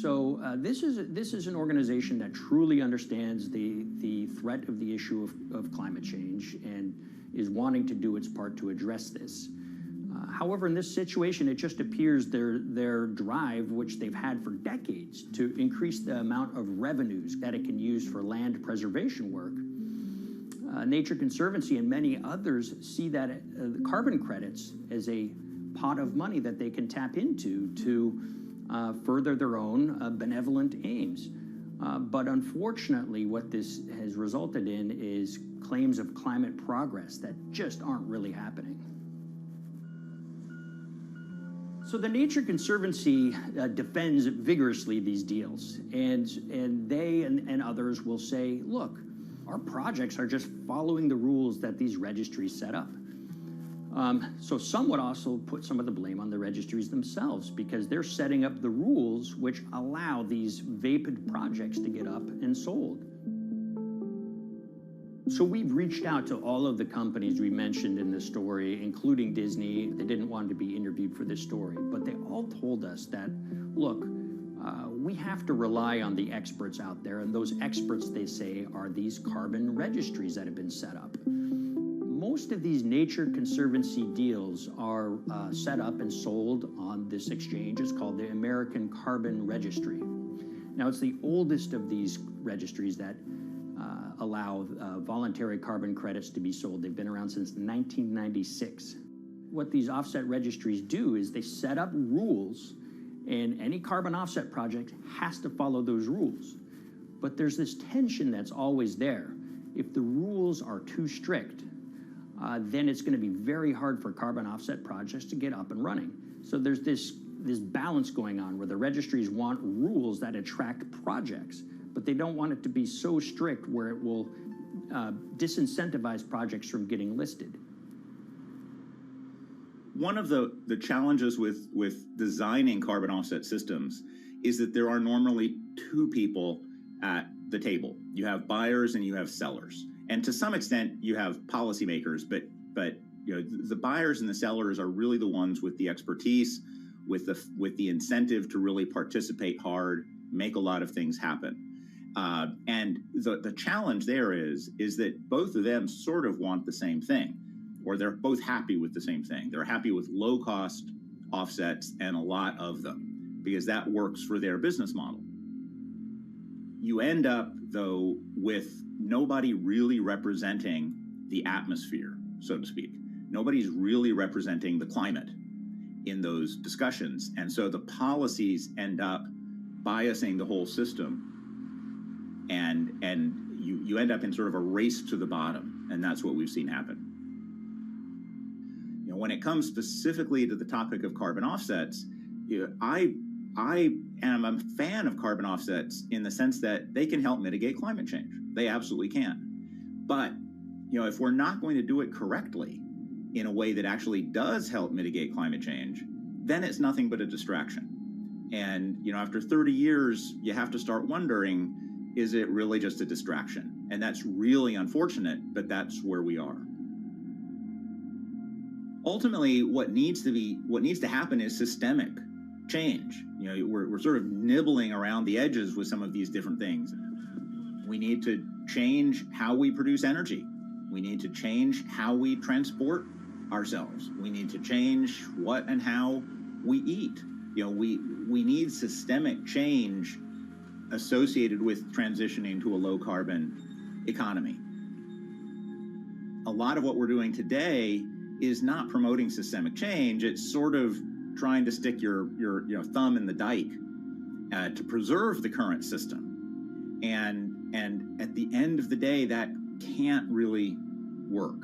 This is an organization that truly understands the threat of the issue of climate change and is wanting to do its part to address this. However, in this situation, it just appears their drive, which they've had for decades, to increase the amount of revenues that it can use for land preservation work. Nature Conservancy and many others see that the carbon credits as a pot of money that they can tap into to further their own benevolent aims. But unfortunately, what this has resulted in is claims of climate progress that just aren't really happening. So the Nature Conservancy defends vigorously these deals, and they and others will say, look, our projects are just following the rules that these registries set up. So some would also put some of the blame on the registries themselves because they're setting up the rules which allow these vapid projects to get up and sold. So we've reached out to all of the companies we mentioned in this story, including Disney. They didn't want to be interviewed for this story, but they all told us that, look, we have to rely on the experts out there, and those experts, they say, are these carbon registries that have been set up. Most of these Nature Conservancy deals are set up and sold on this exchange. It's called the American Carbon Registry. Now, it's the oldest of these registries that allow voluntary carbon credits to be sold. They've been around since 1996. What these offset registries do is they set up rules, and any carbon offset project has to follow those rules. But there's this tension that's always there. If the rules are too strict, then it's going to be very hard for carbon offset projects to get up and running. So there's this balance going on where the registries want rules that attract projects, but they don't want it to be so strict where it will disincentivize projects from getting listed. One of the challenges with designing carbon offset systems is that there are normally two people at the table. You have buyers and you have sellers. And to some extent, you have policymakers, but you know, the buyers and the sellers are really the ones with the expertise, with the incentive to really participate hard, make a lot of things happen. And the challenge there is that both of them sort of want the same thing, or they're both happy with the same thing. They're happy with low-cost offsets and a lot of them, because that works for their business model. You end up, though, with nobody really representing the atmosphere, so to speak. Nobody's really representing the climate in those discussions. And so the policies end up biasing the whole system, and you end up in sort of a race to the bottom, and that's what we've seen happen. You know, when it comes specifically to the topic of carbon offsets, you know, I am a fan of carbon offsets in the sense that they can help mitigate climate change. They absolutely can. But, you know, if we're not going to do it correctly in a way that actually does help mitigate climate change, then it's nothing but a distraction. And, you know, after 30 years, you have to start wondering, is it really just a distraction? And that's really unfortunate, but that's where we are. Ultimately, what needs to happen is systemic change. You know, we're sort of nibbling around the edges with some of these different things. We need to change how we produce energy. We need to change how we transport ourselves. We need to change what and how we eat. You know, we need systemic change associated with transitioning to a low carbon economy. A lot of what we're doing today is not promoting systemic change. It's sort of trying to stick your thumb in the dike to preserve the current system. And at the end of the day, that can't really work.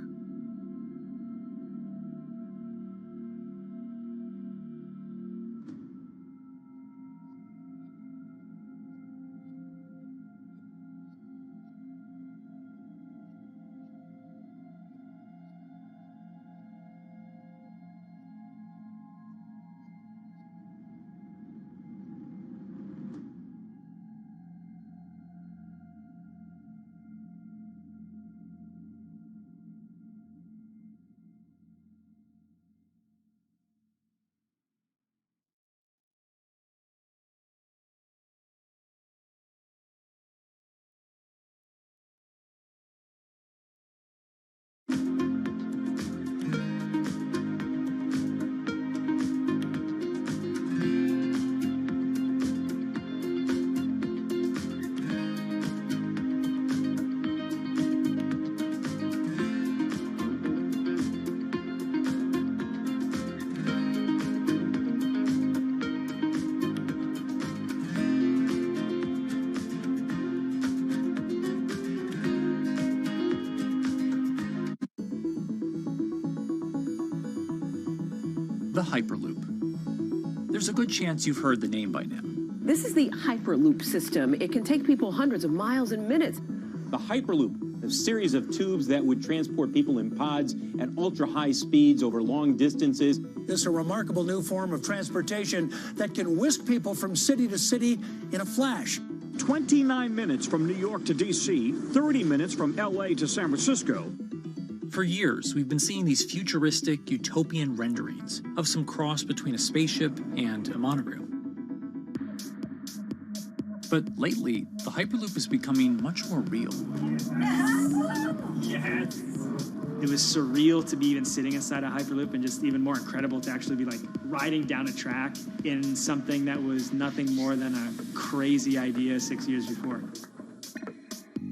The Hyperloop. There's a good chance you've heard the name by now. This is the Hyperloop system. It can take people hundreds of miles in minutes. The Hyperloop, a series of tubes that would transport people in pods at ultra-high speeds over long distances. This is a remarkable new form of transportation that can whisk people from city to city in a flash. 29 minutes from New York to D.C., 30 minutes from L.A. to San Francisco. For years, we've been seeing these futuristic, utopian renderings of some cross between a spaceship and a monorail. But lately, the Hyperloop is becoming much more real. Yes! It was surreal to be even sitting inside a Hyperloop, and just even more incredible to actually be like riding down a track in something that was nothing more than a crazy idea 6 years before.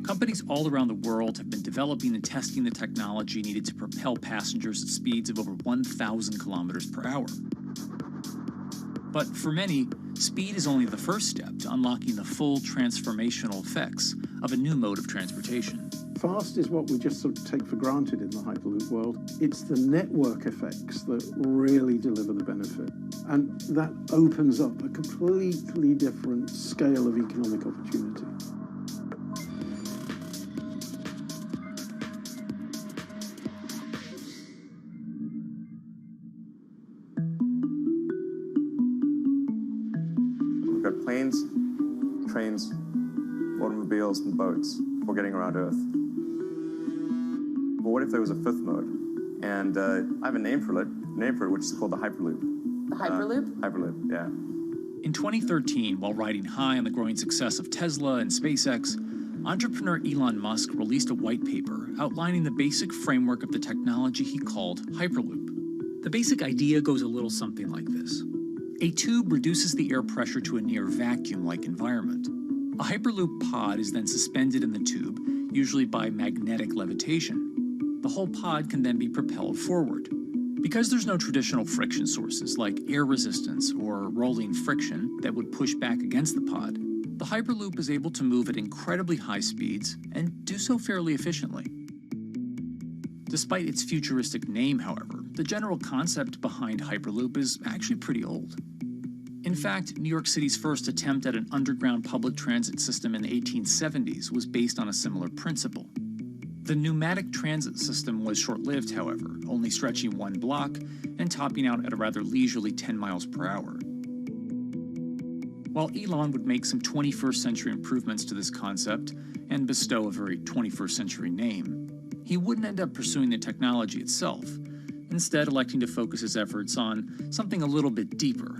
Companies all around the world have been developing and testing the technology needed to propel passengers at speeds of over 1,000 kilometers per hour. But for many, speed is only the first step to unlocking the full transformational effects of a new mode of transportation. Fast is what we just sort of take for granted in the Hyperloop world. It's the network effects that really deliver the benefit. And that opens up a completely different scale of economic opportunity. We've got planes, trains, automobiles, and boats for getting around Earth. But what if there was a fifth mode? And I have a name for it, which is called the Hyperloop. The Hyperloop? Hyperloop, yeah. In 2013, while riding high on the growing success of Tesla and SpaceX, entrepreneur Elon Musk released a white paper outlining the basic framework of the technology he called Hyperloop. The basic idea goes a little something like this. A tube reduces the air pressure to a near vacuum-like environment. A Hyperloop pod is then suspended in the tube, usually by magnetic levitation. The whole pod can then be propelled forward. Because there's no traditional friction sources like air resistance or rolling friction that would push back against the pod, the Hyperloop is able to move at incredibly high speeds and do so fairly efficiently. Despite its futuristic name, however, the general concept behind Hyperloop is actually pretty old. In fact, New York City's first attempt at an underground public transit system in the 1870s was based on a similar principle. The pneumatic transit system was short-lived, however, only stretching one block and topping out at a rather leisurely 10 miles per hour. While Elon would make some 21st century improvements to this concept and bestow a very 21st century name, he wouldn't end up pursuing the technology itself, instead electing to focus his efforts on something a little bit deeper,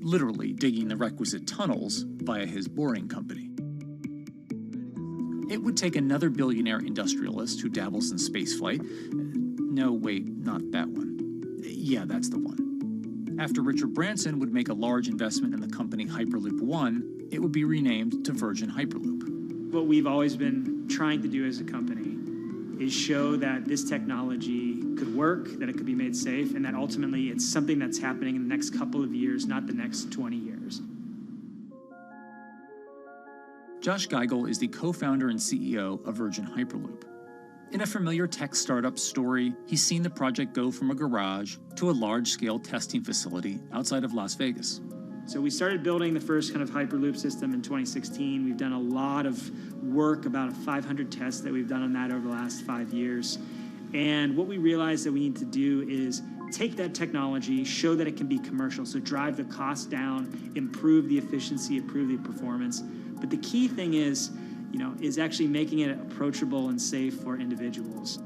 literally digging the requisite tunnels via his boring company. It would take another billionaire industrialist who dabbles in spaceflight. No, wait, not that one. Yeah, that's the one. After Richard Branson would make a large investment in the company Hyperloop One, it would be renamed to Virgin Hyperloop. What we've always been trying to do as a company is show that this technology could work, that it could be made safe, and that ultimately it's something that's happening in the next couple of years, not the next 20 years. Josh Geigel is the co-founder and CEO of Virgin Hyperloop. In a familiar tech startup story, he's seen the project go from a garage to a large-scale testing facility outside of Las Vegas. So we started building the first kind of Hyperloop system in 2016. We've done a lot of work, about 500 tests that we've done on that over the last 5 years. And what we realized that we need to do is take that technology, show that it can be commercial, so drive the cost down, improve the efficiency, improve the performance. But the key thing is actually making it approachable and safe for individuals.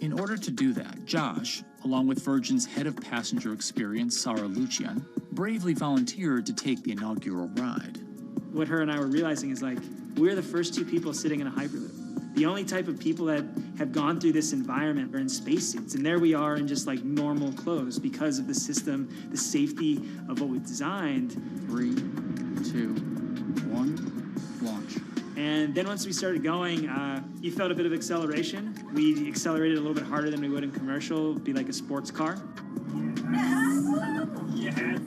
In order to do that, Josh, along with Virgin's head of passenger experience, Sarah Lucian, bravely volunteered to take the inaugural ride. What her and I were realizing is we're the first two people sitting in a Hyperloop. The only type of people that have gone through this environment are in spacesuits, and there we are in just like normal clothes because of the system, the safety of what we've designed. 3, 2, 1, launch. And then once we started going, you felt a bit of acceleration. We accelerated a little bit harder than we would in commercial. It'd be like a sports car. Yes.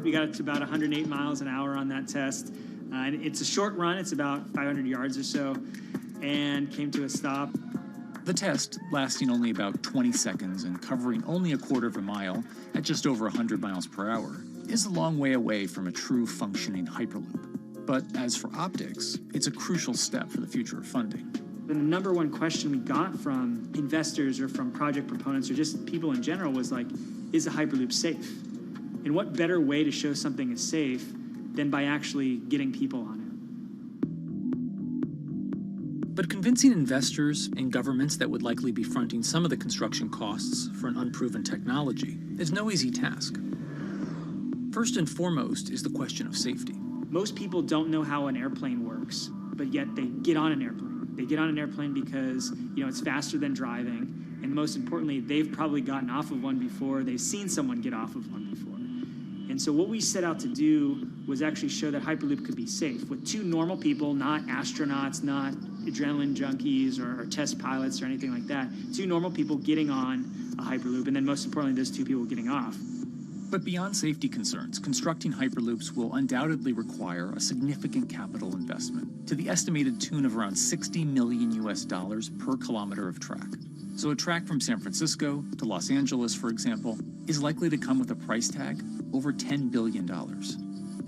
We got up to about 108 miles an hour on that test. And it's a short run. It's about 500 yards or so, and came to a stop. The test, lasting only about 20 seconds and covering only a quarter of a mile at just over 100 miles per hour, is a long way away from a true functioning Hyperloop. But as for optics, it's a crucial step for the future of funding. The number one question we got from investors or from project proponents or just people in general was like, is a Hyperloop safe? And what better way to show something is safe than by actually getting people on it? But convincing investors and governments that would likely be fronting some of the construction costs for an unproven technology is no easy task. First and foremost is the question of safety. Most people don't know how an airplane works, but yet they get on an airplane. They get on an airplane because, it's faster than driving, and most importantly, they've probably gotten off of one before, they've seen someone get off of one before. And so what we set out to do was actually show that Hyperloop could be safe with two normal people, not astronauts, not adrenaline junkies or test pilots or anything like that. Two normal people getting on a Hyperloop, and then most importantly, those two people getting off. But beyond safety concerns, constructing Hyperloops will undoubtedly require a significant capital investment to the estimated tune of around $60 million per kilometer of track. So a track from San Francisco to Los Angeles, for example, is likely to come with a price tag over $10 billion.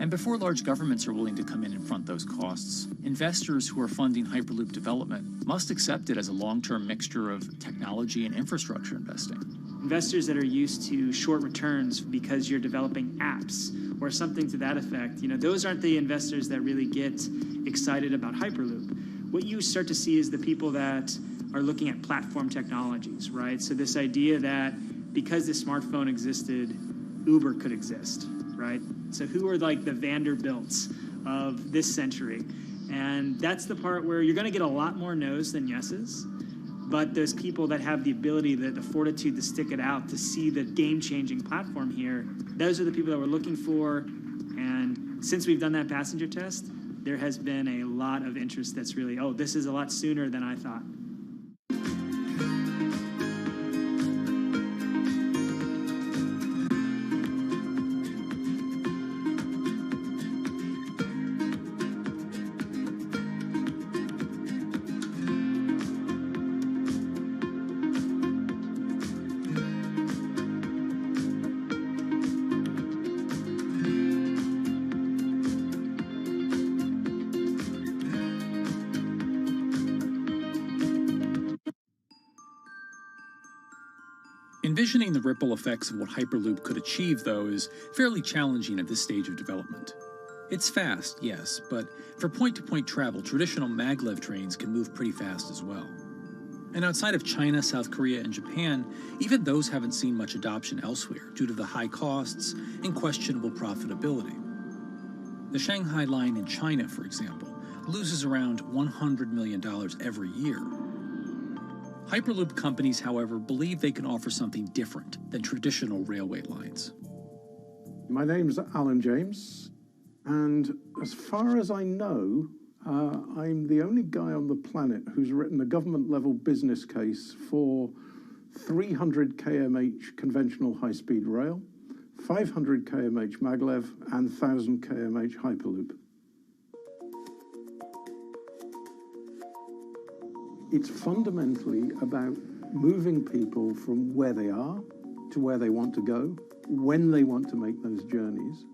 And before large governments are willing to come in and front those costs, investors who are funding Hyperloop development must accept it as a long-term mixture of technology and infrastructure investing. Investors that are used to short returns because you're developing apps or something to that effect, those aren't the investors that really get excited about Hyperloop. What you start to see is the people that are looking at platform technologies, right? So this idea that because the smartphone existed, Uber could exist, right? So who are like the Vanderbilts of this century? And that's the part where you're going to get a lot more no's than yeses. But those people that have the ability, the fortitude to stick it out, to see the game-changing platform here, those are the people that we're looking for. And since we've done that passenger test, there has been a lot of interest that's really, this is a lot sooner than I thought. Envisioning the ripple effects of what Hyperloop could achieve, though, is fairly challenging at this stage of development. It's fast, yes, but for point-to-point travel, traditional maglev trains can move pretty fast as well. And outside of China, South Korea, and Japan, even those haven't seen much adoption elsewhere due to the high costs and questionable profitability. The Shanghai line in China, for example, loses around $100 million every year. Hyperloop companies, however, believe they can offer something different than traditional railway lines. My name's Alan James, and as far as I know, I'm the only guy on the planet who's written a government-level business case for 300 kmh conventional high-speed rail, 500 kmh maglev, and 1,000 kmh Hyperloop. It's fundamentally about moving people from where they are to where they want to go, when they want to make those journeys,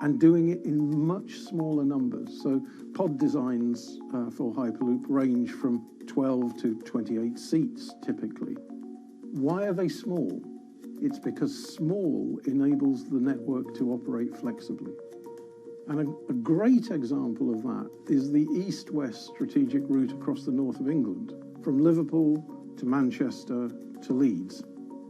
and doing it in much smaller numbers. So pod designs for Hyperloop range from 12 to 28 seats, typically. Why are they small? It's because small enables the network to operate flexibly. And a great example of that is the east-west strategic route across the north of England, from Liverpool to Manchester to Leeds.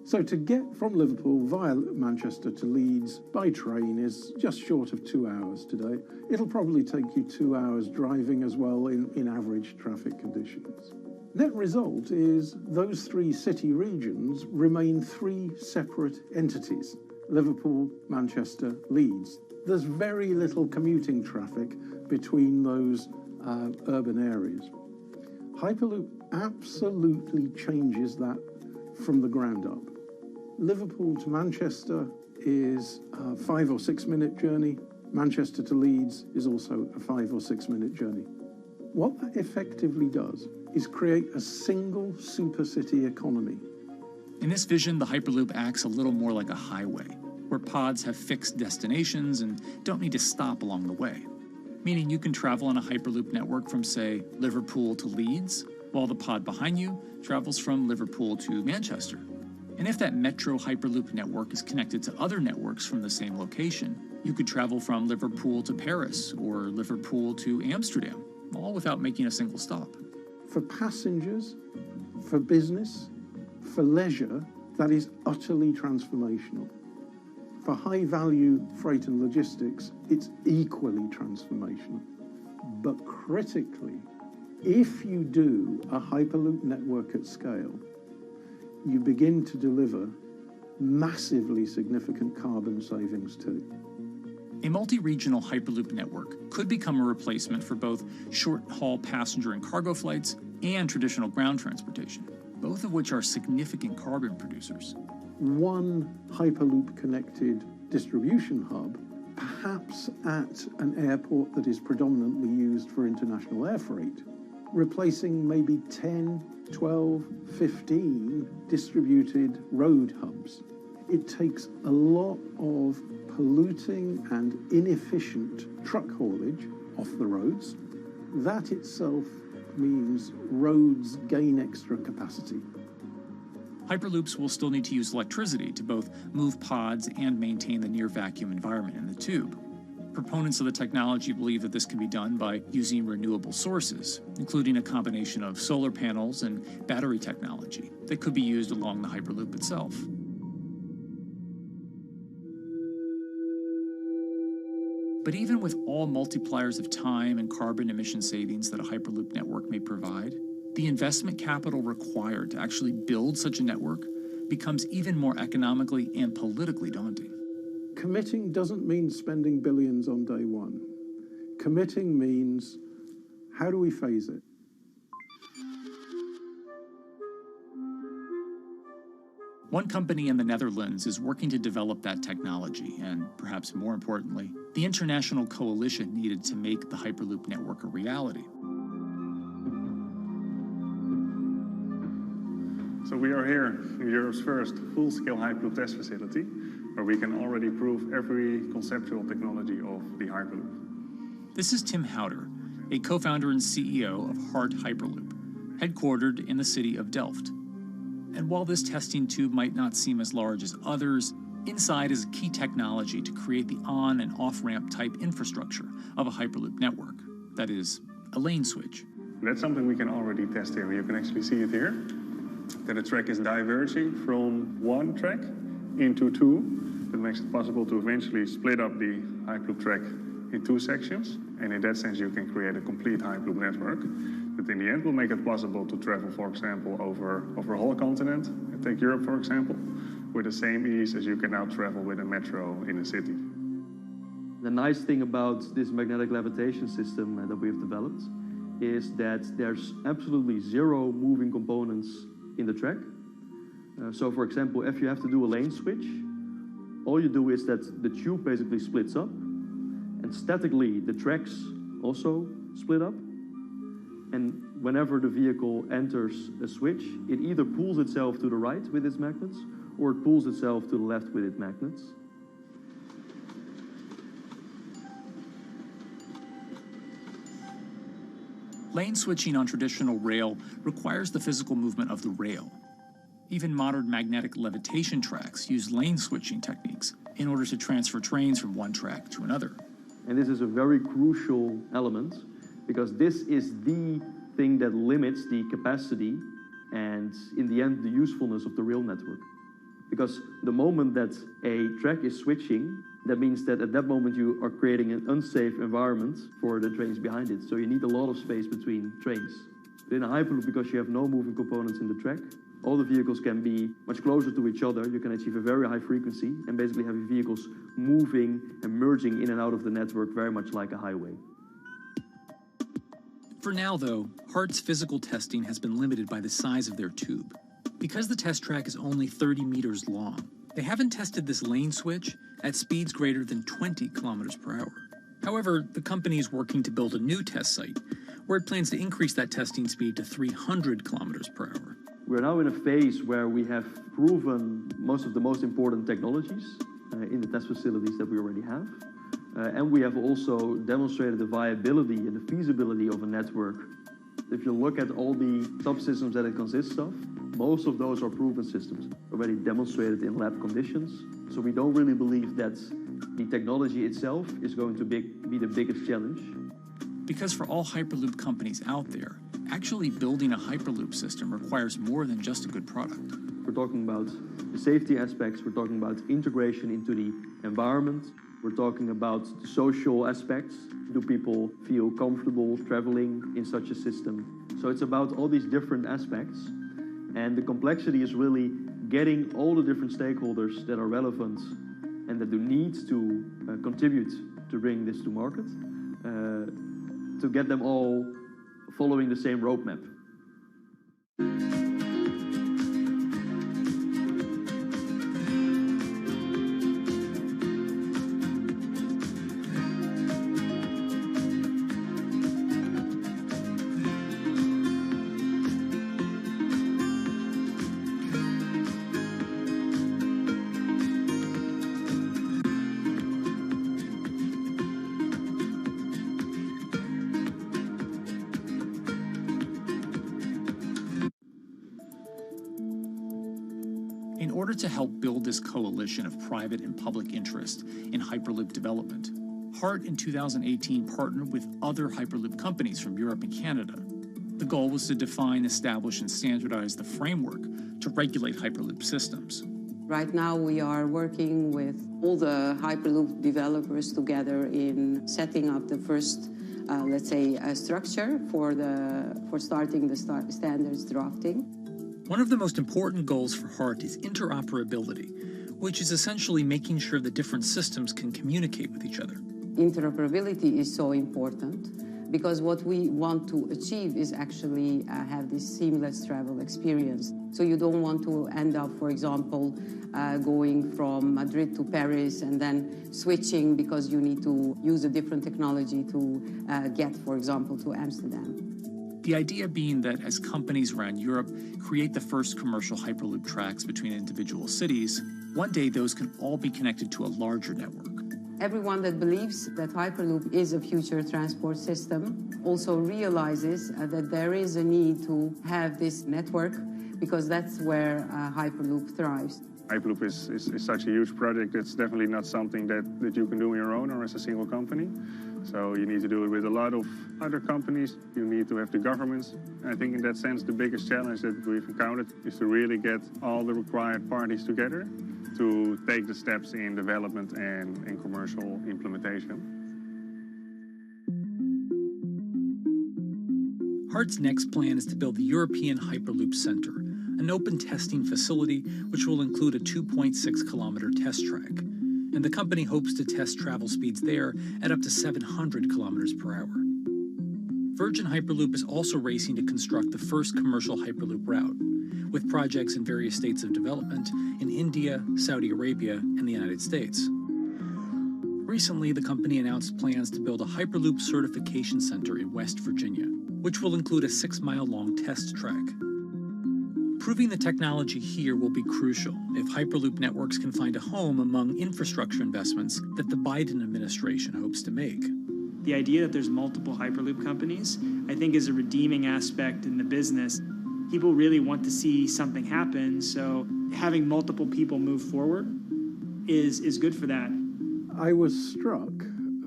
So to get from Liverpool via Manchester to Leeds by train is just short of 2 hours today. It'll probably take you 2 hours driving as well in average traffic conditions. Net result is those three city regions remain three separate entities: Liverpool, Manchester, Leeds. There's very little commuting traffic between those urban areas. Hyperloop absolutely changes that from the ground up. Liverpool to Manchester is a 5 or 6 minute journey. Manchester to Leeds is also a 5 or 6 minute journey. What that effectively does is create a single supercity economy. In this vision, the Hyperloop acts a little more like a highway, where pods have fixed destinations and don't need to stop along the way. Meaning you can travel on a Hyperloop network from, say, Liverpool to Leeds, while the pod behind you travels from Liverpool to Manchester. And if that metro Hyperloop network is connected to other networks from the same location, you could travel from Liverpool to Paris or Liverpool to Amsterdam, all without making a single stop. For passengers, for business, for leisure, that is utterly transformational. For high-value freight and logistics, it's equally transformational. But critically, if you do a Hyperloop network at scale, you begin to deliver massively significant carbon savings too. A multi-regional Hyperloop network could become a replacement for both short-haul passenger and cargo flights and traditional ground transportation, both of which are significant carbon producers. One Hyperloop-connected distribution hub, perhaps at an airport that is predominantly used for international air freight, replacing maybe 10, 12, 15 distributed road hubs. It takes a lot of polluting and inefficient truck haulage off the roads. That itself means roads gain extra capacity. Hyperloops will still need to use electricity to both move pods and maintain the near-vacuum environment in the tube. Proponents of the technology believe that this can be done by using renewable sources, including a combination of solar panels and battery technology that could be used along the Hyperloop itself. But even with all multipliers of time and carbon emission savings that a Hyperloop network may provide, the investment capital required to actually build such a network becomes even more economically and politically daunting. Committing doesn't mean spending billions on day one. Committing means, how do we phase it? One company in the Netherlands is working to develop that technology, and perhaps more importantly, the international coalition needed to make the Hyperloop network a reality. So we are here in Europe's first full-scale Hyperloop test facility, where we can already prove every conceptual technology of the Hyperloop. This is Tim Houter, a co-founder and CEO of Hart Hyperloop, headquartered in the city of Delft. And while this testing tube might not seem as large as others, inside is a key technology to create the on- and off-ramp type infrastructure of a Hyperloop network. That is, a lane switch. That's something we can already test here. You can actually see it here, that the track is diverging from one track into two. That makes it possible to eventually split up the Hyperloop track in two sections. And in that sense, you can create a complete Hyperloop network. That in the end will make it possible to travel, for example, over a whole continent. Take Europe, for example, with the same ease as you can now travel with a metro in a city. The nice thing about this magnetic levitation system that we've developed is that there's absolutely zero moving components in the track. So for example, if you have to do a lane switch, all you do is that the tube basically splits up, and statically the tracks also split up. And whenever the vehicle enters a switch, it either pulls itself to the right with its magnets, or it pulls itself to the left with its magnets. Lane switching on traditional rail requires the physical movement of the rail. Even modern magnetic levitation tracks use lane switching techniques in order to transfer trains from one track to another. And this is a very crucial element, because this is the thing that limits the capacity and, in the end, the usefulness of the rail network. Because the moment that a track is switching, that means that at that moment you are creating an unsafe environment for the trains behind it. So you need a lot of space between trains. In a Hyperloop, because you have no moving components in the track, all the vehicles can be much closer to each other. You can achieve a very high frequency and basically have your vehicles moving and merging in and out of the network very much like a highway. For now, though, Hart's physical testing has been limited by the size of their tube. Because the test track is only 30 meters long, they haven't tested this lane switch at speeds greater than 20 kilometers per hour. However, the company is working to build a new test site where it plans to increase that testing speed to 300 kilometers per hour. We're now in a phase where we have proven most of the most important technologies in the test facilities that we already have. And we have also demonstrated the viability and the feasibility of a network. If you look at all the subsystems that it consists of, most of those are proven systems, already demonstrated in lab conditions. So we don't really believe that the technology itself is going to be the biggest challenge. Because for all Hyperloop companies out there, actually building a Hyperloop system requires more than just a good product. We're talking about the safety aspects, we're talking about integration into the environment, we're talking about the social aspects. Do people feel comfortable traveling in such a system? So it's about all these different aspects, and the complexity is really getting all the different stakeholders that are relevant and that do need to contribute to bring this to market, to get them all following the same roadmap. In order to help build this coalition of private and public interest in Hyperloop development, Hart in 2018 partnered with other Hyperloop companies from Europe and Canada. The goal was to define, establish, and standardize the framework to regulate Hyperloop systems. Right now we are working with all the Hyperloop developers together in setting up the first, let's say, structure for starting the standards drafting. One of the most important goals for Hart is interoperability, which is essentially making sure that different systems can communicate with each other. Interoperability is so important because what we want to achieve is actually have this seamless travel experience. So you don't want to end up, for example, going from Madrid to Paris and then switching because you need to use a different technology to get, for example, to Amsterdam. The idea being that as companies around Europe create the first commercial Hyperloop tracks between individual cities, one day those can all be connected to a larger network. Everyone that believes that Hyperloop is a future transport system also realizes that there is a need to have this network because that's where Hyperloop thrives. Hyperloop is such a huge project. It's definitely not something that you can do on your own or as a single company. So you need to do it with a lot of other companies. You need to have the governments. And I think in that sense, the biggest challenge that we've encountered is to really get all the required parties together to take the steps in development and in commercial implementation. Hart's next plan is to build the European Hyperloop Center, an open testing facility which will include a 2.6-kilometer test track. And the company hopes to test travel speeds there at up to 700 kilometers per hour. Virgin Hyperloop is also racing to construct the first commercial Hyperloop route, with projects in various states of development in India, Saudi Arabia, and the United States. Recently, the company announced plans to build a Hyperloop certification center in West Virginia, which will include a 6-mile-long test track. Proving the technology here will be crucial if Hyperloop networks can find a home among infrastructure investments that the Biden administration hopes to make. The idea that there's multiple Hyperloop companies, I think, is a redeeming aspect in the business. People really want to see something happen, so having multiple people move forward is good for that. I was struck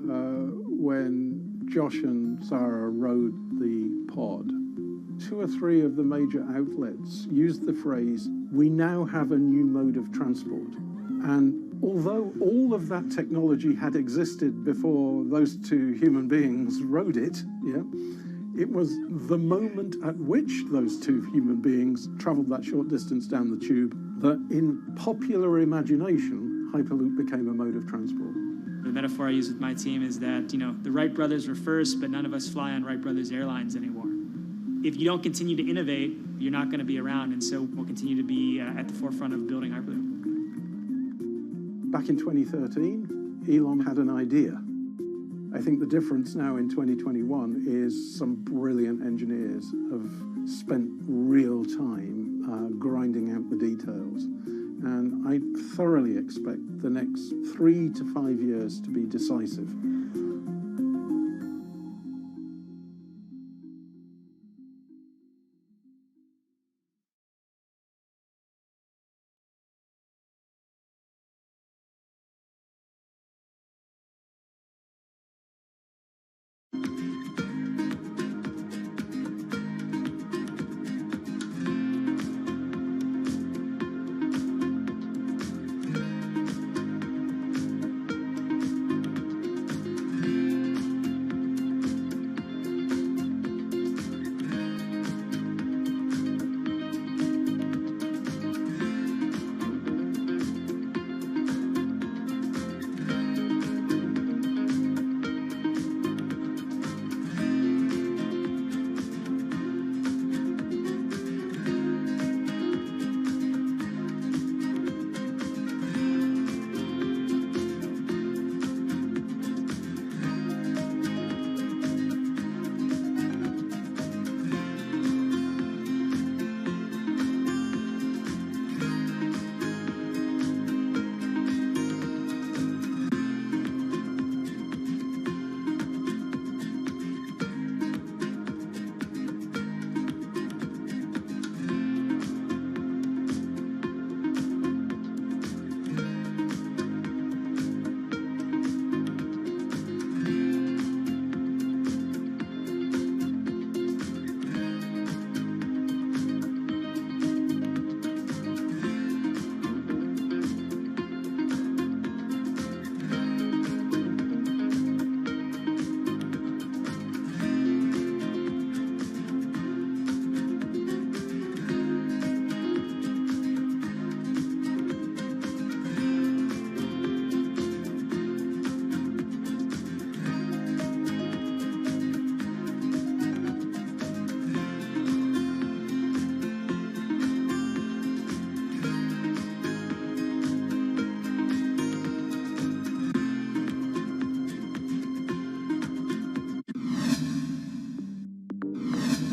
when Josh and Sarah rode the pod. 2 or 3 of the major outlets used the phrase, "We now have a new mode of transport." And although all of that technology had existed before those 2 human beings rode it, It was the moment at which those two human beings travelled that short distance down the tube that, in popular imagination, Hyperloop became a mode of transport. The metaphor I use with my team is that, the Wright brothers were first, but none of us fly on Wright Brothers Airlines anymore. If you don't continue to innovate, you're not going to be around, and so we'll continue to be at the forefront of building Hyperloop. Back in 2013, Elon had an idea. I think the difference now in 2021 is some brilliant engineers have spent real time grinding out the details. And I thoroughly expect the next 3 to 5 years to be decisive.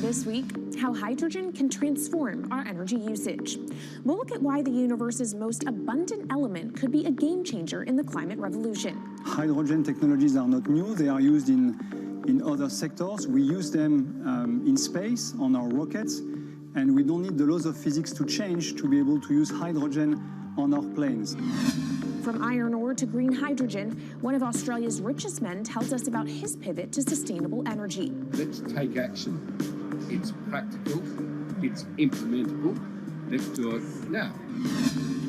This week, how hydrogen can transform our energy usage. We'll look at why the universe's most abundant element could be a game changer in the climate revolution. Hydrogen technologies are not new. They are used in other sectors. We use them in space, on our rockets, and we don't need the laws of physics to change to be able to use hydrogen on our planes. From iron ore to green hydrogen, one of Australia's richest men tells us about his pivot to sustainable energy. Let's take action. It's practical, it's implementable. Let's do it now.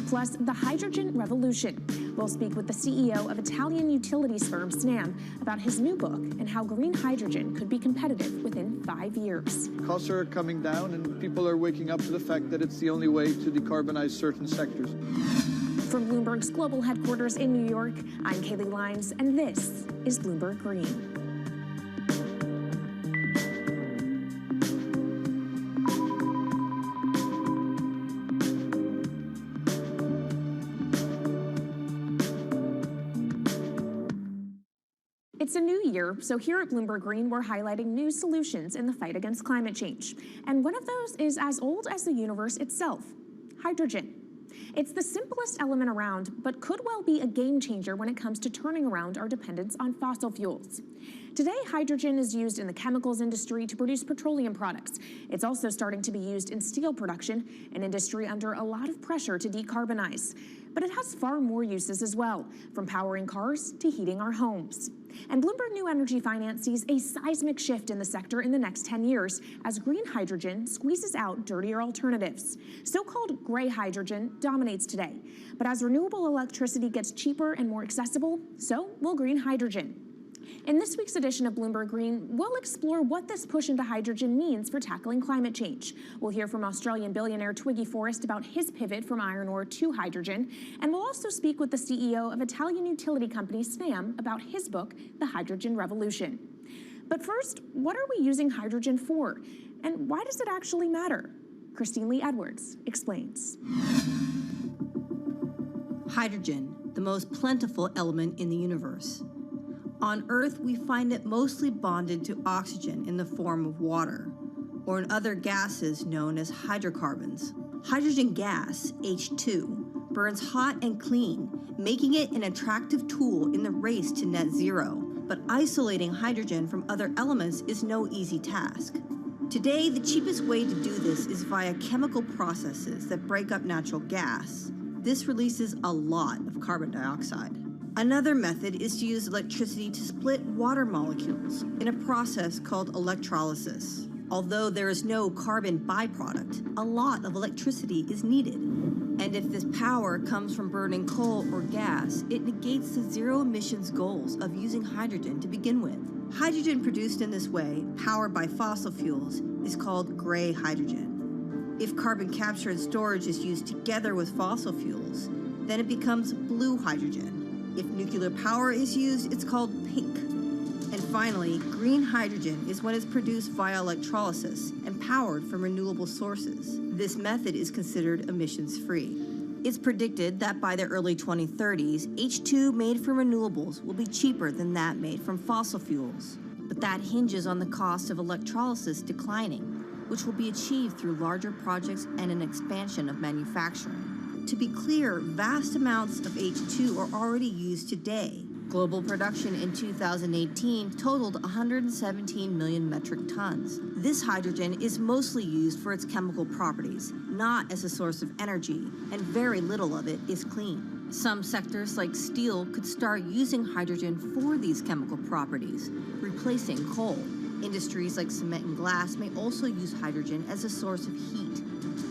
Plus, the hydrogen revolution. We'll speak with the CEO of Italian utilities firm Snam about his new book and how green hydrogen could be competitive within 5 years. Costs are coming down and people are waking up to the fact that it's the only way to decarbonize certain sectors. From Bloomberg's global headquarters in New York, I'm Kaylee Lines, and this is Bloomberg Green. It's a new year, so here at Bloomberg Green, we're highlighting new solutions in the fight against climate change. And one of those is as old as the universe itself, hydrogen. It's the simplest element around, but could well be a game changer when it comes to turning around our dependence on fossil fuels. Today, hydrogen is used in the chemicals industry to produce petroleum products. It's also starting to be used in steel production, an industry under a lot of pressure to decarbonize. But it has far more uses as well, from powering cars to heating our homes. And Bloomberg New Energy Finance sees a seismic shift in the sector in the next 10 years as green hydrogen squeezes out dirtier alternatives. So-called gray hydrogen dominates today. But as renewable electricity gets cheaper and more accessible, so will green hydrogen. In this week's edition of Bloomberg Green, we'll explore what this push into hydrogen means for tackling climate change. We'll hear from Australian billionaire Twiggy Forrest about his pivot from iron ore to hydrogen, and we'll also speak with the CEO of Italian utility company Snam about his book, The Hydrogen Revolution. But first, what are we using hydrogen for? And why does it actually matter? Christine Lee Edwards explains. Hydrogen, the most plentiful element in the universe. On Earth, we find it mostly bonded to oxygen in the form of water, or in other gases known as hydrocarbons. Hydrogen gas, H2, burns hot and clean, making it an attractive tool in the race to net zero. But isolating hydrogen from other elements is no easy task. Today, the cheapest way to do this is via chemical processes that break up natural gas. This releases a lot of carbon dioxide. Another method is to use electricity to split water molecules in a process called electrolysis. Although there is no carbon byproduct, a lot of electricity is needed. And if this power comes from burning coal or gas, it negates the zero emissions goals of using hydrogen to begin with. Hydrogen produced in this way, powered by fossil fuels, is called gray hydrogen. If carbon capture and storage is used together with fossil fuels, then it becomes blue hydrogen. If nuclear power is used, it's called pink. And finally, green hydrogen is when it's produced via electrolysis and powered from renewable sources. This method is considered emissions-free. It's predicted that by the early 2030s, H2 made from renewables will be cheaper than that made from fossil fuels. But that hinges on the cost of electrolysis declining, which will be achieved through larger projects and an expansion of manufacturing. To be clear, vast amounts of H2 are already used today. Global production in 2018 totaled 117 million metric tons. This hydrogen is mostly used for its chemical properties, not as a source of energy, and very little of it is clean. Some sectors like steel could start using hydrogen for these chemical properties, replacing coal. Industries like cement and glass may also use hydrogen as a source of heat.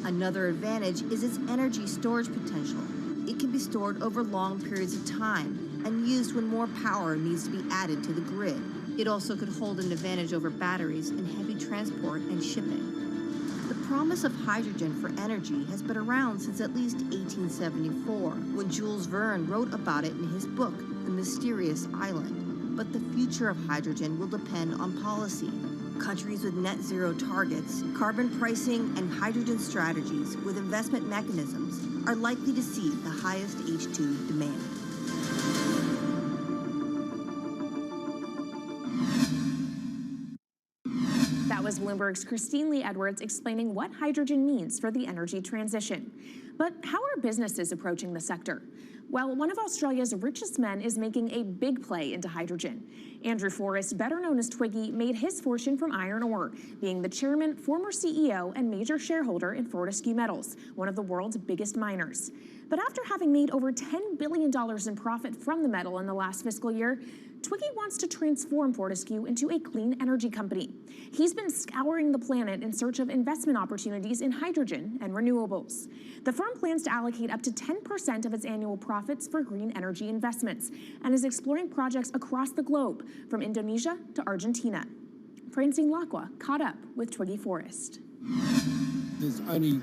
Another advantage is its energy storage potential. It can be stored over long periods of time and used when more power needs to be added to the grid. It also could hold an advantage over batteries in heavy transport and shipping. The promise of hydrogen for energy has been around since at least 1874, when Jules Verne wrote about it in his book, The Mysterious Island. But the future of hydrogen will depend on policy. Countries with net zero targets, carbon pricing, and hydrogen strategies with investment mechanisms are likely to see the highest H2 demand. That was Bloomberg's Christine Lee Edwards explaining what hydrogen means for the energy transition. But how are businesses approaching the sector? Well, one of Australia's richest men is making a big play into hydrogen. Andrew Forrest, better known as Twiggy, made his fortune from iron ore, being the chairman, former CEO, and major shareholder in Fortescue Metals, one of the world's biggest miners. But after having made over $10 billion in profit from the metal in the last fiscal year, Twiggy wants to transform Fortescue into a clean energy company. He's been scouring the planet in search of investment opportunities in hydrogen and renewables. The firm plans to allocate up to 10% of its annual profits for green energy investments and is exploring projects across the globe, from Indonesia to Argentina. Francine Lacqua caught up with Twiggy Forrest. There's only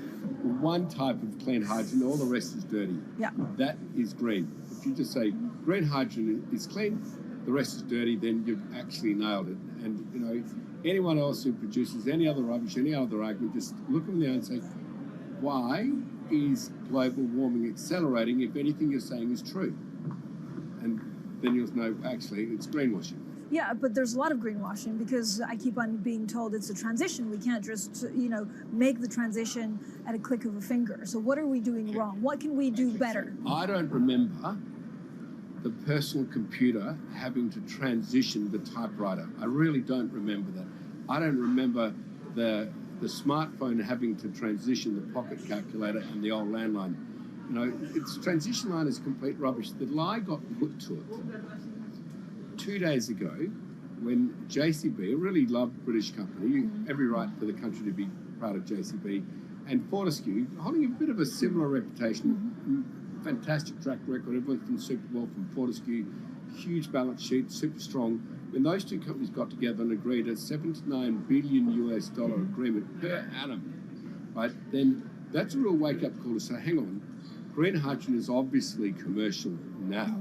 one type of clean hydrogen, all the rest is dirty. Yeah. That is green. If you just say green hydrogen is clean, the rest is dirty, then you've actually nailed it. And, you know, anyone else who produces any other rubbish, any other argument, just look them there and say, why is global warming accelerating if anything you're saying is true? And then you'll know, actually, it's greenwashing. Yeah, but there's a lot of greenwashing because I keep on being told it's a transition. We can't just, make the transition at a click of a finger. So what are we doing wrong? What can we do better? I don't remember the personal computer having to transition the typewriter. I really don't remember that. I don't remember the smartphone having to transition the pocket calculator and the old landline. You know, its transition line is complete rubbish. The lie got put to it 2 days ago when JCB, a really loved British company, every right for the country to be proud of JCB, and Fortescue, holding a bit of a similar reputation, fantastic track record, everyone's been super well from Fortescue, huge balance sheet, super strong, when those two companies got together and agreed a $79 billion US agreement per annum, right, then that's a real wake-up call to say, hang on, green hydrogen is obviously commercial now.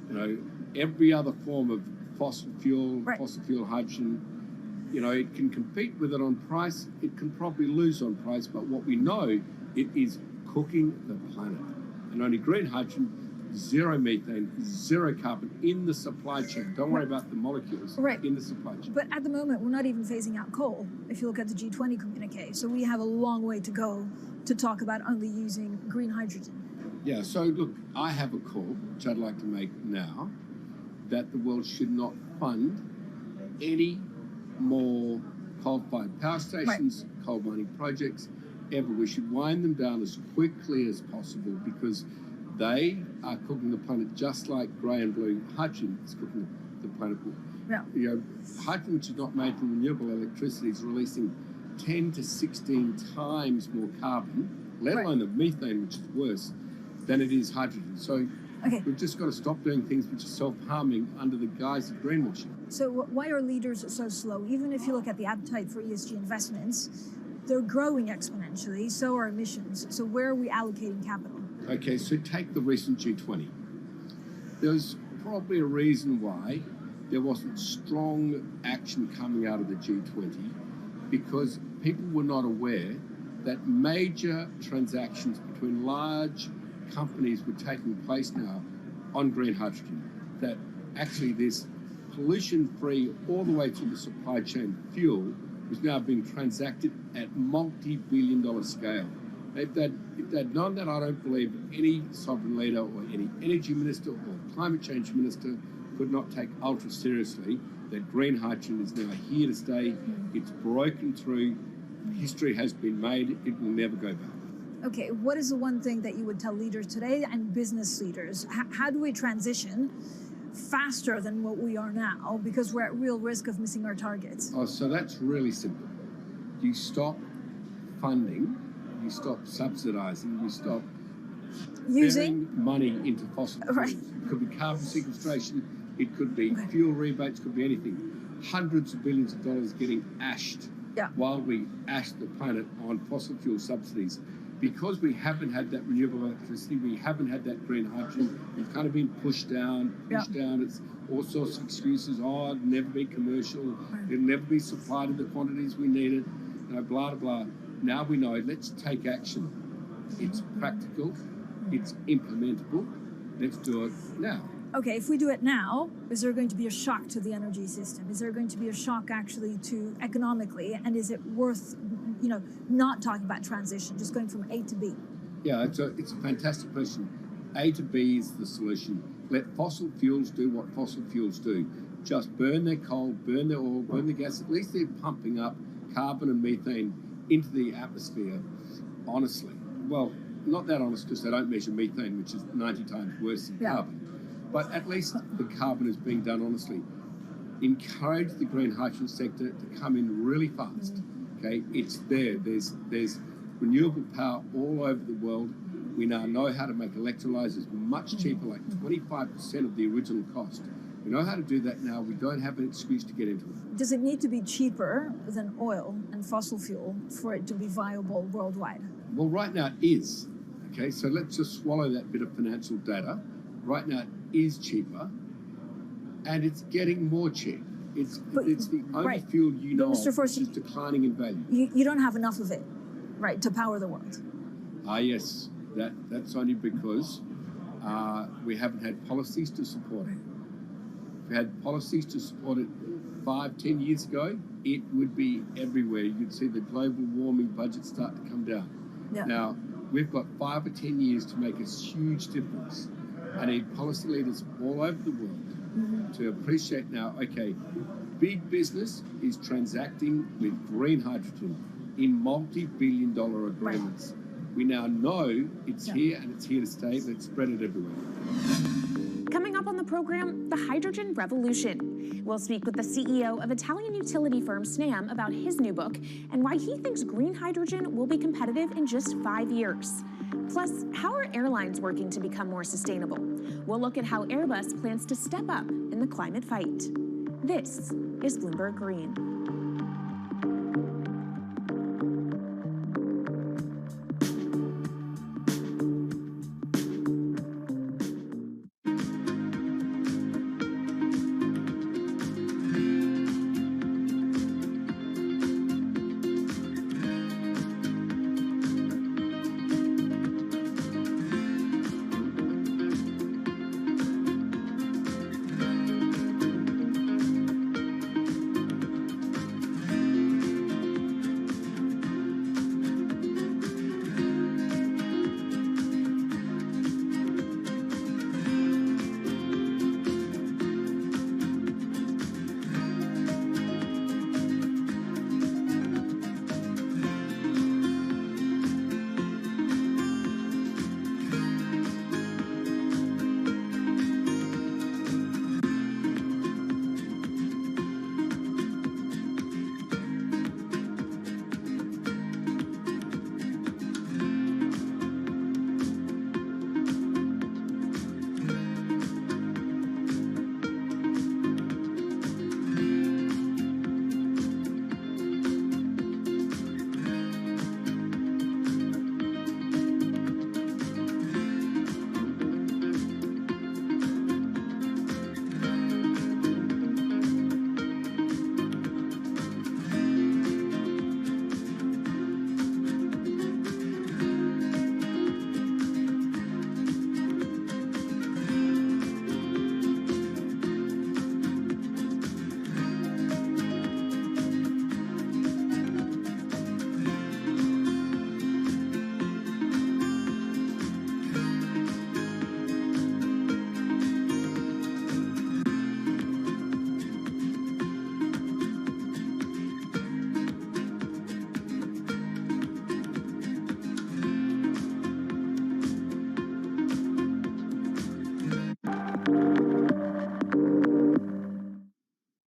You know, every other form of fossil fuel hydrogen, you know, it can compete with it on price. It can probably lose on price, but what we know, it is cooking the planet. And only green hydrogen, zero methane, zero carbon in the supply chain. Don't worry about the molecules in the supply chain. But at the moment, we're not even phasing out coal, if you look at the G20 communique. So we have a long way to go to talk about only using green hydrogen. Yeah, so look, I have a call, which I'd like to make now, that the world should not fund any more coal-fired power stations, coal mining projects, ever. We should wind them down as quickly as possible because they are cooking the planet just like grey and blue hydrogen is cooking the planet. Yeah. You know, hydrogen, which is not made from renewable electricity, is releasing 10 to 16 times more carbon, let alone the methane, which is worse, than it is hydrogen. So we've just got to stop doing things which are self-harming under the guise of greenwashing. So why are leaders so slow? Even if you look at the appetite for ESG investments, they're growing exponentially, so are emissions. So where are we allocating capital? Okay, so take the recent G20. There's probably a reason why there wasn't strong action coming out of the G20 because people were not aware that major transactions between large companies were taking place now on green hydrogen, that actually this pollution-free all the way through the supply chain fuel was now being transacted at multi-billion-dollar scale. If they'd known that, I don't believe any sovereign leader or any energy minister or climate change minister could not take ultra seriously that green hydrogen is now here to stay. It's broken through. History has been made. It will never go back. Okay, what is the one thing that you would tell leaders today and business leaders? How do we transition faster than what we are now because we're at real risk of missing our targets? Oh, so that's really simple. You stop funding, you stop subsidizing, you stop using money into fossil fuels. It could be carbon sequestration, it could be fuel rebates, could be anything. Hundreds of billions of dollars getting ashed while we ash the planet on fossil fuel subsidies. Because we haven't had that renewable electricity, we haven't had that green hydrogen, we've kind of been pushed down. It's all sorts of excuses. Oh, it'll never be commercial, it'll never be supplied in the quantities we needed, you know, blah, blah, blah. Now we know, let's take action. It's practical, it's implementable, let's do it now. Okay, if we do it now, is there going to be a shock to the energy system? Is there going to be a shock actually to economically? And is it worth, you know, not talking about transition, just going from A to B? Yeah, it's a fantastic question. A to B is the solution. Let fossil fuels do what fossil fuels do. Just burn their coal, burn their oil, burn their gas. At least they're pumping up carbon and methane into the atmosphere, honestly. Well, not that honest because they don't measure methane, which is 90 times worse than carbon. But at least the carbon is being done honestly. Encourage the green hydrogen sector to come in really fast. Okay, it's there. There's renewable power all over the world. We now know how to make electrolyzers much cheaper, like 25% of the original cost. We know how to do that now. We don't have an excuse to get into it. Does it need to be cheaper than oil and fossil fuel for it to be viable worldwide? Well, right now it is. Okay, so let's just swallow that bit of financial data. Right now it is cheaper, and it's getting more cheap. It's the only fuel you know of which is declining in value. You don't have enough of it, right, to power the world? Yes. That's only because we haven't had policies to support it. If we had policies to support it 5-10 years ago, it would be everywhere. You'd see the global warming budget start to come down. Now, we've got 5 or 10 years to make a huge difference. I need policy leaders all over the world to appreciate now, okay, big business is transacting with green hydrogen in multi-billion-dollar agreements. We now know it's here and it's here to stay. Let's spread it everywhere. Coming up on the program, the hydrogen revolution. We'll speak with the CEO of Italian utility firm Snam about his new book and why he thinks green hydrogen will be competitive in just 5 years. Plus, how are airlines working to become more sustainable? We'll look at how Airbus plans to step up in the climate fight. This is Bloomberg Green.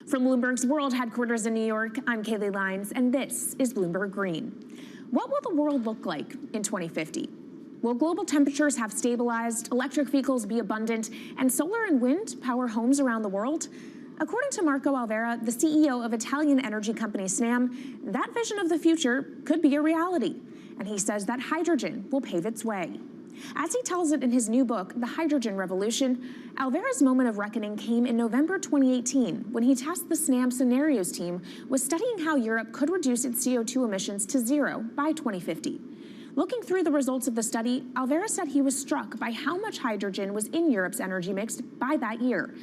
From Bloomberg's World Headquarters in New York, I'm Kaylee Lines, and this is Bloomberg Green. What will the world look like in 2050? Will global temperatures have stabilized, electric vehicles be abundant, and solar and wind power homes around the world? According to Marco Alvera, the CEO of Italian energy company Snam, that vision of the future could be a reality. And he says that hydrogen will pave its way. As he tells it in his new book, The Hydrogen Revolution, Alvera's moment of reckoning came in November 2018 when he tasked the Snam Scenarios team with studying how Europe could reduce its CO2 emissions to zero by 2050. Looking through the results of the study, Alvera said he was struck by how much hydrogen was in Europe's energy mix by that year.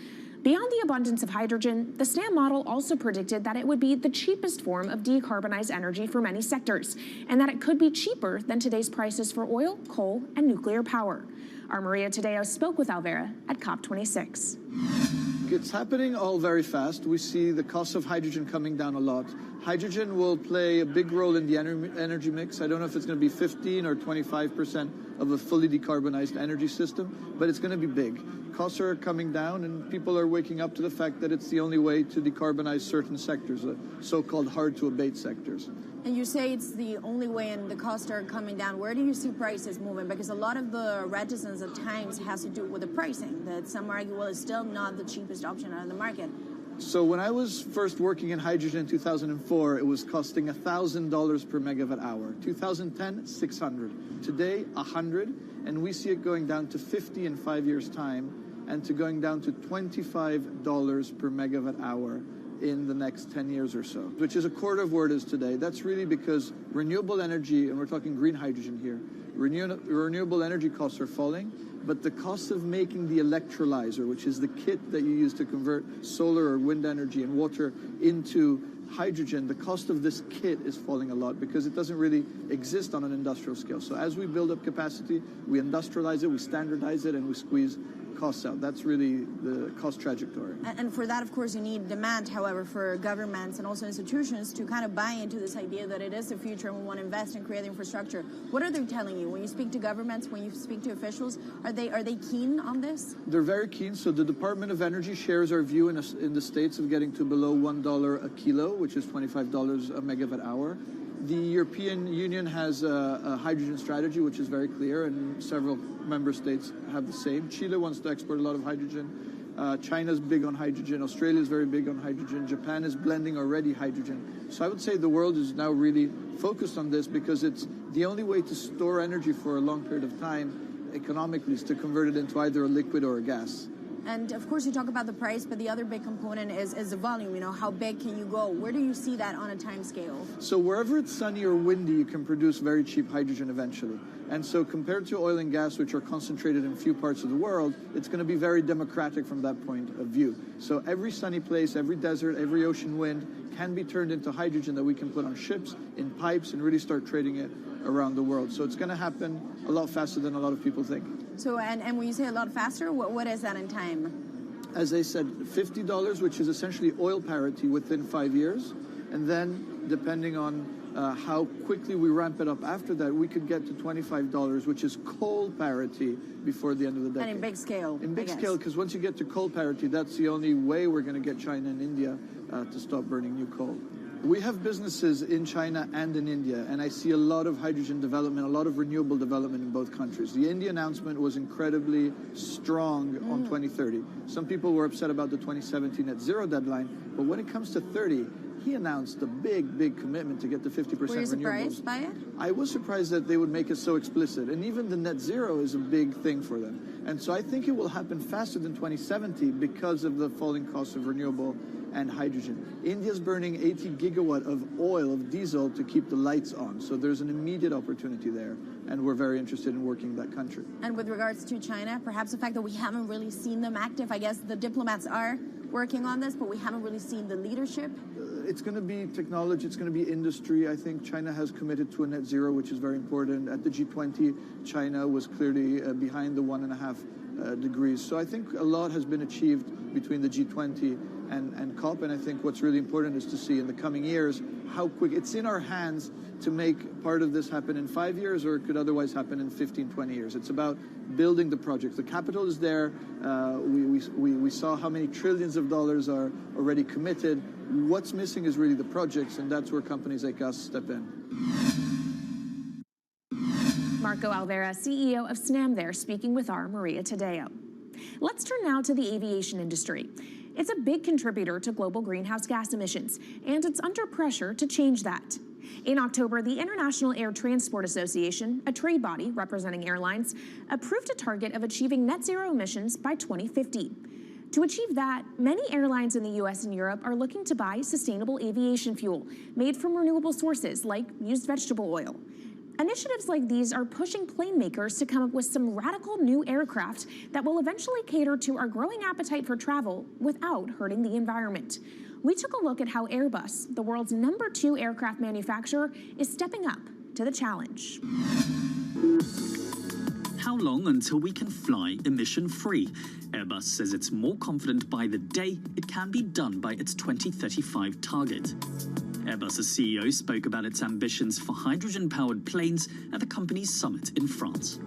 Beyond the abundance of hydrogen, the Snam model also predicted that it would be the cheapest form of decarbonized energy for many sectors, and that it could be cheaper than today's prices for oil, coal, and nuclear power. Our Maria Tadeo spoke with Alvera at COP26. It's happening all very fast. We see the cost of hydrogen coming down a lot. Hydrogen will play a big role in the energy mix. I don't know if it's going to be 15 or 25% of a fully decarbonized energy system, but it's going to be big. Costs are coming down, and people are waking up to the fact that it's the only way to decarbonize certain sectors, so-called hard-to-abate sectors. And you say it's the only way and the costs are coming down. Where do you see prices moving? Because a lot of the reticence at times has to do with the pricing, that some argue, well, it's still not the cheapest option on the market. So when I was first working in hydrogen in 2004, it was costing $1,000 per megawatt hour. 2010, 600. Today, 100, and we see it going down to 50 in 5 years' time, and to going down to $25 per megawatt hour in the next 10 years or so, which is a quarter of where it is today. That's really because renewable energy, and we're talking green hydrogen here, renewable energy costs are falling, but the cost of making the electrolyzer, which is the kit that you use to convert solar or wind energy and water into hydrogen, the cost of this kit is falling a lot because it doesn't really exist on an industrial scale. So as we build up capacity, we industrialize it, we standardize it, and we squeeze costs out. That's really the cost trajectory. And for that, of course, you need demand, however, for governments and also institutions to kind of buy into this idea that it is the future and we want to invest and create infrastructure. What are they telling you? When you speak to governments, when you speak to officials, are they keen on this? They're very keen. So the Department of Energy shares our view in the States of getting to below $1 a kilo, which is $25 a megawatt hour. The European Union has a hydrogen strategy, which is very clear, and several member states have the same. Chile wants to export a lot of hydrogen. China's big on hydrogen. Australia's very big on hydrogen. Japan is blending already hydrogen. So I would say the world is now really focused on this because it's the only way to store energy for a long period of time economically is to convert it into either a liquid or a gas. And of course, you talk about the price, but the other big component is the volume. You know, how big can you go? Where do you see that on a time scale? So wherever it's sunny or windy, you can produce very cheap hydrogen eventually. And so compared to oil and gas, which are concentrated in few parts of the world, it's going to be very democratic from that point of view. So every sunny place, every desert, every ocean wind can be turned into hydrogen that we can put on ships, in pipes, and really start trading it around the world. So it's going to happen a lot faster than a lot of people think. So, and when you say a lot faster, what is that in time? As I said, $50, which is essentially oil parity within 5 years. And then, depending on how quickly we ramp it up after that, we could get to $25, which is coal parity before the end of the decade. And in big scale. In big scale, because once you get to coal parity, that's the only way we're going to get China and India to stop burning new coal. We have businesses in China and in India, and I see a lot of hydrogen development, a lot of renewable development in both countries. The India announcement was incredibly strong on 2030. Some people were upset about the 2017 net zero deadline, but when it comes to 30, he announced a big commitment to get to 50% renewables. Were you surprised by it? I was surprised that they would make it so explicit, and even the net zero is a big thing for them. And so I think it will happen faster than 2070 because of the falling cost of renewable and hydrogen. India's burning 80 gigawatt of oil, of diesel, to keep the lights on. So there's an immediate opportunity there, and we're very interested in working in that country. And with regards to China, perhaps the fact that we haven't really seen them active, I guess the diplomats are working on this, but we haven't really seen the leadership. It's going to be technology, it's going to be industry. I think China has committed to a net zero, which is very important. At the G20, China was clearly behind the 1.5 degrees. So I think a lot has been achieved between the G20 and COP, and I think what's really important is to see in the coming years how quick it's in our hands to make part of this happen in 5 years, or it could otherwise happen in 15, 20 years. It's about building the project. The capital is there. We saw how many trillions of dollars are already committed. What's missing is really the projects, and that's where companies like us step in. Marco Alvera, CEO of SNAM there, speaking with our Maria Tadeo. Let's turn now to the aviation industry. It's a big contributor to global greenhouse gas emissions, and it's under pressure to change that. In October, the International Air Transport Association, a trade body representing airlines, approved a target of achieving net zero emissions by 2050. To achieve that, many airlines in the US and Europe are looking to buy sustainable aviation fuel made from renewable sources like used vegetable oil. Initiatives like these are pushing plane makers to come up with some radical new aircraft that will eventually cater to our growing appetite for travel without hurting the environment. We took a look at how Airbus, the world's #2 aircraft manufacturer, is stepping up to the challenge. How long until we can fly emission-free? Airbus says it's more confident by the day it can be done by its 2035 target. Airbus's CEO spoke about its ambitions for hydrogen-powered planes at the company's summit in France.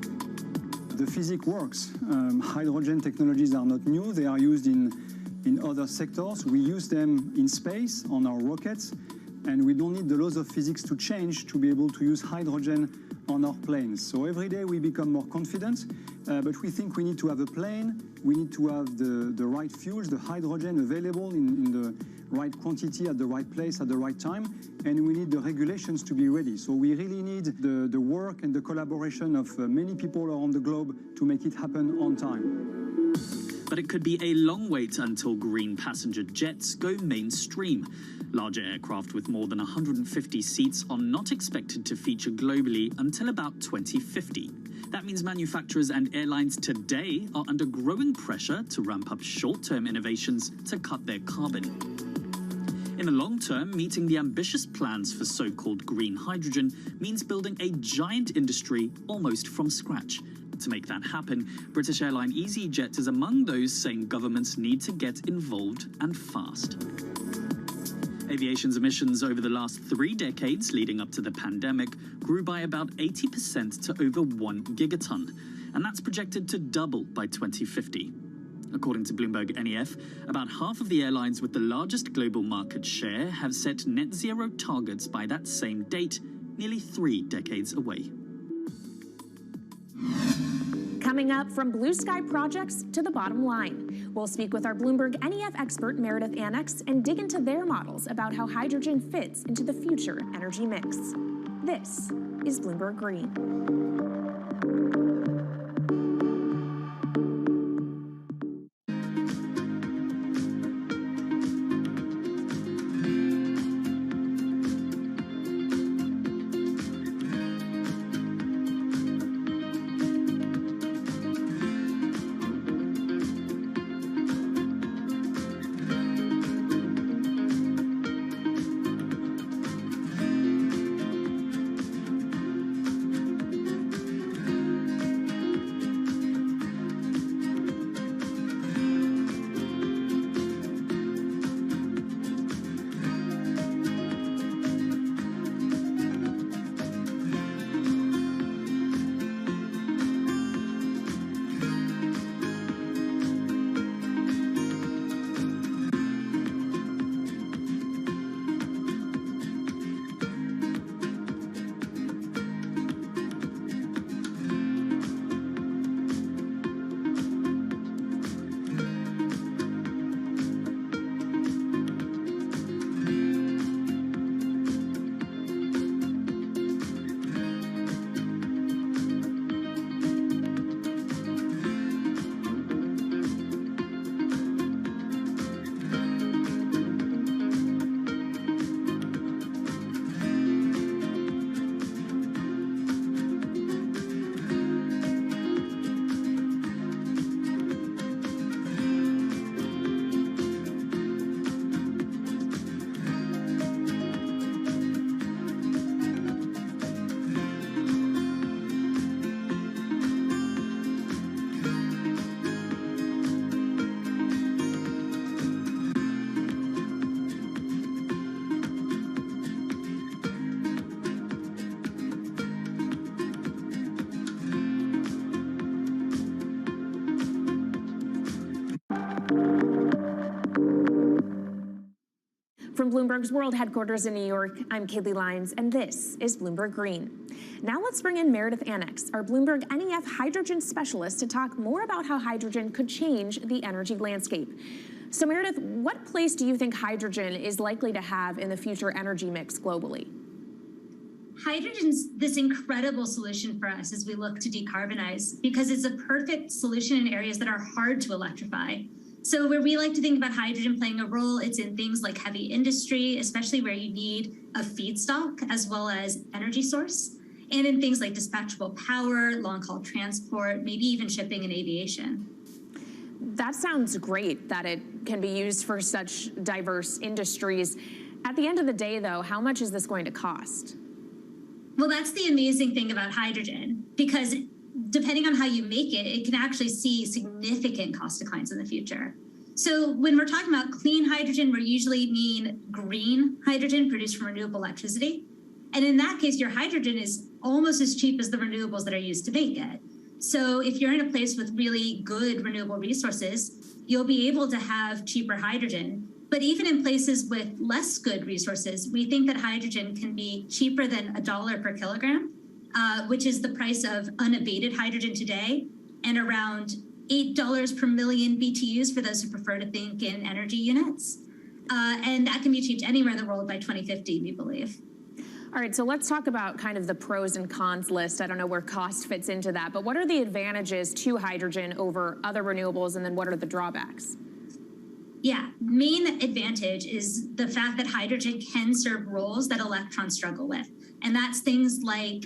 The physics works. Hydrogen technologies are not new. They are used in other sectors. We use them in space on our rockets, and we don't need the laws of physics to change to be able to use hydrogen on our planes. So every day we become more confident, but we think we need to have a plane, we need to have the right fuels, the hydrogen available in the right quantity at the right place at the right time, and we need the regulations to be ready. So we really need the work and the collaboration of many people around the globe to make it happen on time. But it could be a long wait until green passenger jets go mainstream. Larger aircraft with more than 150 seats are not expected to feature globally until about 2050. That means manufacturers and airlines today are under growing pressure to ramp up short-term innovations to cut their carbon. In the long term, meeting the ambitious plans for so-called green hydrogen means building a giant industry almost from scratch. To make that happen, British airline EasyJet is among those saying governments need to get involved and fast. Aviation's emissions over the last 3 decades leading up to the pandemic grew by about 80% to over 1 gigaton, and that's projected to double by 2050. According to Bloomberg NEF, about half of the airlines with the largest global market share have set net zero targets by that same date, nearly 3 decades away. Coming up, from blue sky projects to the bottom line. We'll speak with our Bloomberg NEF expert, Meredith Annex, and dig into their models about how hydrogen fits into the future energy mix. This is Bloomberg Green. From Bloomberg's World Headquarters in New York, I'm Kaylee Lyons, and this is Bloomberg Green. Now let's bring in Meredith Annex, our Bloomberg NEF hydrogen specialist, to talk more about how hydrogen could change the energy landscape. So Meredith, what place do you think hydrogen is likely to have in the future energy mix globally? Hydrogen's this incredible solution for us as we look to decarbonize because it's a perfect solution in areas that are hard to electrify. So where we like to think about hydrogen playing a role, it's in things like heavy industry, especially where you need a feedstock as well as energy source, and in things like dispatchable power, long-haul transport, maybe even shipping and aviation. That sounds great that it can be used for such diverse industries. At the end of the day, though, how much is this going to cost? Well, that's the amazing thing about hydrogen, because depending on how you make it, it can actually see significant cost declines in the future. So when we're talking about clean hydrogen, we usually mean green hydrogen produced from renewable electricity. And in that case, your hydrogen is almost as cheap as the renewables that are used to make it. So if you're in a place with really good renewable resources, you'll be able to have cheaper hydrogen. But even in places with less good resources, we think that hydrogen can be cheaper than $1 per kilogram, which is the price of unabated hydrogen today, and around $8 per million BTUs for those who prefer to think in energy units. And that can be achieved anywhere in the world by 2050, we believe. All right, so let's talk about kind of the pros and cons list. I don't know where cost fits into that, but what are the advantages to hydrogen over other renewables, and then what are the drawbacks? Yeah, main advantage is the fact that hydrogen can serve roles that electrons struggle with. And that's things like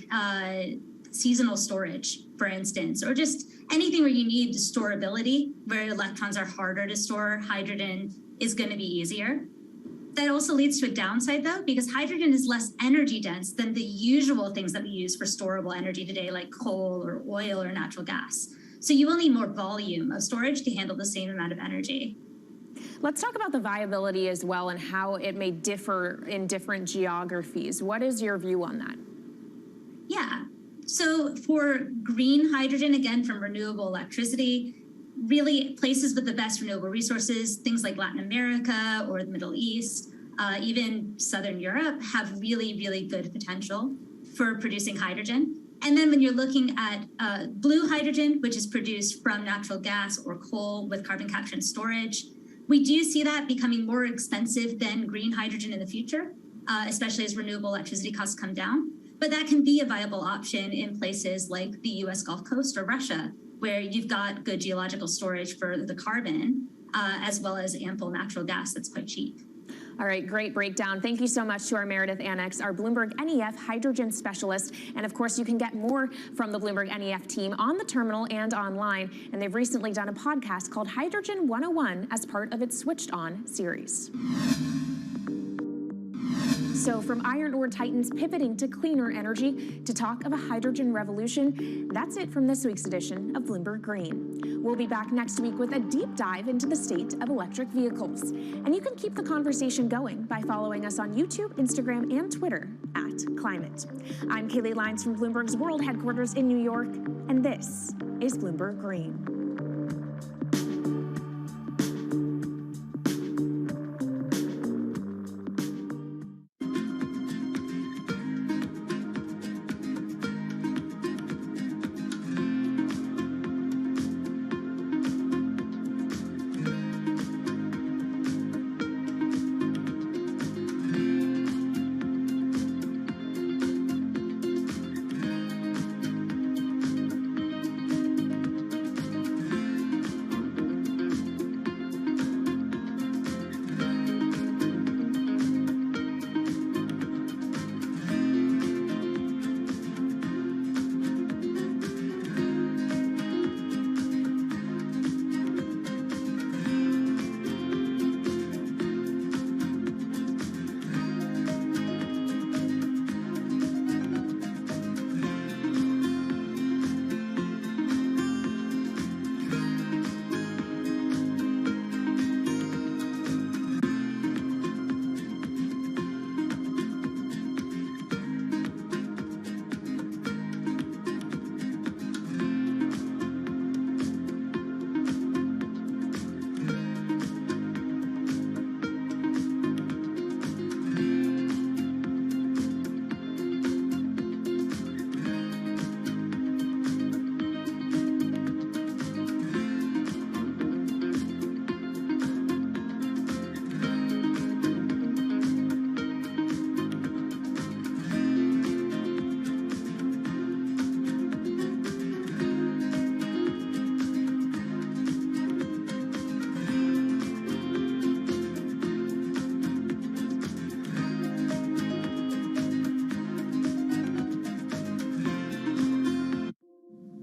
seasonal storage, for instance, or just anything where you need storability, where electrons are harder to store, hydrogen is going to be easier. That also leads to a downside, though, because hydrogen is less energy dense than the usual things that we use for storable energy today, like coal or oil or natural gas. So you will need more volume of storage to handle the same amount of energy. Let's talk about the viability as well and how it may differ in different geographies. What is your view on that? Yeah, so for green hydrogen, again, from renewable electricity, really places with the best renewable resources, things like Latin America or the Middle East, even Southern Europe, have really, really good potential for producing hydrogen. And then when you're looking at blue hydrogen, which is produced from natural gas or coal with carbon capture and storage, we do see that becoming more expensive than green hydrogen in the future, especially as renewable electricity costs come down. But that can be a viable option in places like the US Gulf Coast or Russia, where you've got good geological storage for the carbon, as well as ample natural gas that's quite cheap. All right, great breakdown. Thank you so much to our Meredith Annex, our Bloomberg NEF hydrogen specialist. And of course, you can get more from the Bloomberg NEF team on the terminal and online. And they've recently done a podcast called Hydrogen 101 as part of its Switched On series. So from iron ore titans pivoting to cleaner energy to talk of a hydrogen revolution, that's it from this week's edition of Bloomberg Green. We'll be back next week with a deep dive into the state of electric vehicles. And you can keep the conversation going by following us on YouTube, Instagram, and Twitter @Climate. I'm Kaylee Lyons from Bloomberg's World Headquarters in New York, and this is Bloomberg Green.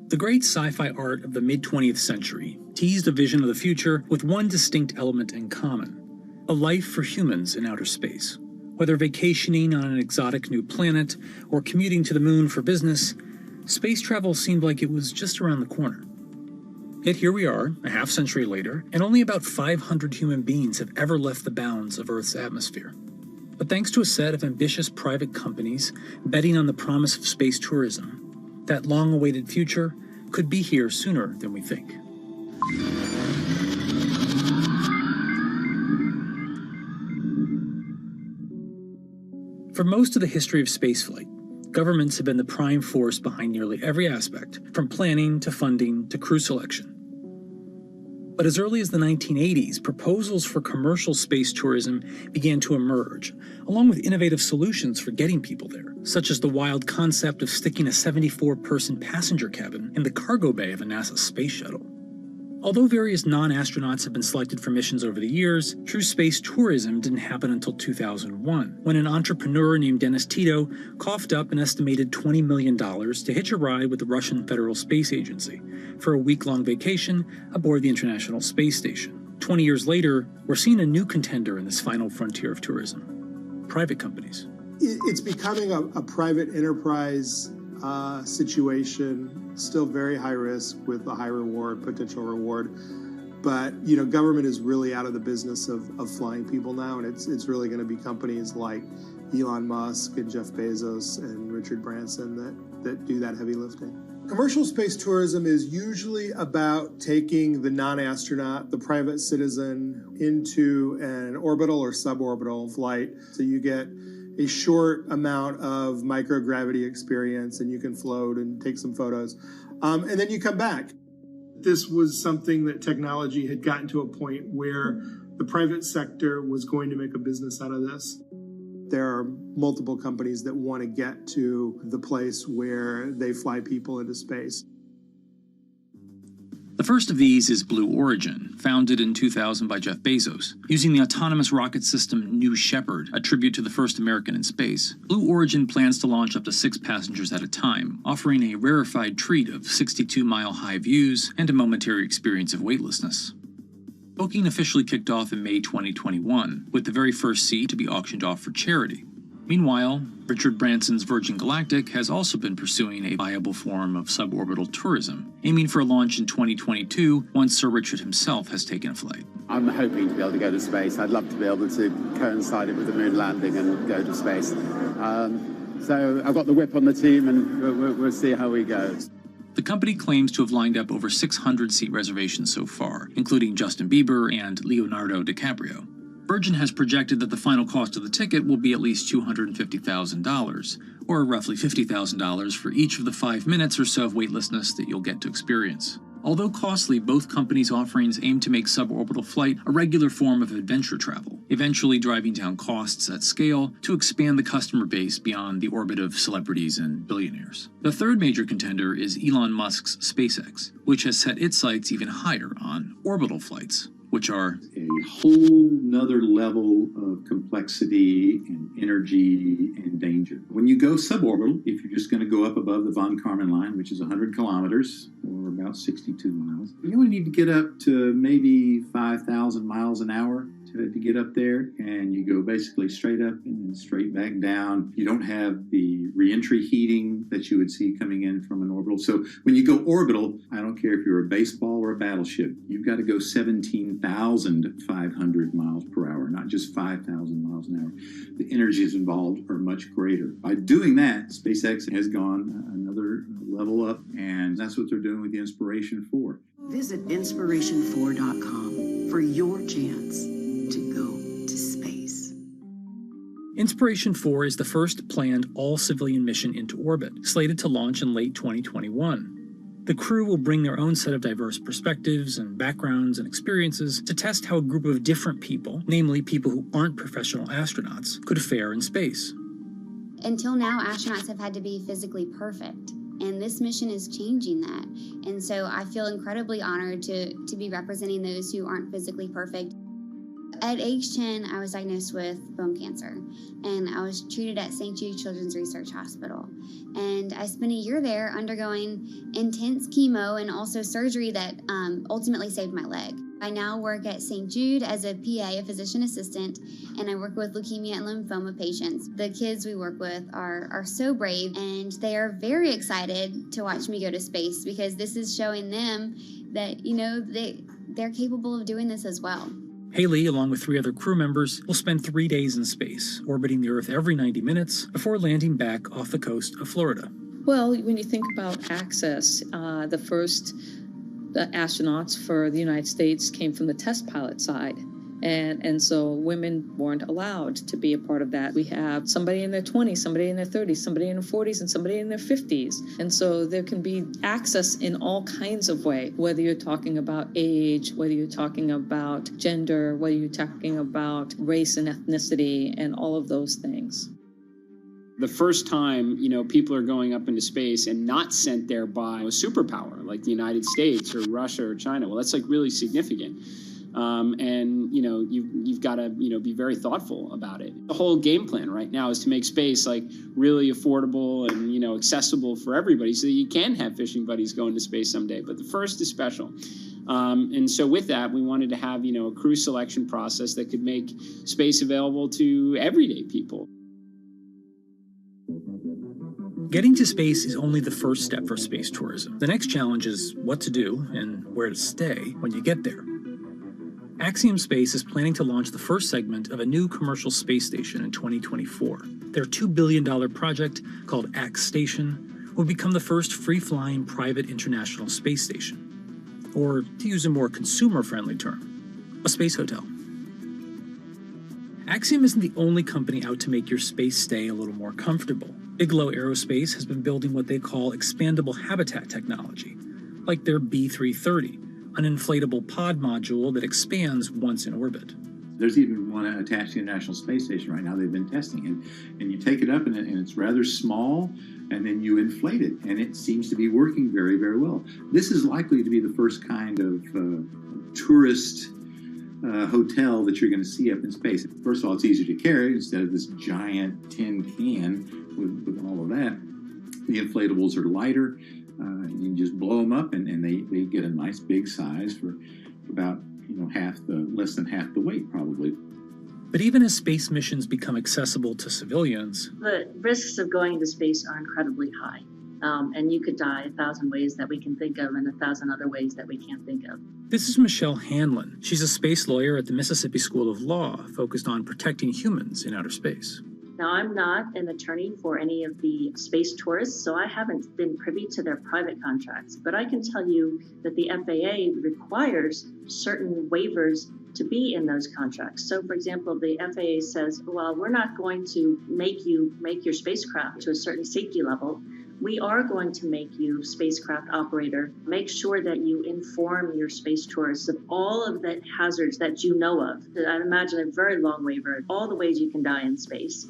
The great sci-fi art of the mid-20th century teased a vision of the future with one distinct element in common: a life for humans in outer space. Whether vacationing on an exotic new planet or commuting to the moon for business, space travel seemed like it was just around the corner. Yet here we are, a half-century later, and only about 500 human beings have ever left the bounds of Earth's atmosphere. But thanks to a set of ambitious private companies betting on the promise of space tourism, that long-awaited future could be here sooner than we think. For most of the history of spaceflight, governments have been the prime force behind nearly every aspect, from planning to funding to crew selection. But as early as the 1980s, proposals for commercial space tourism began to emerge, along with innovative solutions for getting people there, such as the wild concept of sticking a 74-person passenger cabin in the cargo bay of a NASA space shuttle. Although various non-astronauts have been selected for missions over the years, true space tourism didn't happen until 2001, when an entrepreneur named Dennis Tito coughed up an estimated $20 million to hitch a ride with the Russian Federal Space Agency for a week-long vacation aboard the International Space Station. 20 years later, we're seeing a new contender in this final frontier of tourism: private companies. It's becoming a private enterprise situation, still very high risk with a high reward, potential reward. But, government is really out of the business of flying people now, and it's really going to be companies like Elon Musk and Jeff Bezos and Richard Branson that do that heavy lifting. Commercial space tourism is usually about taking the non-astronaut, the private citizen, into an orbital or suborbital flight. So you get a short amount of microgravity experience, and you can float and take some photos. And then you come back. This was something that technology had gotten to a point where the private sector was going to make a business out of this. There are multiple companies that want to get to the place where they fly people into space. The first of these is Blue Origin, founded in 2000 by Jeff Bezos. Using the autonomous rocket system New Shepard, a tribute to the first American in space, Blue Origin plans to launch up to 6 passengers at a time, offering a rarefied treat of 62-mile-high views and a momentary experience of weightlessness. Booking officially kicked off in May 2021, with the very first seat to be auctioned off for charity. Meanwhile, Richard Branson's Virgin Galactic has also been pursuing a viable form of suborbital tourism, aiming for a launch in 2022 once Sir Richard himself has taken a flight. I'm hoping to be able to go to space. I'd love to be able to coincide it with the moon landing and go to space. So I've got the whip on the team, and we'll see how we go. The company claims to have lined up over 600 seat reservations so far, including Justin Bieber and Leonardo DiCaprio. Virgin has projected that the final cost of the ticket will be at least $250,000, or roughly $50,000 for each of the 5 minutes or so of weightlessness that you'll get to experience. Although costly, both companies' offerings aim to make suborbital flight a regular form of adventure travel, eventually driving down costs at scale to expand the customer base beyond the orbit of celebrities and billionaires. The third major contender is Elon Musk's SpaceX, which has set its sights even higher on orbital flights, which are a whole nother level of complexity and energy and danger. When you go suborbital, if you're just going to go up above the von Karman line, which is 100 kilometers or about 62 miles, you only need to get up to maybe 5,000 miles an hour to get up there, and you go basically straight up and then straight back down. You don't have the reentry heating that you would see coming in from an orbital. So when you go orbital, I don't care if you're a baseball or a battleship, you've got to go 17,500 miles per hour, not just 5,000 miles an hour. The energies involved are much greater. By doing that, SpaceX has gone another level up, and that's what they're doing with the Inspiration 4. Visit inspiration4.com for your chance to go to space. Inspiration 4 is the first planned all-civilian mission into orbit, slated to launch in late 2021. The crew will bring their own set of diverse perspectives and backgrounds and experiences to test how a group of different people, namely people who aren't professional astronauts, could fare in space. Until now, astronauts have had to be physically perfect, and this mission is changing that. And so I feel incredibly honored to be representing those who aren't physically perfect. At age 10, I was diagnosed with bone cancer, and I was treated at St. Jude Children's Research Hospital. And I spent a year there undergoing intense chemo and also surgery that ultimately saved my leg. I now work at St. Jude as a PA, a physician assistant, and I work with leukemia and lymphoma patients. The kids we work with are so brave, and they are very excited to watch me go to space because this is showing them that, they're capable of doing this as well. Haley, along with 3 other crew members, will spend 3 days in space, orbiting the Earth every 90 minutes before landing back off the coast of Florida. Well, when you think about access, the first astronauts for the United States came from the test pilot side. And so women weren't allowed to be a part of that. We have somebody in their 20s, somebody in their 30s, somebody in their 40s, and somebody in their 50s. And so there can be access in all kinds of ways, whether you're talking about age, whether you're talking about gender, whether you're talking about race and ethnicity, and all of those things. The first time, people are going up into space and not sent there by a superpower like the United States or Russia or China. Well, that's really significant. And you've got to be very thoughtful about it. The whole game plan right now is to make space really affordable and accessible for everybody, so that you can have fishing buddies going to space someday. But the first is special, and so with that, we wanted to have a crew selection process that could make space available to everyday people. Getting to space is only the first step for space tourism. The next challenge is what to do and where to stay when you get there. Axiom Space is planning to launch the first segment of a new commercial space station in 2024. Their $2 billion project, called Ax Station, will become the first free-flying private international space station. Or, to use a more consumer-friendly term, a space hotel. Axiom isn't the only company out to make your space stay a little more comfortable. Bigelow Aerospace has been building what they call expandable habitat technology, like their B330, an inflatable pod module that expands once in orbit. There's even one attached to the International Space Station right now they've been testing. And you take it up and it's rather small, and then you inflate it, and it seems to be working very, very well. This is likely to be the first kind of tourist hotel that you're going to see up in space. First of all, it's easier to carry instead of this giant tin can with all of that. The inflatables are lighter. You can just blow them up, and they get a nice big size for about less than half the weight, probably. But even as space missions become accessible to civilians, the risks of going into space are incredibly high. And you could die 1,000 ways that we can think of and 1,000 other ways that we can't think of. This is Michelle Hanlon. She's a space lawyer at the Mississippi School of Law, focused on protecting humans in outer space. Now, I'm not an attorney for any of the space tourists, so I haven't been privy to their private contracts. But I can tell you that the FAA requires certain waivers to be in those contracts. So, for example, the FAA says, well, we're not going to make you make your spacecraft to a certain safety level. We are going to make you, spacecraft operator, make sure that you inform your space tourists of all of the hazards that you know of. I'd imagine a very long waiver, all the ways you can die in space.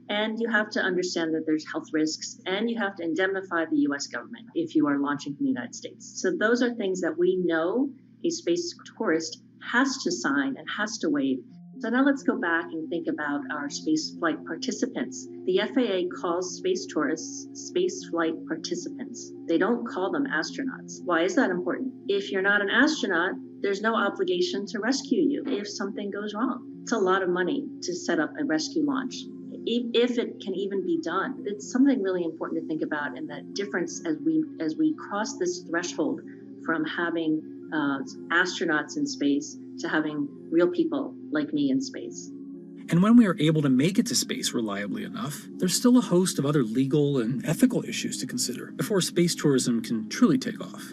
And you have to understand that there's health risks, and you have to indemnify the US government if you are launching from the United States. So those are things that we know a space tourist has to sign and has to waive. So now let's go back and think about our space flight participants. The FAA calls space tourists space flight participants. They don't call them astronauts. Why is that important? If you're not an astronaut, there's no obligation to rescue you if something goes wrong. It's a lot of money to set up a rescue launch. If it can even be done, it's something really important to think about, and that difference as we cross this threshold from having astronauts in space to having real people like me in space. And when we are able to make it to space reliably enough, there's still a host of other legal and ethical issues to consider before space tourism can truly take off.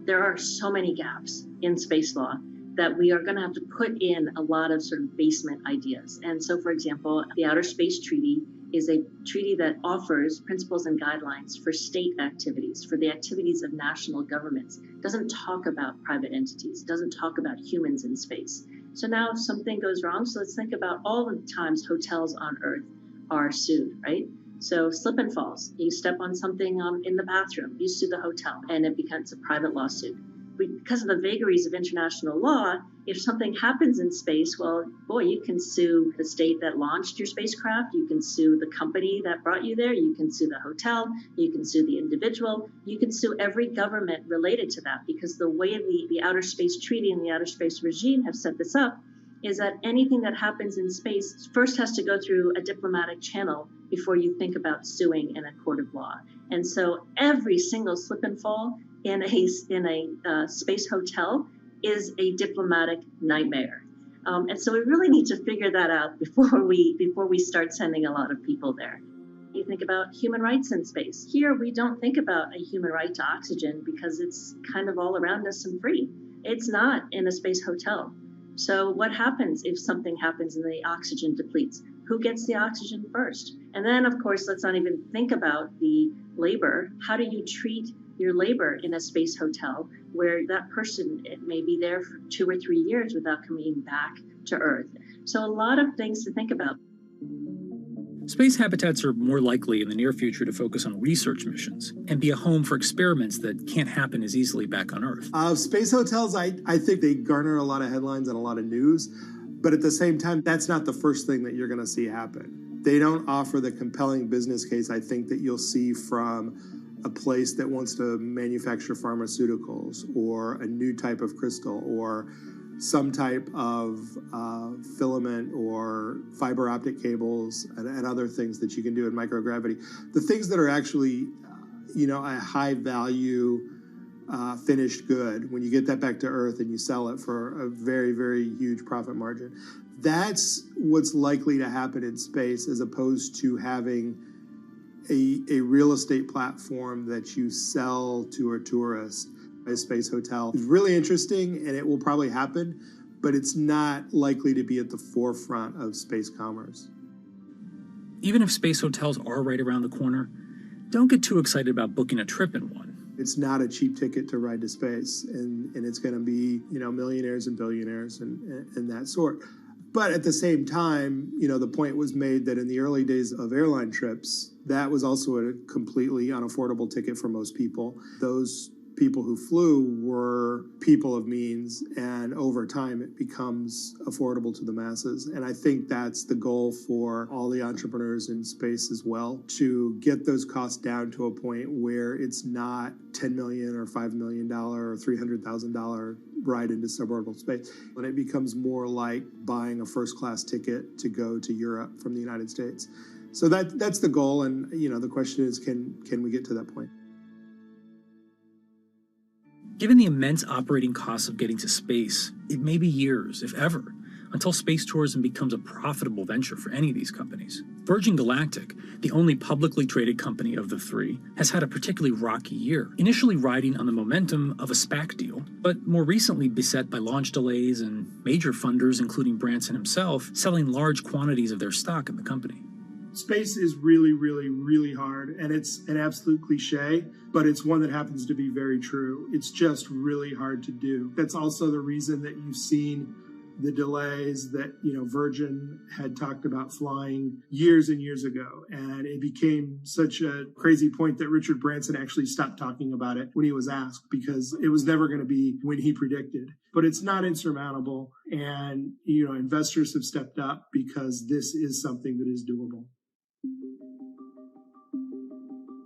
There are so many gaps in space law that we are going to have to put in a lot of sort of basement ideas. And so, for example, the Outer Space Treaty is a treaty that offers principles and guidelines for state activities, for the activities of national governments. It doesn't talk about private entities. It doesn't talk about humans in space. So now if something goes wrong, so let's think about all the times hotels on Earth are sued, right? So slip and falls. You step on something in the bathroom, you sue the hotel, and it becomes a private lawsuit. Because of the vagaries of international law, if something happens in space, well, boy, you can sue the state that launched your spacecraft, you can sue the company that brought you there, you can sue the hotel, you can sue the individual, you can sue every government related to that, because the way the Outer Space Treaty and the Outer Space Regime have set this up is that anything that happens in space first has to go through a diplomatic channel before you think about suing in a court of law. And so every single slip and fall in a space hotel is a diplomatic nightmare. And so we really need to figure that out before we start sending a lot of people there. You think about human rights in space. Here, we don't think about a human right to oxygen because it's kind of all around us and free. It's not in a space hotel. So what happens if something happens and the oxygen depletes? Who gets the oxygen first? And then, of course, let's not even think about the labor. How do you treat your labor in a space hotel where that person may be there for 2 or 3 years without coming back to Earth? So a lot of things to think about. Space habitats are more likely in the near future to focus on research missions and be a home for experiments that can't happen as easily back on Earth. Space hotels, I think they garner a lot of headlines and a lot of news, but at the same time, that's not the first thing that you're going to see happen. They don't offer the compelling business case, I think, that you'll see from a place that wants to manufacture pharmaceuticals or a new type of crystal or some type of filament or fiber optic cables and other things that you can do in microgravity. The things that are actually, a high value finished good, when you get that back to Earth and you sell it for a very, very huge profit margin, that's what's likely to happen in space, as opposed to having a real estate platform that you sell to a tourist. A space hotel is really interesting, and it will probably happen, but it's not likely to be at the forefront of space commerce. Even if space hotels are right around the corner, don't get too excited about booking a trip in one. It's not a cheap ticket to ride to space, and it's going to be, millionaires and billionaires and that sort. But at the same time, the point was made that in the early days of airline trips, that was also a completely unaffordable ticket for most people. Those people who flew were people of means, and over time it becomes affordable to the masses. And I think that's the goal for all the entrepreneurs in space as well, to get those costs down to a point where it's not $10 million or $5 million or $300,000 ride into suborbital space. When it becomes more like buying a first-class ticket to go to Europe from the United States. So that's the goal, and the question is, can we get to that point? Given the immense operating costs of getting to space, it may be years, if ever, until space tourism becomes a profitable venture for any of these companies. Virgin Galactic, the only publicly traded company of the three, has had a particularly rocky year, initially riding on the momentum of a SPAC deal, but more recently beset by launch delays and major funders, including Branson himself, selling large quantities of their stock in the company. Space is really, really, really hard, and it's an absolute cliche, but it's one that happens to be very true. It's just really hard to do. That's also the reason that you've seen the delays that, Virgin had talked about flying years and years ago. And it became such a crazy point that Richard Branson actually stopped talking about it when he was asked, because it was never going to be when he predicted. But it's not insurmountable. And, investors have stepped up because this is something that is doable.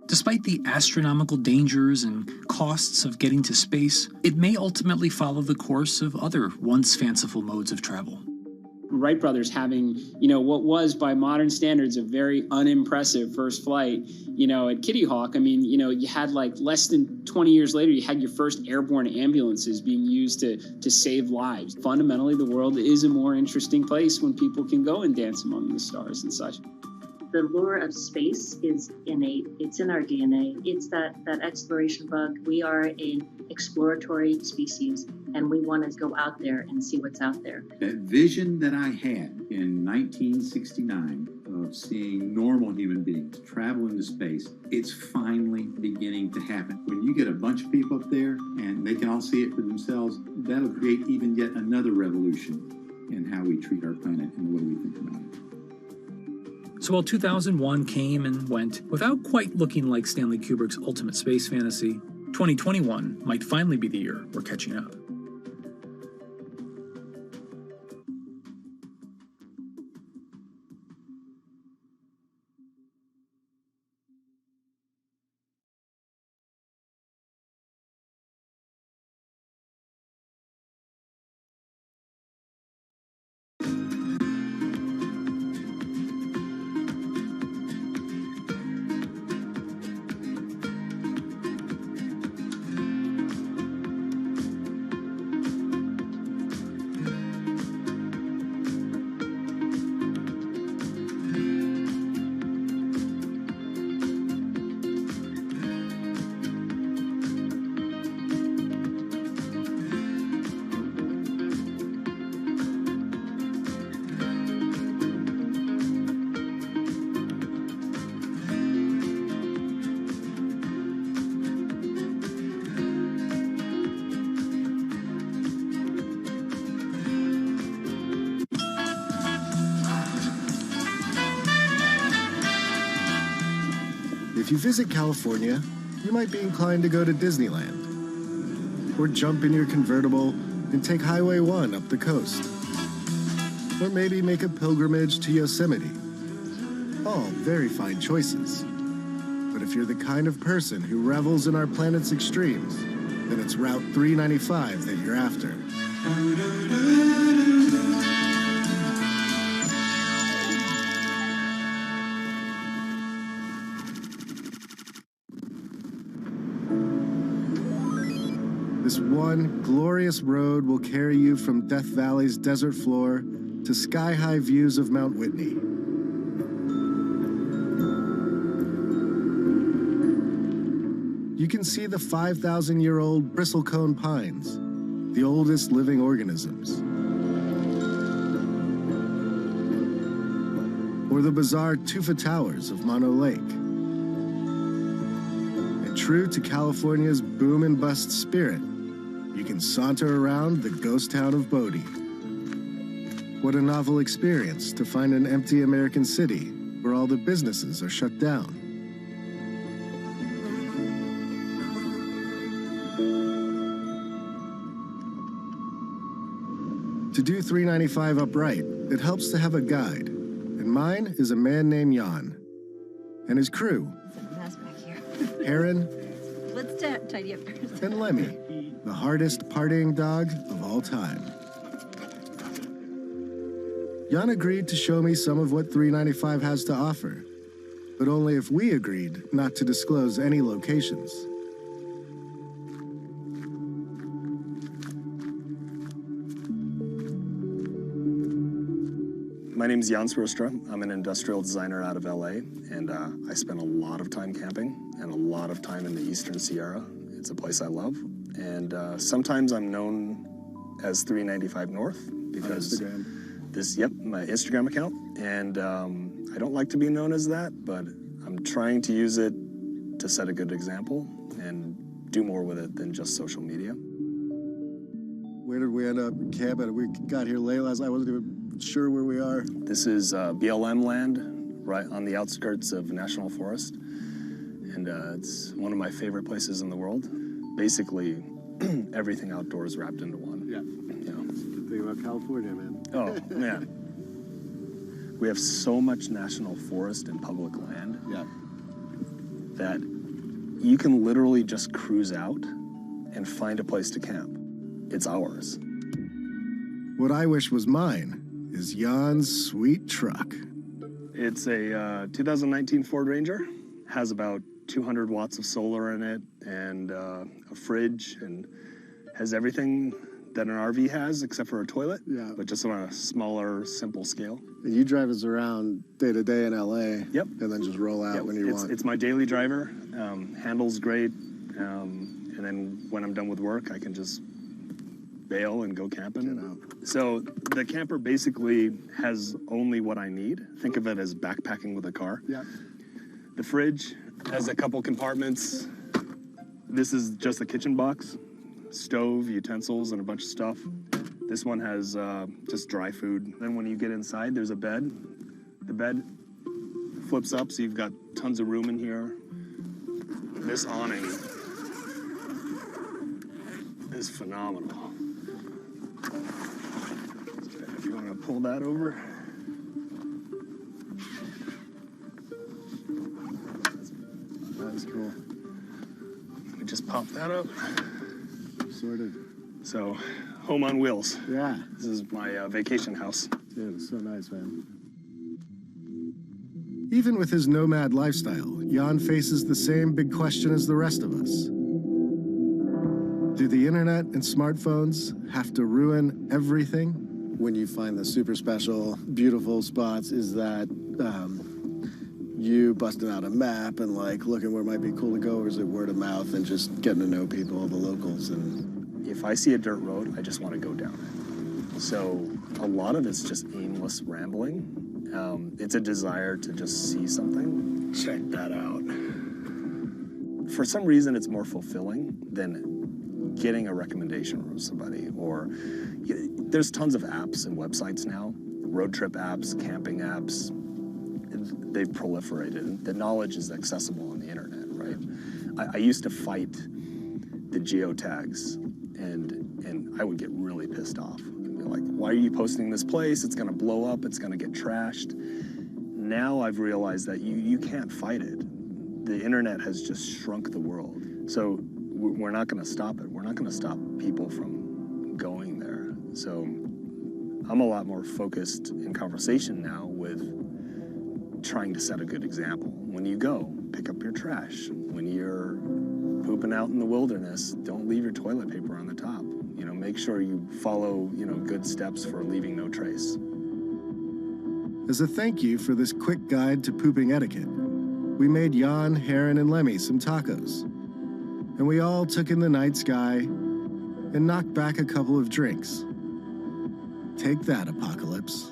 Despite the astronomical dangers and costs of getting to space, it may ultimately follow the course of other once fanciful modes of travel. Wright brothers having, what was by modern standards a very unimpressive first flight, at Kitty Hawk. I mean, you had like less than 20 years later, you had your first airborne ambulances being used to save lives. Fundamentally, the world is a more interesting place when people can go and dance among the stars and such. The lure of space is innate. It's in our DNA. It's that exploration bug. We are an exploratory species, and we want to go out there and see what's out there. That vision that I had in 1969 of seeing normal human beings travel into space, it's finally beginning to happen. When you get a bunch of people up there and they can all see it for themselves, that'll create even yet another revolution in how we treat our planet and the way we think about it. So while 2001 came and went without quite looking like Stanley Kubrick's ultimate space fantasy, 2021 might finally be the year we're catching up. If you visit California, you might be inclined to go to Disneyland, or jump in your convertible and take Highway 1 up the coast, or maybe make a pilgrimage to Yosemite. All very fine choices. But if you're the kind of person who revels in our planet's extremes, then it's Route 395 that you're after. This one glorious road will carry you from Death Valley's desert floor to sky-high views of Mount Whitney. You can see the 5,000-year-old bristlecone pines, the oldest living organisms. or the bizarre Tufa Towers of Mono Lake. And true to California's boom and bust spirit, you can saunter around the ghost town of Bodie. What a novel experience to find an empty American city where all the businesses are shut down. To do 395 upright, it helps to have a guide, and mine is a man named Jan. And his crew, Heron, Let's tidy up first. and Lemmy, the hardest partying dog of all time. Jan agreed to show me some of what 395 has to offer, but only if we agreed not to disclose any locations. My name is Jan Srostra. I'm an industrial designer out of LA, and I spend a lot of time camping and a lot of time in the Eastern Sierra. It's a place I love, and sometimes I'm known as 395 North because my Instagram account, and I don't like to be known as that, but I'm trying to use it to set a good example and do more with it than just social media. Where did we end up camping? We got here late last night. I wasn't even sure where we are. This is BLM land, right on the outskirts of National Forest, and it's one of my favorite places in the world. Basically, everything outdoors wrapped into one. Yeah. You know. Good thing about California, man. Oh, man. We have so much national forest and public land that you can literally just cruise out and find a place to camp. It's ours. What I wish was mine is Jan's sweet truck. It's a 2019 Ford Ranger. Has about 200 watts of solar in it and a fridge, and has everything that an RV has except for a toilet, but just on a smaller, simple scale. And you drive us around day to day in LA. Yep. And then just roll out when you want. It's my daily driver. Handles great. And then when I'm done with work, I can just bail and go camping. So the camper basically has only what I need. Think of it as backpacking with a car. Yeah. The fridge has a couple compartments. This is just a kitchen box, stove, utensils, and a bunch of stuff. This one has just dry food. Then when you get inside, there's a bed. The bed flips up, so you've got tons of room in here. This awning is phenomenal. If you want to pull that over. That's cool. Let me just pop that up. Sorted. So, home on wheels. Yeah. This is my vacation house. Dude, it's so nice, man. Even with his nomad lifestyle, Jan faces the same big question as the rest of us. Do the internet and smartphones have to ruin everything? When you find the super special, beautiful spots, is that you busting out a map and like looking where it might be cool to go, or is it word of mouth and just getting to know people, the locals? And if I see a dirt road, I just want to go down it. So a lot of it's just aimless rambling. It's a desire to just see something. Check that out. For some reason, it's more fulfilling than getting a recommendation from somebody. Or there's tons of apps and websites now, road trip apps, camping apps. They've proliferated. The knowledge is accessible on the internet, right? I used to fight the geotags, and I would get really pissed off. I'd be like, why are you posting this place? It's gonna blow up, it's gonna get trashed. Now I've realized that you can't fight it. The internet has just shrunk the world. So we're not gonna stop it. We're not gonna stop people from going there. So I'm a lot more focused in conversation now with trying to set a good example. When you go, pick up your trash. When you're pooping out in the wilderness, don't leave your toilet paper on the top. You know, make sure you follow, good steps for leaving no trace. As a thank you for this quick guide to pooping etiquette, we made Jan, Heron, and Lemmy some tacos. And we all took in the night sky and knocked back a couple of drinks. Take that, Apocalypse.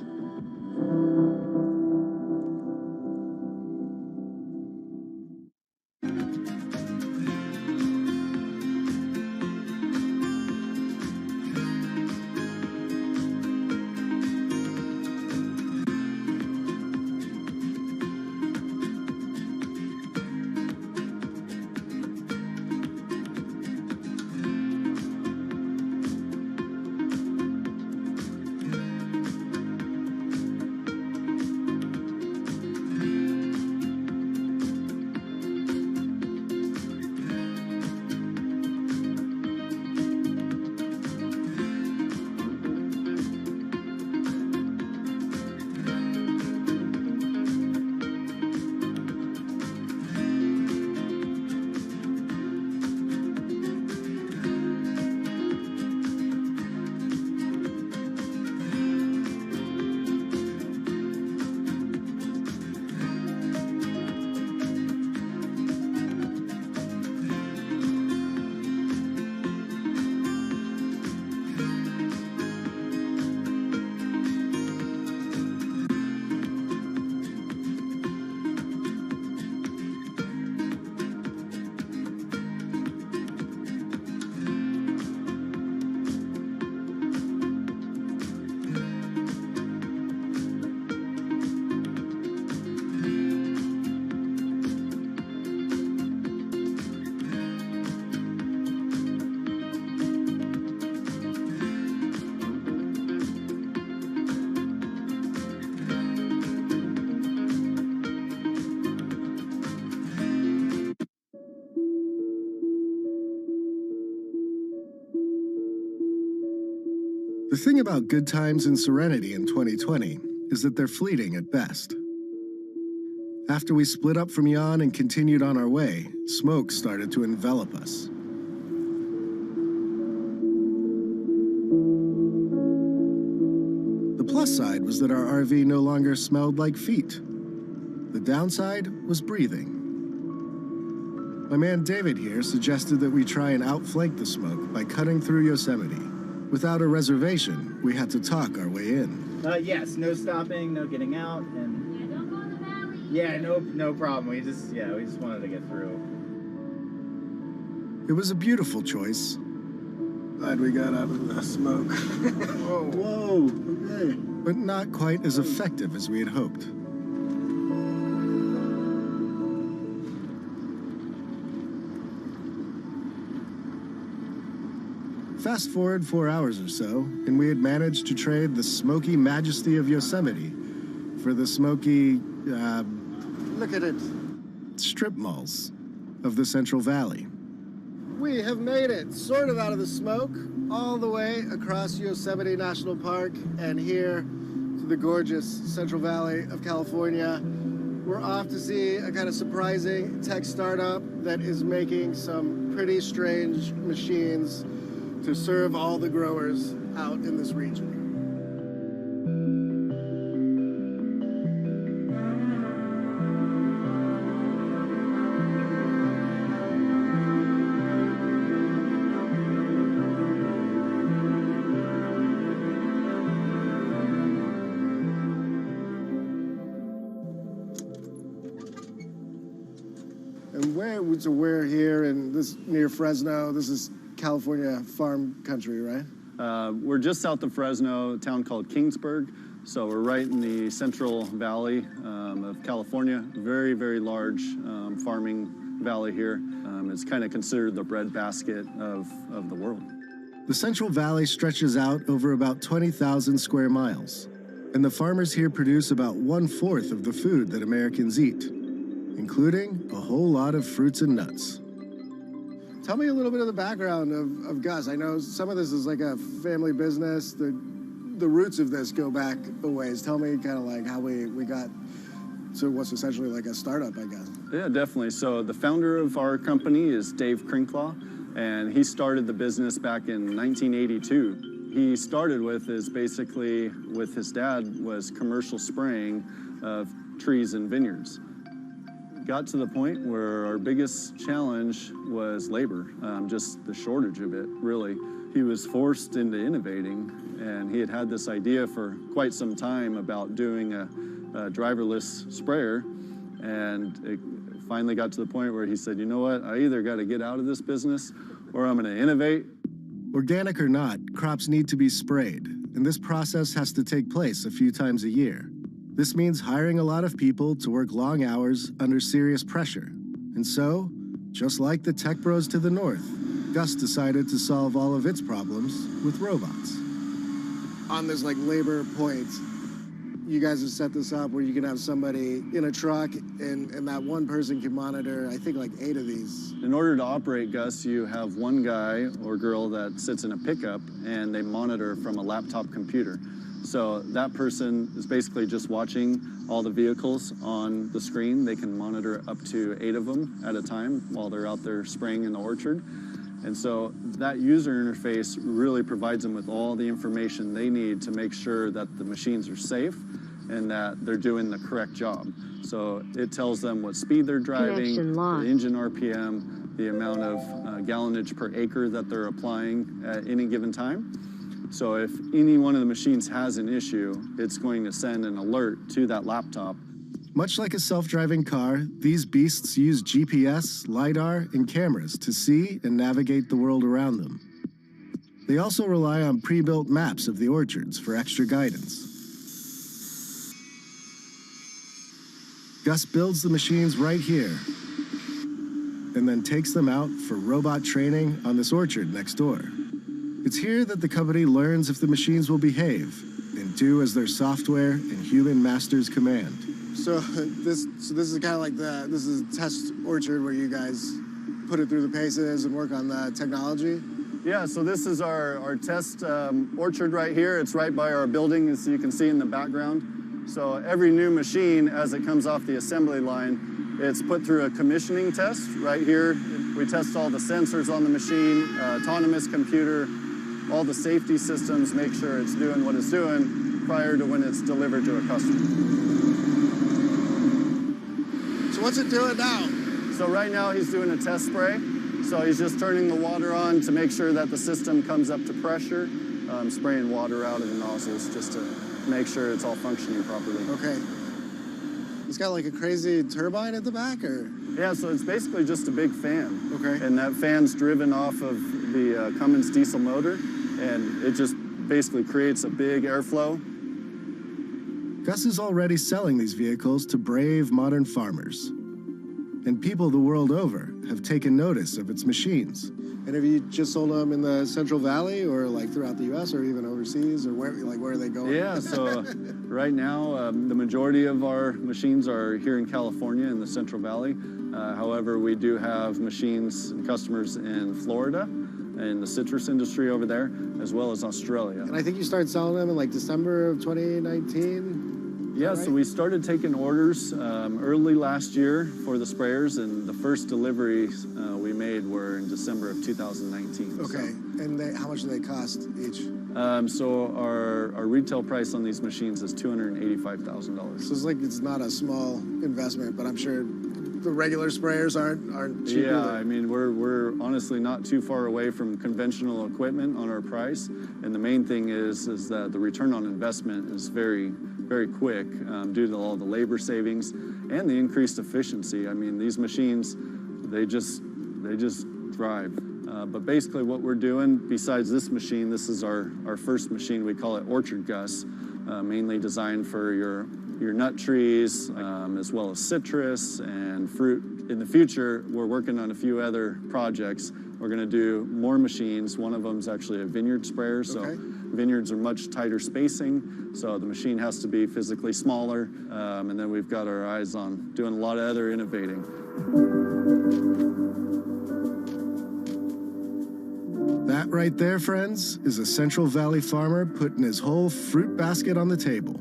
thing about good times and serenity in 2020 is that they're fleeting at best. After we split up from Jan and continued on our way, smoke started to envelop us. The plus side was that our RV no longer smelled like feet. The downside was breathing. My man David here suggested that we try and outflank the smoke by cutting through Yosemite. Without a reservation, we had to talk our way in. Yes, no stopping, no getting out, and yeah, don't go in the valley. Yeah, no problem. We just wanted to get through. It was a beautiful choice. Glad we got out of the smoke. Whoa, okay. But not quite as effective as we had hoped. Fast forward 4 hours or so, and we had managed to trade the smoky majesty of Yosemite for the smoky, Look at it. strip malls of the Central Valley. We have made it sort of out of the smoke, all the way across Yosemite National Park and here to the gorgeous Central Valley of California. We're off to see a kind of surprising tech startup that is making some pretty strange machines to serve all the growers out in this region. And we're here in this near Fresno. This is California farm country, right? We're just south of Fresno, a town called Kingsburg. So we're right in the Central Valley of California. Very, very large farming valley here. It's kind of considered the breadbasket of the world. The Central Valley stretches out over about 20,000 square miles, and the farmers here produce about 1/4 of the food that Americans eat, including a whole lot of fruits and nuts. Tell me a little bit of the background of Gus. I know some of this is like a family business. The roots of this go back a ways. Tell me kind of like how we got to what's essentially like a startup, I guess. Yeah, definitely. So the founder of our company is Dave Crinklaw, and he started the business back in 1982. He started with his dad was commercial spraying of trees and vineyards. Got to the point where our biggest challenge was labor, just the shortage of it, really. He was forced into innovating, and he had this idea for quite some time about doing a driverless sprayer, and it finally got to the point where he said, you know what, I either got to get out of this business or I'm going to innovate. Organic or not, crops need to be sprayed, and this process has to take place a few times a year. This means hiring a lot of people to work long hours under serious pressure. And so, just like the tech bros to the north, Gus decided to solve all of its problems with robots. On this like labor point, you guys have set this up where you can have somebody in a truck and that one person can monitor, I think, like 8 of these. In order to operate Gus, you have one guy or girl that sits in a pickup and they monitor from a laptop computer. So that person is basically just watching all the vehicles on the screen. They can monitor up to 8 of them at a time while they're out there spraying in the orchard. And so that user interface really provides them with all the information they need to make sure that the machines are safe and that they're doing the correct job. So it tells them what speed they're driving, the engine RPM, the amount of gallonage per acre that they're applying at any given time. So if any one of the machines has an issue, it's going to send an alert to that laptop. Much like a self-driving car, these beasts use GPS, LiDAR, and cameras to see and navigate the world around them. They also rely on pre-built maps of the orchards for extra guidance. Gus builds the machines right here, and then takes them out for robot training on this orchard next door. It's here that the company learns if the machines will behave and do as their software and human masters command. So this is kind of like this is a test orchard where you guys put it through the paces and work on the technology? Yeah, so this is our test orchard right here. It's right by our building, as you can see in the background. So every new machine, as it comes off the assembly line, it's put through a commissioning test right here. We test all the sensors on the machine, autonomous computer, all the safety systems, make sure it's doing what it's doing prior to when it's delivered to a customer. So what's it doing now? So right now he's doing a test spray. So he's just turning the water on to make sure that the system comes up to pressure, spraying water out of the nozzles just to make sure it's all functioning properly. Okay. It's got like a crazy turbine at the back, or? Yeah, so it's basically just a big fan. Okay. And that fan's driven off of the Cummins diesel motor, and it just basically creates a big airflow. Gus is already selling these vehicles to brave modern farmers. And people the world over have taken notice of its machines. And have you just sold them in the Central Valley, or like throughout the U.S., or even overseas, or where are they going? Yeah, so right now the majority of our machines are here in California in the Central Valley. However, we do have machines and customers in Florida, in the citrus industry over there, as well as Australia. And I think you started selling them in like December of 2019. Yeah, so we started taking orders early last year for the sprayers, and the first deliveries we made were in December of 2019. Okay, so. And how much do they cost each? So our retail price on these machines is $285,000. So it's not a small investment, but I'm sure the regular sprayers aren't cheap. Yeah, either. I mean, we're honestly not too far away from conventional equipment on our price, and the main thing is that the return on investment is very quick due to all the labor savings and the increased efficiency. I mean, these machines, they just thrive. But basically what we're doing, besides this machine, this is our first machine. We call it Orchard Gus, mainly designed for your nut trees, as well as citrus and fruit. In the future, we're working on a few other projects. We're going to do more machines. One of them is actually a vineyard sprayer. So vineyards are much tighter spacing, so the machine has to be physically smaller. And then we've got our eyes on doing a lot of other innovating. That right there, friends, is a Central Valley farmer putting his whole fruit basket on the table.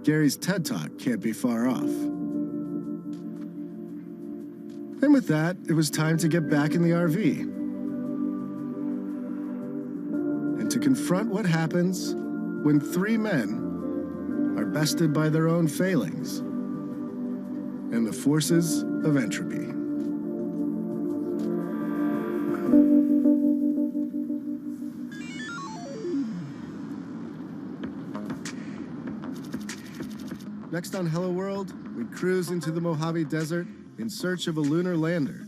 Gary's TED Talk can't be far off. And with that, it was time to get back in the RV and to confront what happens when three men are bested by their own failings and the forces of entropy. Next on Hello World, we cruise into the Mojave Desert in search of a lunar lander.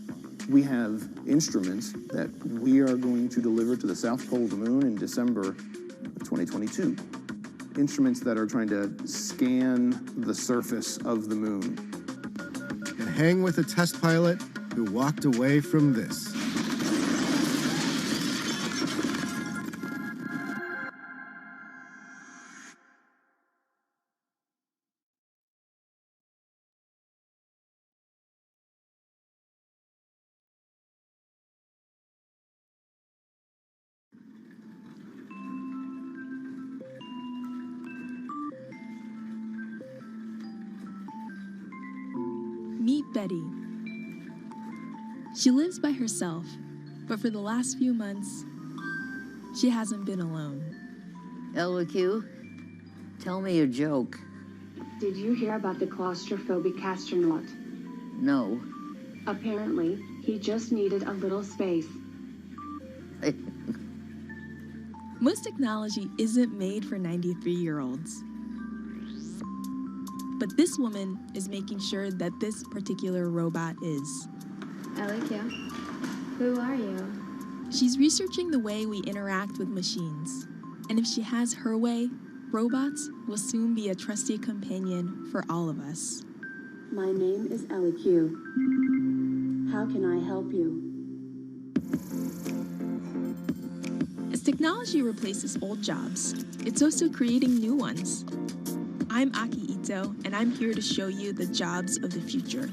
We have instruments that we are going to deliver to the South Pole of the Moon in December of 2022. Instruments that are trying to scan the surface of the moon. And hang with a test pilot who walked away from this. Meet Betty. She lives by herself, but for the last few months, she hasn't been alone. LQ, tell me a joke. Did you hear about the claustrophobic astronaut? No. Apparently, he just needed a little space. Most technology isn't made for 93-year-olds. But this woman is making sure that this particular robot is. LQ, who are you? She's researching the way we interact with machines. And if she has her way, robots will soon be a trusty companion for all of us. My name is LQ. How can I help you? As technology replaces old jobs, it's also creating new ones. I'm Aki Ito, and I'm here to show you the jobs of the future.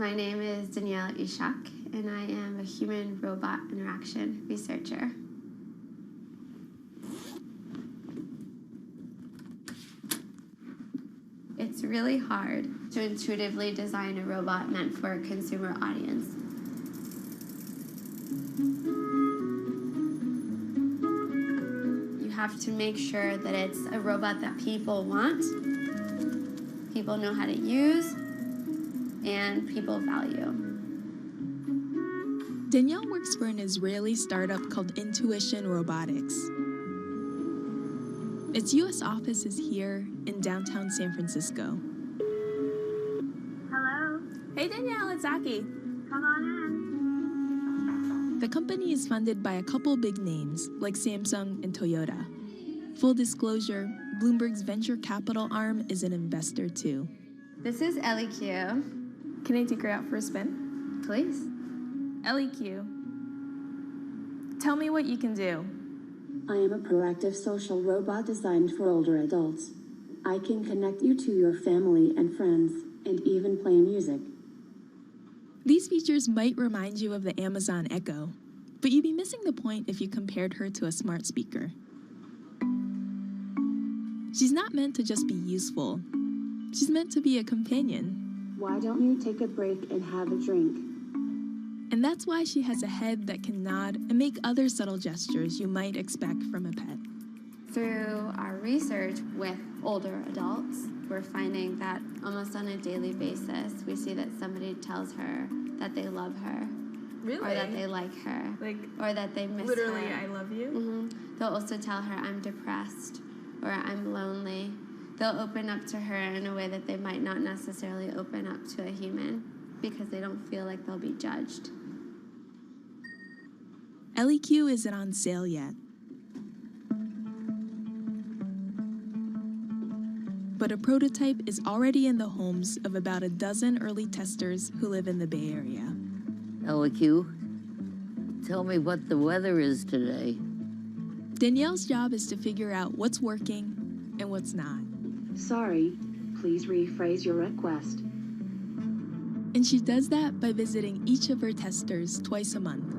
My name is Danielle Ishak, and I am a human-robot interaction researcher. It's really hard to intuitively design a robot meant for a consumer audience. You have to make sure that it's a robot that people want, people know how to use, and people value. Danielle works for an Israeli startup called Intuition Robotics. Its U.S. office is here in downtown San Francisco. Hello. Hey Danielle, it's Aki. Come on in. The company is funded by a couple big names like Samsung and Toyota. Full disclosure, Bloomberg's venture capital arm is an investor too. This is LEQ. Can I take her out for a spin? Please. LEQ. Tell me what you can do. I am a proactive social robot designed for older adults. I can connect you to your family and friends, and even play music. These features might remind you of the Amazon Echo, but you'd be missing the point if you compared her to a smart speaker. She's not meant to just be useful. She's meant to be a companion. Why don't you take a break and have a drink? And that's why she has a head that can nod and make other subtle gestures you might expect from a pet. Through our research with older adults, we're finding that almost on a daily basis, we see that somebody tells her that they love her. Really? Or that they like her. Or that they miss literally, her. I love you? Mm-hmm. They'll also tell her, I'm depressed, or I'm lonely. They'll open up to her in a way that they might not necessarily open up to a human because they don't feel like they'll be judged. LEQ isn't on sale yet. But a prototype is already in the homes of about a dozen early testers who live in the Bay Area. LEQ, tell me what the weather is today. Danielle's job is to figure out what's working and what's not. Sorry, please rephrase your request. And she does that by visiting each of her testers twice a month.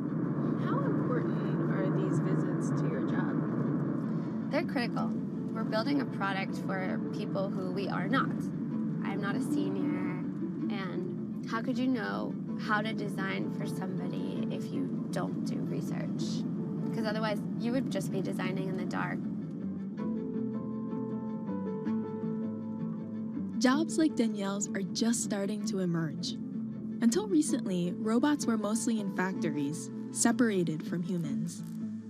How important are these visits to your job? They're critical. We're building a product for people who we are not. I'm not a senior, and how could you know how to design for somebody if you don't do research? Because otherwise, you would just be designing in the dark. Jobs like Danielle's are just starting to emerge. Until recently, robots were mostly in factories, separated from humans.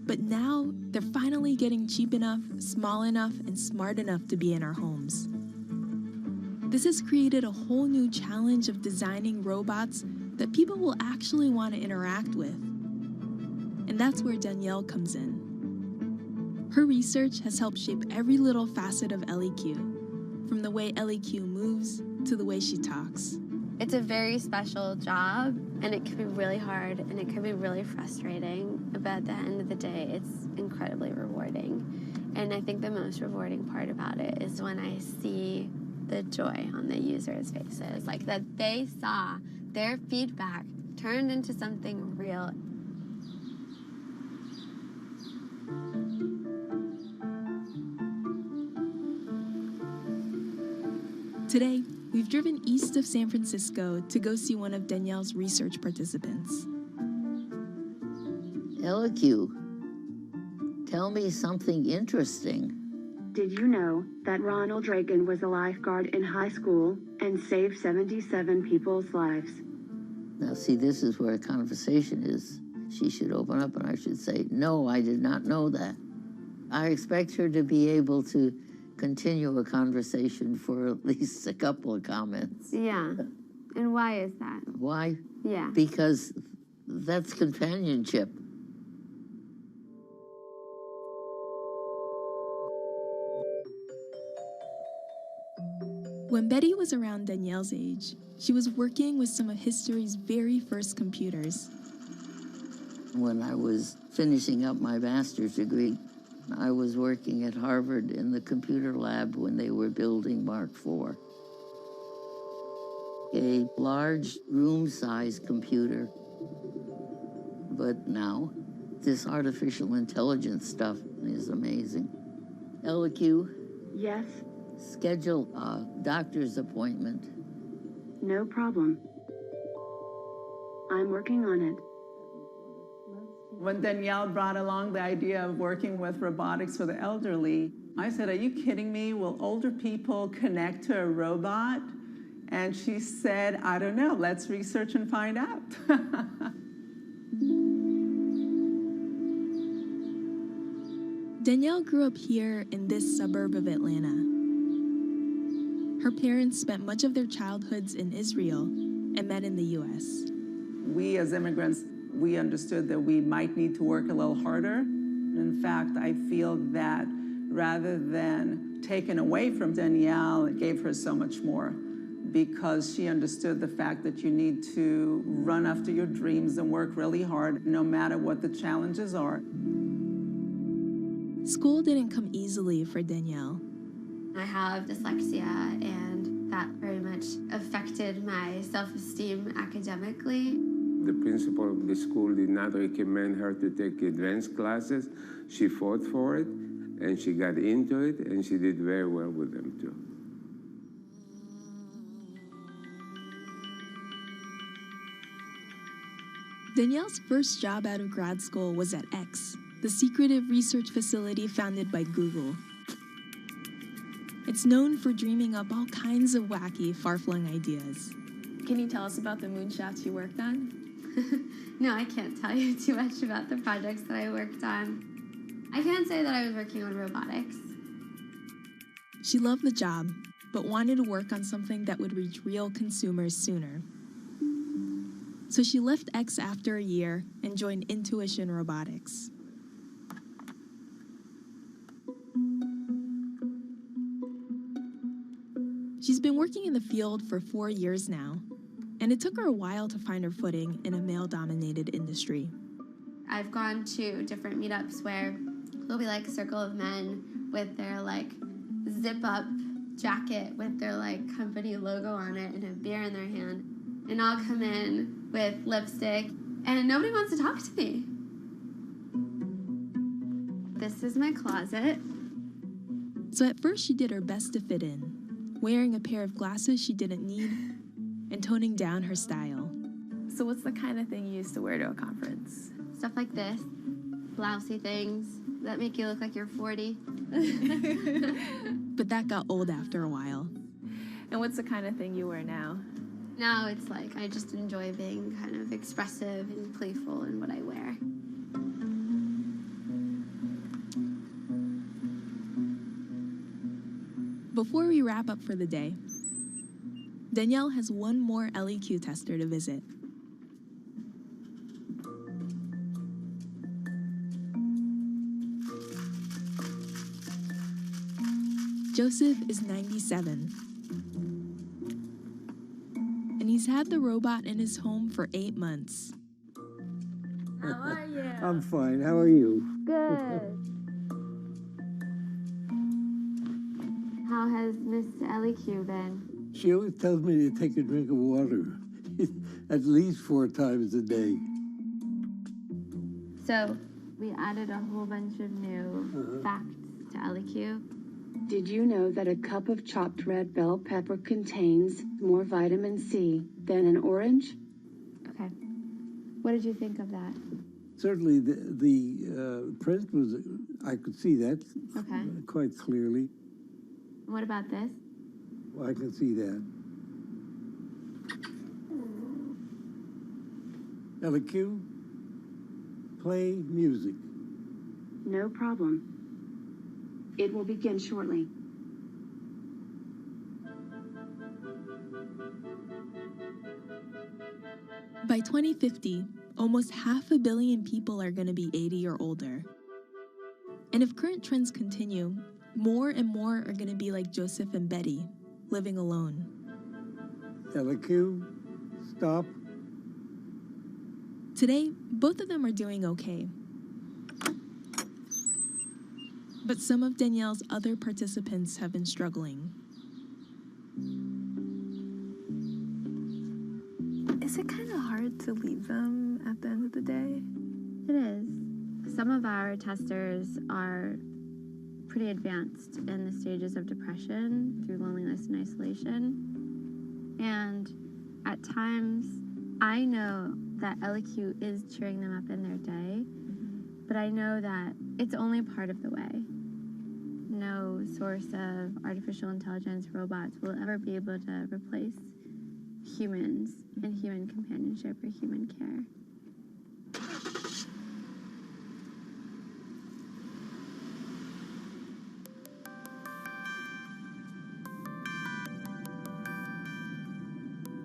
But now, they're finally getting cheap enough, small enough, and smart enough to be in our homes. This has created a whole new challenge of designing robots that people will actually want to interact with. And that's where Danielle comes in. Her research has helped shape every little facet of LEQ, from the way LEQ moves to the way she talks. It's a very special job, and it can be really hard, and it can be really frustrating, but at the end of the day, it's incredibly rewarding. And I think the most rewarding part about it is when I see the joy on the users' faces, like that they saw their feedback turned into something real. Today, we've driven east of San Francisco to go see one of Danielle's research participants. LEQ, tell me something interesting. Did you know that Ronald Reagan was a lifeguard in high school and saved 77 people's lives? Now, see, this is where a conversation is. She should open up and I should say, no, I did not know that. I expect her to be able to continue a conversation for at least a couple of comments. Yeah. And why is that? Why? Yeah. Because that's companionship. When Betty was around Danielle's age, she was working with some of history's very first computers. When I was finishing up my master's degree, I was working at Harvard in the computer lab when they were building Mark IV. a large room-sized computer. But now, this artificial intelligence stuff is amazing. LQ? Yes, Schedule a doctor's appointment. no problem. I'm working on it. When Danielle brought along the idea of working with robotics for the elderly, I said, are you kidding me? Will older people connect to a robot? And she said, I don't know, let's research and find out. Danielle grew up here in this suburb of Atlanta. Her parents spent much of their childhoods in Israel and met in the US. We as immigrants, we understood that we might need to work a little harder. In fact, I feel that rather than taken away from Danielle, it gave her so much more, because she understood the fact that you need to run after your dreams and work really hard, no matter what the challenges are. School didn't come easily for Danielle. I have dyslexia, and that very much affected my self-esteem academically. The principal of the school did not recommend her to take advanced classes. She fought for it, and she got into it, and she did very well with them, too. Danielle's first job out of grad school was at X, the secretive research facility founded by Google. It's known for dreaming up all kinds of wacky, far-flung ideas. Can you tell us about the moonshots you worked on? No, I can't tell you too much about the projects that I worked on. I can say that I was working on robotics. She loved the job, but wanted to work on something that would reach real consumers sooner. So she left X after a year and joined Intuition Robotics. She's been working in the field for 4 years now, and it took her a while to find her footing in a male-dominated industry. I've gone to different meetups where there'll be like a circle of men with their like zip-up jacket with their like company logo on it and a beer in their hand. And I'll come in with lipstick and nobody wants to talk to me. This is my closet. So at first she did her best to fit in, wearing a pair of glasses she didn't need and toning down her style. So what's the kind of thing you used to wear to a conference? Stuff like this, blousey things that make you look like you're 40. But that got old after a while. And what's the kind of thing you wear now? Now it's like I just enjoy being kind of expressive and playful in what I wear. Before we wrap up for the day, Danielle has one more LEQ tester to visit. Joseph is 97. And he's had the robot in his home for 8 months. How are you? I'm fine. How are you? Good. How has Miss LEQ been? She always tells me to take a drink of water at least 4 times a day. So, we added a whole bunch of new facts to LEQ. Did you know that a cup of chopped red bell pepper contains more vitamin C than an orange? Okay. What did you think of that? Certainly, the print was, I could see that quite clearly. What about this? I can see that. LEQ, play music. No problem. It will begin shortly. By 2050, almost 500 million people are going to be 80 or older. And if current trends continue, more and more are going to be like Joseph and Betty, living alone. LEQ, stop. Today, both of them are doing okay. But some of Danielle's other participants have been struggling. hard to leave them at the end of the day? It is. Some of our testers are pretty advanced in the stages of depression through loneliness and isolation. And at times, I know that LQ is cheering them up in their day, but I know that it's only part of the way. No source of artificial intelligence, robots, will ever be able to replace humans and human companionship or human care.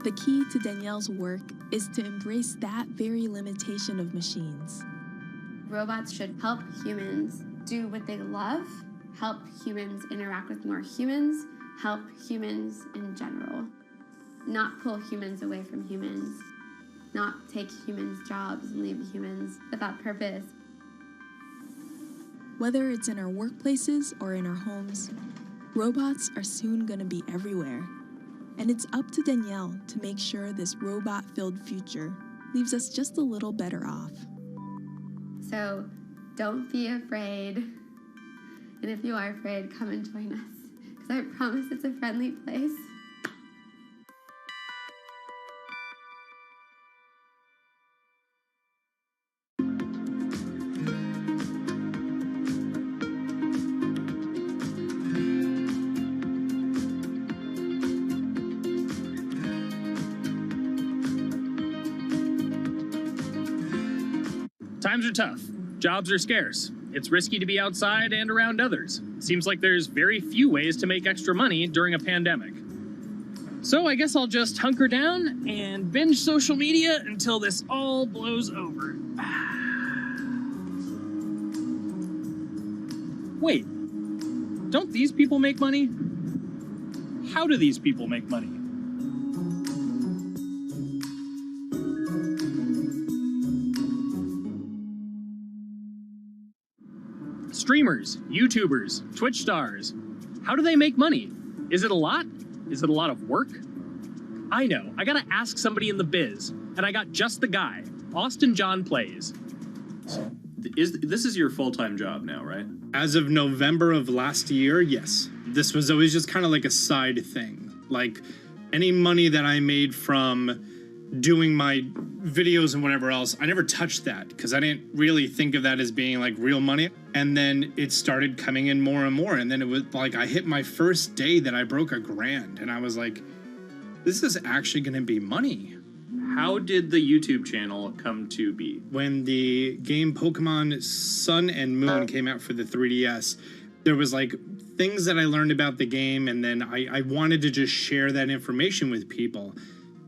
The key to Danielle's work is to embrace that very limitation of machines. Robots should help humans do what they love, help humans interact with more humans, help humans in general. Not pull humans away from humans, not take humans' jobs and leave humans without purpose. Whether it's in our workplaces or in our homes, robots are soon going to be everywhere. And it's up to Danielle to make sure this robot-filled future leaves us just a little better off. So don't be afraid. And if you are afraid, come and join us, because I promise it's a friendly place. Times are tough. Jobs are scarce. It's risky to be outside and around others. Seems like there's very few ways to make extra money during a pandemic. So I guess I'll just hunker down and binge social media until this all blows over. Wait, don't these people make money? How do these people make money? Streamers, YouTubers, Twitch stars. How do they make money? Is it a lot? Is it a lot of work? I know, I gotta ask somebody in the biz, and I got just the guy. Austin John Plays. This is your full-time job now, right? As of November of last year, yes. This was always just kind of like a side thing. Like, any money that I made from doing my videos and whatever else, I never touched that because I didn't really think of that as being like real money. And then it started coming in more and more. And then it was like, I hit my first day that I broke $1,000 and I was like, this is actually going to be money. How did the YouTube channel come to be? When the game Pokemon Sun and Moon came out for the 3DS, there was like things that I learned about the game. And then I wanted to just share that information with people.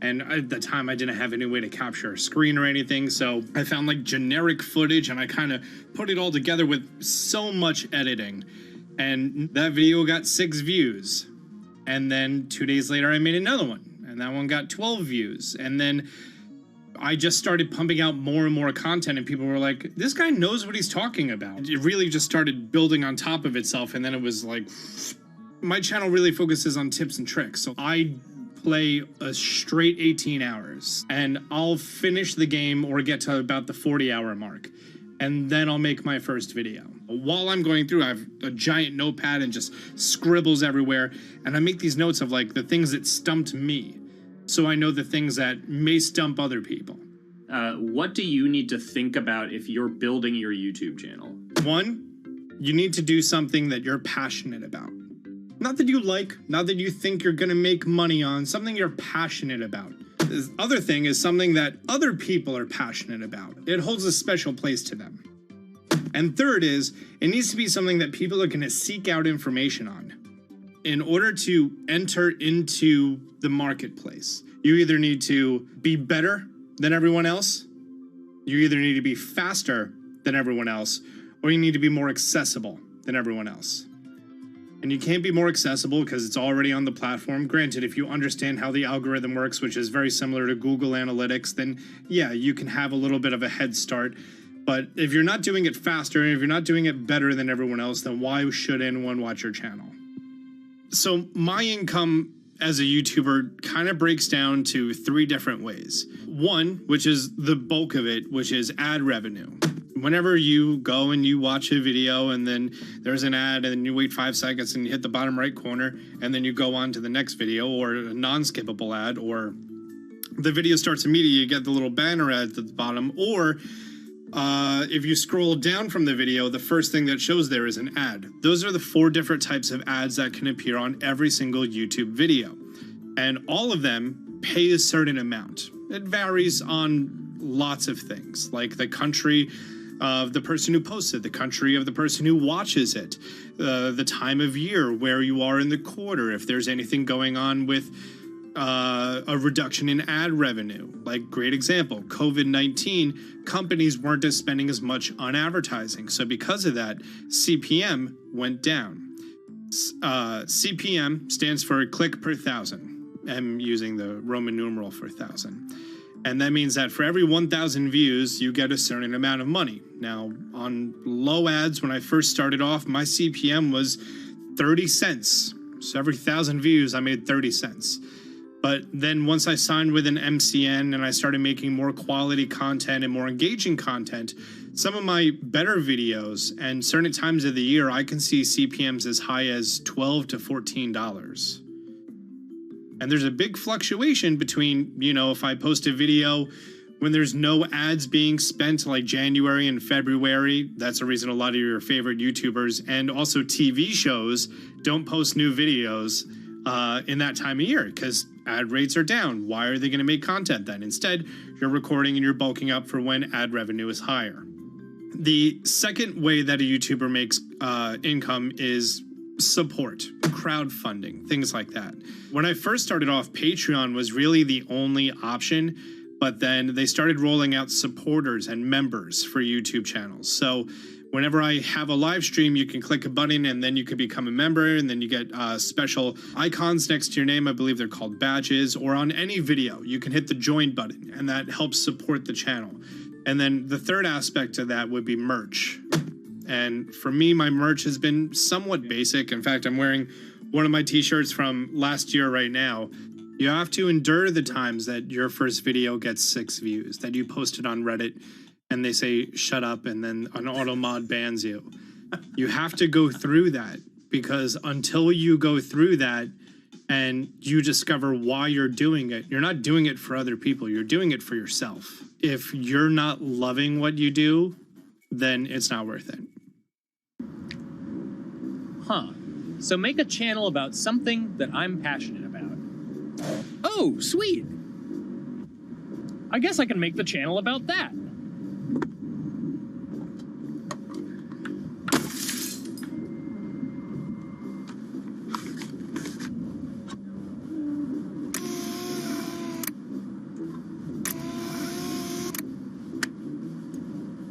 And at the time, I didn't have any way to capture a screen or anything, so I found like generic footage and I kind of put it all together with so much editing. And that video got 6 views. And then 2 days later, I made another one, and that one got 12 views. And then I just started pumping out more and more content, and people were like, this guy knows what he's talking about. It really just started building on top of itself, and then it was like, my channel really focuses on tips and tricks, so I play a straight 18 hours and I'll finish the game or get to about the 40-hour mark, and then I'll make my first video. While I'm going through, I have a giant notepad and just scribbles everywhere, and I make these notes of like the things that stumped me, so I know the things that may stump other people. What do you need to think about if you're building your YouTube channel? 1, you need to do something that you're passionate about. Not that you like, not that you think you're gonna make money on, something you're passionate about. The other thing is something that other people are passionate about. It holds a special place to them. And third is, it needs to be something that people are gonna seek out information on. In order to enter into the marketplace, you either need to be better than everyone else, you either need to be faster than everyone else, or you need to be more accessible than everyone else. And you can't be more accessible because it's already on the platform. Granted, if you understand how the algorithm works, which is very similar to Google Analytics, then yeah, you can have a little bit of a head start. But if you're not doing it faster, and if you're not doing it better than everyone else, then why should anyone watch your channel? So my income as a YouTuber kind of breaks down to 3 different ways. One, which is the bulk of it, which is ad revenue. Whenever you go and you watch a video and then there's an ad and then you wait 5 seconds and you hit the bottom right corner and then you go on to the next video, or a non-skippable ad, or the video starts immediately, you get the little banner ad at the bottom, or if you scroll down from the video, the first thing that shows there is an ad. Those are the 4 different types of ads that can appear on every single YouTube video. And all of them pay a certain amount. It varies on lots of things, like the country of the person who posts it, the country of the person who watches it, the time of year, where you are in the quarter, if there's anything going on with a reduction in ad revenue. Like, great example, COVID-19, companies weren't spending as much on advertising. So because of that, CPM went down. CPM stands for click per thousand. I'm using the Roman numeral for 1,000. And that means that for every 1,000 views, you get a certain amount of money. Now, on low ads, when I first started off, my CPM was 30 cents. So every 1,000 views, I made 30 cents. But then once I signed with an MCN and I started making more quality content and more engaging content, some of my better videos and certain times of the year, I can see CPMs as high as $12 to $14. And there's a big fluctuation between, you know, if I post a video when there's no ads being spent, like January and February, that's the reason a lot of your favorite YouTubers and also TV shows don't post new videos in that time of year, because ad rates are down. Why are they going to make content then? Instead, you're recording and you're bulking up for when ad revenue is higher. The second way that a YouTuber makes income is support, crowdfunding, things like that. When I first started off, Patreon was really the only option, but then they started rolling out supporters and members for YouTube channels. So whenever I have a live stream, you can click a button and then you can become a member, and then you get special icons next to your name. I believe they're called badges. Or on any video, you can hit the join button, and that helps support the channel. And then the third aspect of that would be merch. And for me, my merch has been somewhat basic. In fact, I'm wearing one of my t-shirts from last year right now. You have to endure the times that your first video gets 6 views, that you post it on Reddit and they say, shut up, and then an auto mod bans you. You have to go through that, because until you go through that and you discover why you're doing it, you're not doing it for other people, you're doing it for yourself. If you're not loving what you do, then it's not worth it. Huh. So make a channel about something that I'm passionate about. Oh, sweet. I guess I can make the channel about that.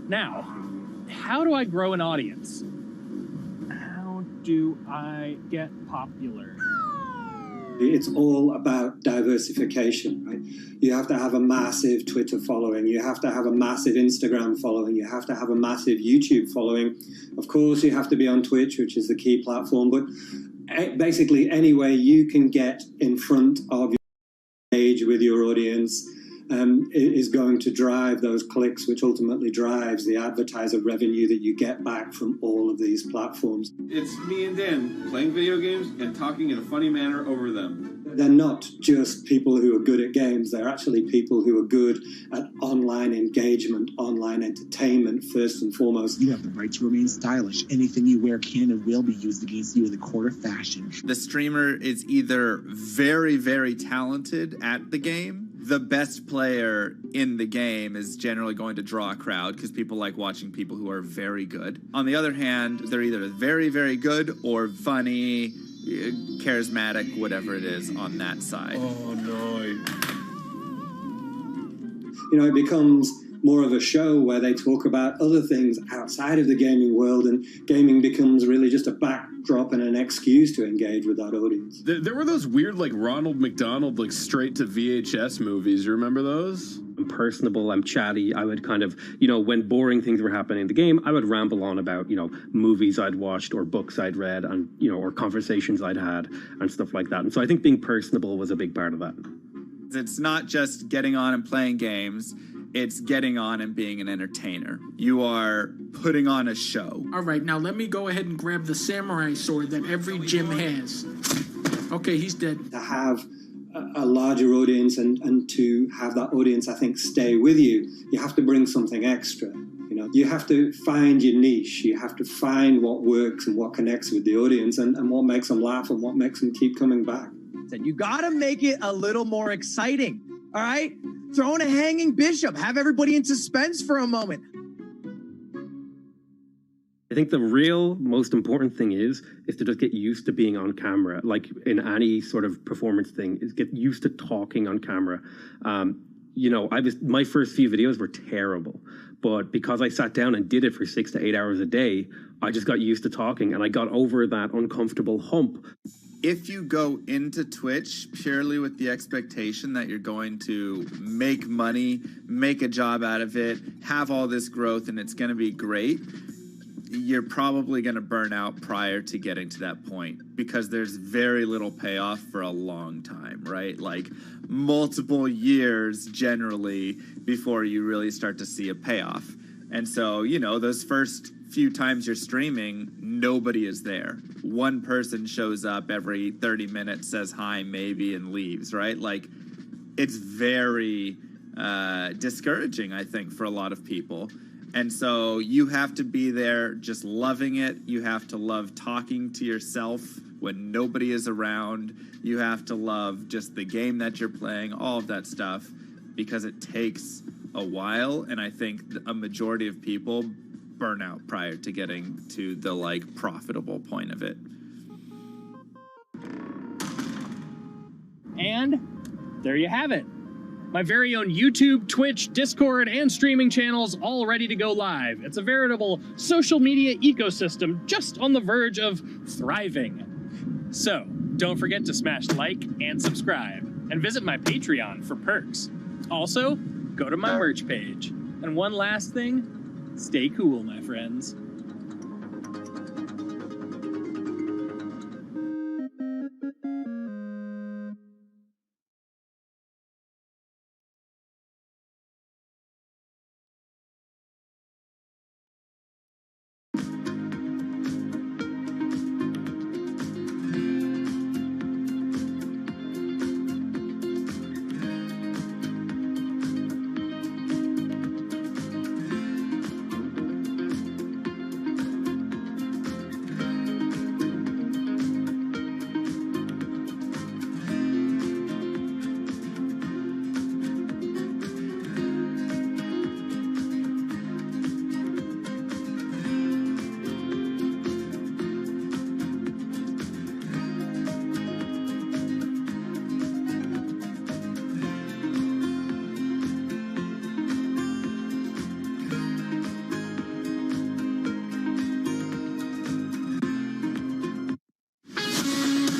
Now, how do I grow an audience? How do I get popular? It's all about diversification, right? You have to have a massive Twitter following. You have to have a massive Instagram following. You have to have a massive YouTube following. Of course, you have to be on Twitch, which is the key platform. But basically, any way you can get in front of your page with your audience is going to drive those clicks, which ultimately drives the advertiser revenue that you get back from all of these platforms. It's me and Dan playing video games and talking in a funny manner over them. They're not just people who are good at games, they're actually people who are good at online engagement, online entertainment, first and foremost. You have the right to remain stylish. Anything you wear can and will be used against you in the court of fashion. The streamer is either very, very talented at the game. The best player in the game is generally going to draw a crowd because people like watching people who are very good. On the other hand, they're either very, very good or funny, charismatic, whatever it is on that side. Oh, no. You know, it becomes more of a show where they talk about other things outside of the gaming world, and gaming becomes really just a backdrop and an excuse to engage with that audience. There were those weird, like, Ronald McDonald, like, straight to VHS movies. You remember those? I'm personable, I'm chatty. I would kind of, you know, when boring things were happening in the game, I would ramble on about, you know, movies I'd watched or books I'd read and, you know, or conversations I'd had and stuff like that. And so I think being personable was a big part of that. It's not just getting on and playing games, it's getting on and being an entertainer. You are putting on a show. All right, now let me go ahead and grab the samurai sword that every gym has. Okay, he's dead. To have a larger audience and to have that audience, I think, stay with you, you have to bring something extra. You know, you have to find your niche. You have to find what works and what connects with the audience and what makes them laugh and what makes them keep coming back. You gotta make it a little more exciting, all right? Throw in a hanging bishop. Have everybody in suspense for a moment. I think the real most important thing is to just get used to being on camera. Like in any sort of performance thing, is get used to talking on camera. You know, my first few videos were terrible, but because I sat down and did it for 6 to 8 hours a day, I just got used to talking and I got over that uncomfortable hump. If you go into Twitch purely with the expectation that you're going to make money, make a job out of it, have all this growth, and it's going to be great, you're probably going to burn out prior to getting to that point because there's very little payoff for a long time, right? Like multiple years generally before you really start to see a payoff. And so, you know, those first few times you're streaming, nobody is there. One person shows up every 30 minutes, says hi, maybe, and leaves, right? Like, it's very discouraging, I think, for a lot of people. And so you have to be there just loving it. You have to love talking to yourself when nobody is around. You have to love just the game that you're playing, all of that stuff, because it takes a while. And I think a majority of people burn out prior to getting to the, like, profitable point of it. And there you have it. My very own YouTube, Twitch, Discord, and streaming channels all ready to go live. It's a veritable social media ecosystem just on the verge of thriving. So, don't forget to smash like and subscribe, and visit my Patreon for perks. Also, go to my merch page. And one last thing, stay cool, my friends.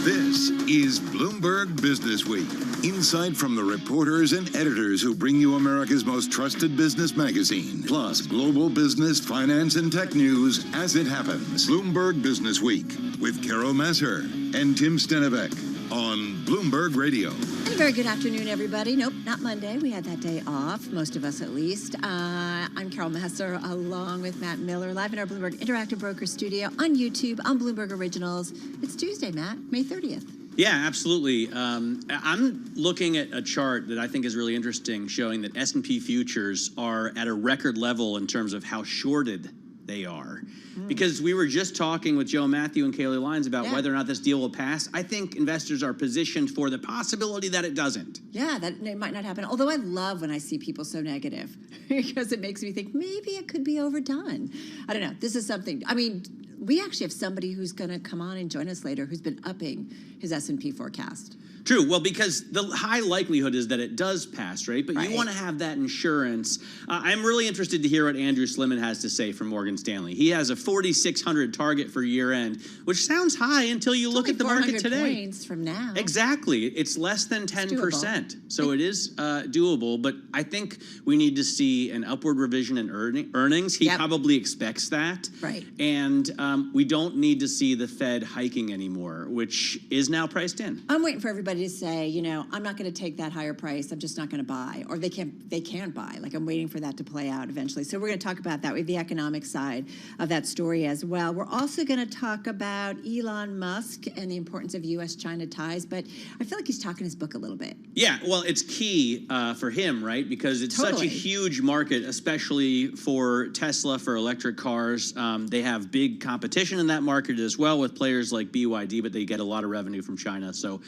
This is Bloomberg Business Week. Insight from the reporters and editors who bring you America's most trusted business magazine, plus global business, finance, and tech news as it happens. Bloomberg Business Week with Carol Masser and Tim Stenevec on Bloomberg Radio. And a very good afternoon, everybody. Nope, not Monday. We had that day off, most of us at least. I'm Carol Masser, along with Matt Miller, live in our Bloomberg Interactive Broker studio on YouTube, on Bloomberg Originals. It's Tuesday, Matt, May 30th. Yeah, absolutely. I'm looking at a chart that I think is really interesting, showing that S&P futures are at a record level in terms of how shorted they are. Because we were just talking with Joe Matthew and Kaylee Lyons about whether or not this deal will pass. I think investors are positioned for the possibility that it doesn't. Yeah, that it might not happen. Although I love when I see people so negative because it makes me think maybe it could be overdone. I don't know. This is something. I mean, we actually have somebody who's going to come on and join us later who's been upping his S&P forecast. True. Well, because the high likelihood is that it does pass, right? But you want to have that insurance. I'm really interested to hear what Andrew Sliman has to say from Morgan Stanley. He has a 4,600 target for year end, which sounds high until you look at the market today. Points from now. Exactly. It's less than 10%. So it is doable, but I think we need to see an upward revision in earnings. He probably expects that. Right. And we don't need to see the Fed hiking anymore, which is now priced in. I'm waiting for everybody to say, you know, I'm not going to take that higher price. I'm just not going to buy, or they can't buy. Like, I'm waiting for that to play out eventually. So we're going to talk about that with the economic side of that story as well. We're also going to talk about Elon Musk and the importance of U.S.-China ties, but I feel like he's talking his book a little bit. Yeah, well, it's key for him, right? Because it's such a huge market, especially for Tesla, for electric cars. They have big competition in that market as well with players like BYD, but they get a lot of revenue from China. So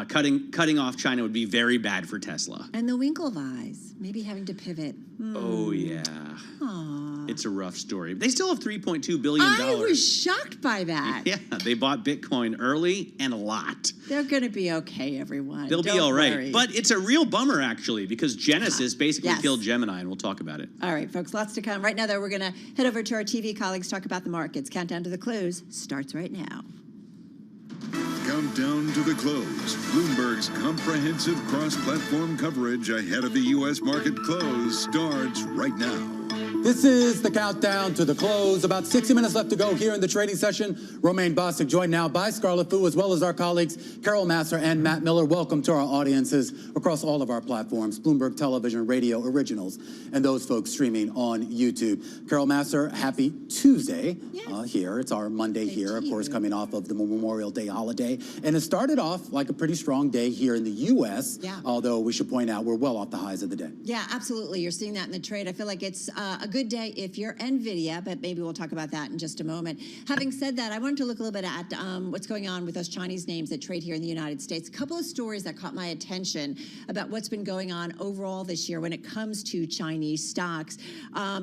cutting off China would be very bad for Tesla. And the Winklevis, maybe having to pivot. Oh, yeah. Aww. It's a rough story. They still have $3.2 billion. I was shocked by that. Yeah, they bought Bitcoin early and a lot. They're going to be okay, everyone. They'll be all right. But it's a real bummer, actually, because Genesis basically Yes. killed Gemini, and we'll talk about it. All right, folks, lots to come. Right now, though, we're going to head over to our TV colleagues, talk about the markets. Countdown to the close starts right now. Countdown to the close. Bloomberg's comprehensive cross-platform coverage ahead of the U.S. market close starts right now. This is the countdown to the close. About 60 minutes left to go here in the trading session. Romaine Bostic joined now by Scarlett Fu, as well as our colleagues Carol Massar and Matt Miller. Welcome to our audiences across all of our platforms, Bloomberg Television, Radio Originals, and those folks streaming on YouTube. Carol Massar, happy Tuesday here. It's our Monday here, of course, coming off of the Memorial Day holiday. And it started off like a pretty strong day here in the U.S., although we should point out we're well off the highs of the day. Yeah, absolutely. You're seeing that in the trade. I feel like it's a good day if you're NVIDIA, but maybe we'll talk about that in just a moment. Having said that, I wanted to look a little bit at what's going on with those Chinese names that trade here in the United States. A couple of stories that caught my attention about what's been going on overall this year when it comes to Chinese stocks.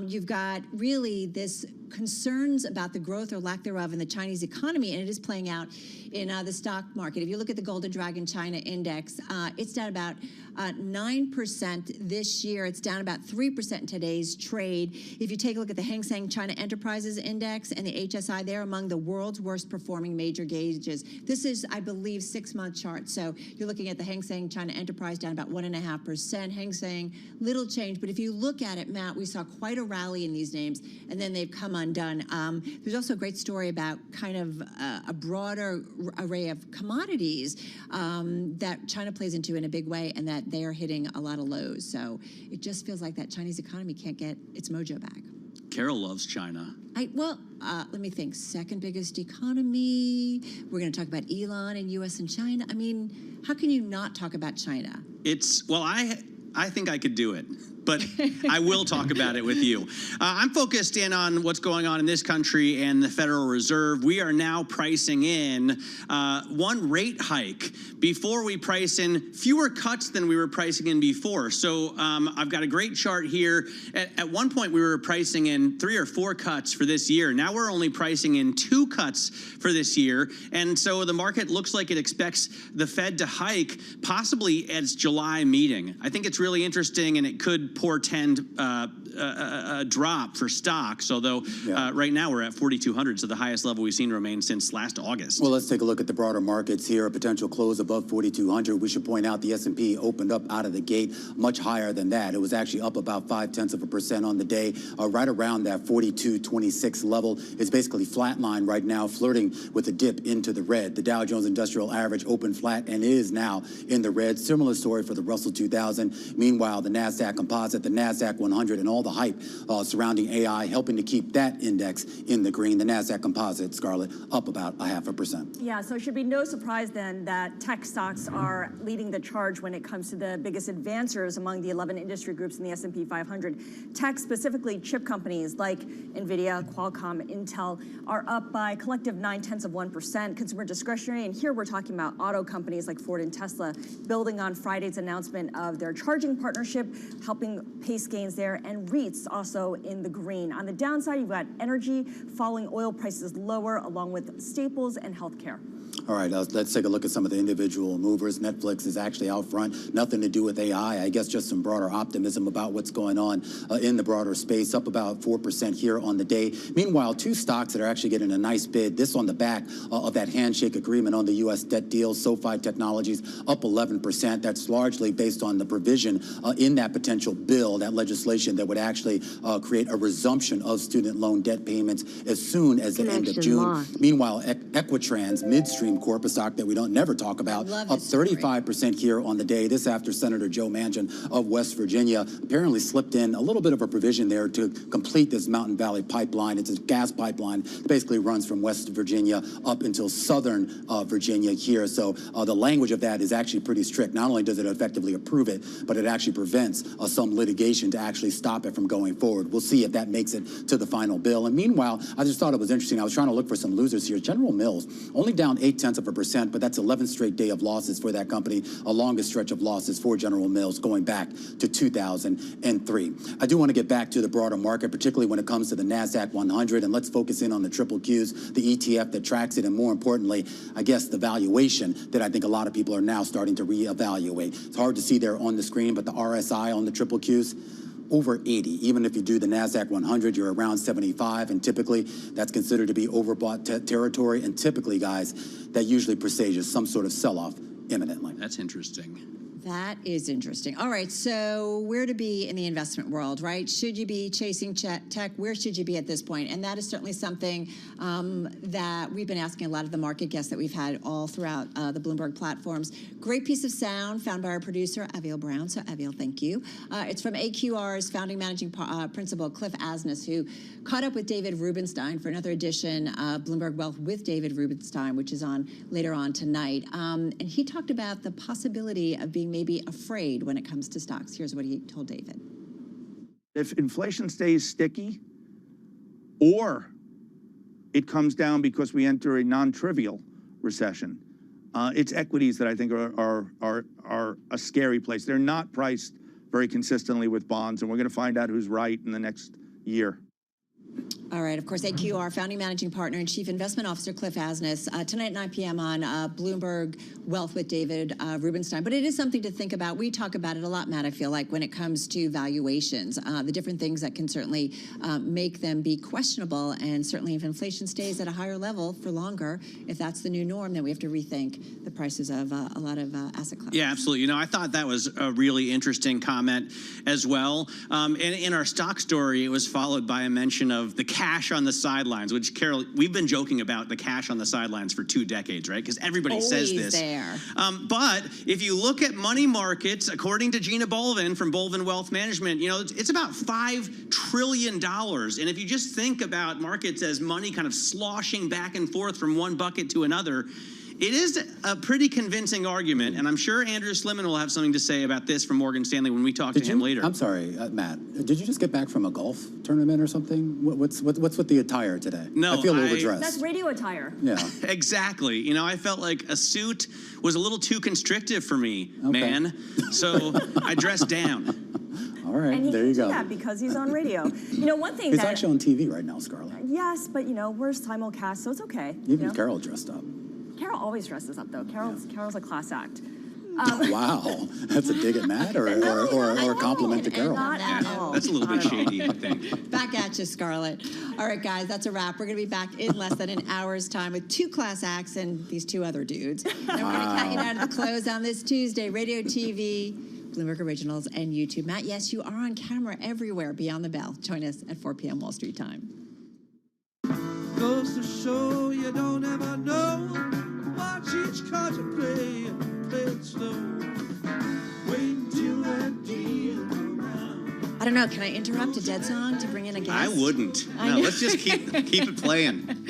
You've got really this concerns about the growth or lack thereof in the Chinese economy, and it is playing out in the stock market. If you look at the Golden Dragon China Index, it's down about 9% this year. It's down about 3% in today's trade. If you take a look at the Hang Seng China Enterprises Index and the HSI, they're among the world's worst performing major gauges. This is, I believe, 6-month chart. So you're looking at the Hang Seng China Enterprise down about 1.5%. Hang Seng, little change. But if you look at it, Matt, we saw quite a rally in these names, and then they've come undone. There's also a great story about kind of a broader array of commodities that China plays into in a big way, and that they are hitting a lot of lows. So it just feels like that Chinese economy can't get its mojo back. Carol loves China. Let me think. Second biggest economy. We're going to talk about Elon and U.S. and China. I mean, how can you not talk about China? I think I could do it, but I will talk about it with you. I'm focused in on what's going on in this country and the Federal Reserve. We are now pricing in one rate hike. Before we price in fewer cuts than we were pricing in before. So I've got a great chart here. At one point, we were pricing in 3 or 4 cuts for this year. Now we're only pricing in 2 cuts for this year. And so the market looks like it expects the Fed to hike possibly at its July meeting. I think it's really interesting, and it could portend a drop for stocks, although right now we're at 4,200, so the highest level we've seen remain since last August. Well, let's take a look at the broader markets here. A potential close above 4,200. We should point out the S&P opened up out of the gate much higher than that. It was actually up about 0.5% on the day, right around that 42.26 level. It's basically flatline right now, flirting with a dip into the red. The Dow Jones Industrial Average opened flat and is now in the red. Similar story for the Russell 2000. Meanwhile, the NASDAQ Composite, the NASDAQ 100, and all the hype surrounding AI helping to keep that index in the green. The NASDAQ Composite, Scarlett, up about 0.5%. Yeah, so it should be no surprise then that tech stocks are leading the charge when it comes to the biggest advancers among the 11 industry groups in the S&P 500. Tech, specifically chip companies like NVIDIA, Qualcomm, Intel, are up by a collective 0.9%. Consumer discretionary, and here we're talking about auto companies like Ford and Tesla, building on Friday's announcement of their charging partnership, helping pace gains there, and REITs also in the green. On the downside, you've got energy, falling oil prices lower, along with staples and healthcare. All right, let's take a look at some of the individual movers. Netflix is actually out front. Nothing to do with AI. I guess just some broader optimism about what's going on in the broader space. Up about 4% here on the day. Meanwhile, two stocks that are actually getting a nice bid. This on the back of that handshake agreement on the U.S. debt deal. SoFi Technologies up 11%. That's largely based on the provision in that potential bill, that legislation that would actually create a resumption of student loan debt payments as soon as the end of June. Meanwhile, Equitrans, Midstream Corp, a stock that we don't never talk about, up 35% here on the day. This after Senator Joe Manchin of West Virginia apparently slipped in a little bit of a provision there to complete this Mountain Valley pipeline. It's a gas pipeline that basically runs from West Virginia up until southern Virginia here. So the language of that is actually pretty strict. Not only does it effectively approve it, but it actually prevents some litigation to actually stop it from going forward. We'll see if that makes it to the final bill. And meanwhile, I just thought it was interesting. I was trying to look for some losers here. General Mills only down 0.8%, but that's 11th straight day of losses for that company, a longest stretch of losses for General Mills going back to 2003. I do want to get back to the broader market, particularly when it comes to the NASDAQ 100, and let's focus in on the triple Qs, the ETF that tracks it, and more importantly, I guess the valuation that I think a lot of people are now starting to reevaluate. It's hard to see there on the screen, but the RSI on the triple Qs, over 80. Even if you do the NASDAQ 100, you're around 75, and typically that's considered to be overbought territory, and typically, guys, that usually presages some sort of sell-off imminently. That's interesting. That is interesting. All right, so where to be in the investment world, right? Should you be chasing tech? Where should you be at this point? And that is certainly something that we've been asking a lot of the market guests that we've had all throughout the Bloomberg platforms. Great piece of sound found by our producer, Aviel Brown. So, Aviel, thank you. It's from AQR's founding managing principal, Cliff Asness, who caught up with David Rubenstein for another edition of Bloomberg Wealth with David Rubenstein, which is on later on tonight. And he talked about the possibility of being maybe afraid when it comes to stocks. Here's what he told David. If inflation stays sticky, or it comes down because we enter a non-trivial recession, it's equities that I think are a scary place. They're not priced very consistently with bonds, and we're going to find out who's right in the next year. All right, of course, AQR founding managing partner and chief investment officer Cliff Asness tonight at 9 p.m. on Bloomberg Wealth with David Rubenstein. But it is something to think about. We talk about it a lot, Matt, I feel like, when it comes to valuations, the different things that can certainly make them be questionable. And certainly if inflation stays at a higher level for longer, if that's the new norm, then we have to rethink the prices of a lot of asset classes. Yeah, absolutely. You know, I thought that was a really interesting comment as well. And in our stock story, it was followed by a mention of the cash on the sidelines, which, Carol, we've been joking about the cash on the sidelines for 2 decades, right? Because everybody says this. There. But if you look at money markets, according to Gina Bolvin from Bolvin Wealth Management, you know, it's about $5 trillion. And if you just think about markets as money kind of sloshing back and forth from one bucket to another, it is a pretty convincing argument, and I'm sure Andrew Sliman will have something to say about this from Morgan Stanley when we talk to him later. I'm sorry, Matt. Did you just get back from a golf tournament or something? What's with the attire today? No, I feel overdressed. That's radio attire. Yeah, exactly. You know, I felt like a suit was a little too constrictive for me, man. So I dressed down. All right, and he there you go. do that because he's on radio. You know, one thing he's that actually on TV right now, Scarlett. Yes, but you know we're simulcast, so it's okay. Even you know? Carol dressed up. Carol always dresses up, though. Carol's a class act. Wow, that's a dig at Matt or a compliment to Carol. Not at all. That's a little bit shady, I think. Back at you, Scarlett. All right, guys, that's a wrap. We're going to be back in less than an hour's time with 2 class acts and these 2 other dudes. And we're going to count you down to the close on this Tuesday. Radio, TV, Bloomberg Originals, and YouTube. Matt, yes, you are on camera everywhere beyond the bell. Join us at 4 p.m. Wall Street time. Goes to show you don't ever know. Watch each card you play it slow. Wait until that deal around. I don't know. Can I interrupt a dead song to bring in a guest? I wouldn't. No, let's just keep it playing.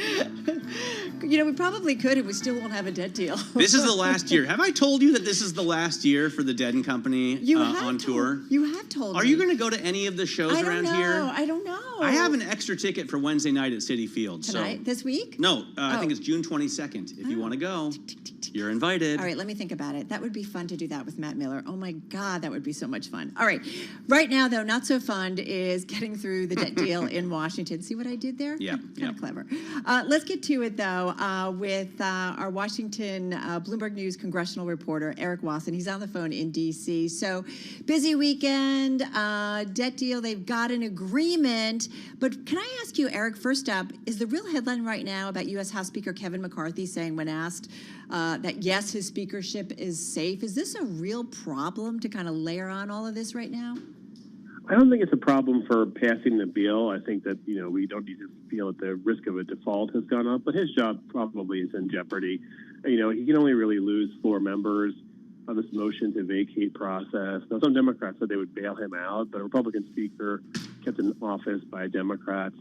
You know, we probably could, and we still won't have a dead deal. This is the last year. Have I told you that this is the last year for the Dead & Company on tour? You have told me. Are you going to go to any of the shows around here? I don't know. I have an extra ticket for Wednesday night at Citi Field. Tonight? This week? No, I think it's June 22nd, if you want to go. You're invited. All right, let me think about it. That would be fun to do that with Matt Miller. Oh my God, that would be so much fun. All right. Right now, though, not so fun is getting through the debt deal in Washington. See what I did there? Yeah. Kind of clever. Let's get to it, though, with our Washington Bloomberg News congressional reporter, Eric Wasson. He's on the phone in D.C. So, busy weekend, debt deal. They've got an agreement. But can I ask you, Eric, first up, is the real headline right now about U.S. House Speaker Kevin McCarthy saying when asked that, yes, his speakership is safe? Is this a real problem to kind of layer on all of this right now? I don't think it's a problem for passing the bill. I think that, we don't need to feel that the risk of a default has gone up, but his job probably is in jeopardy. He can only really lose 4 members on this motion to vacate process. Now, some Democrats said they would bail him out, but a Republican speaker kept in office by Democrats.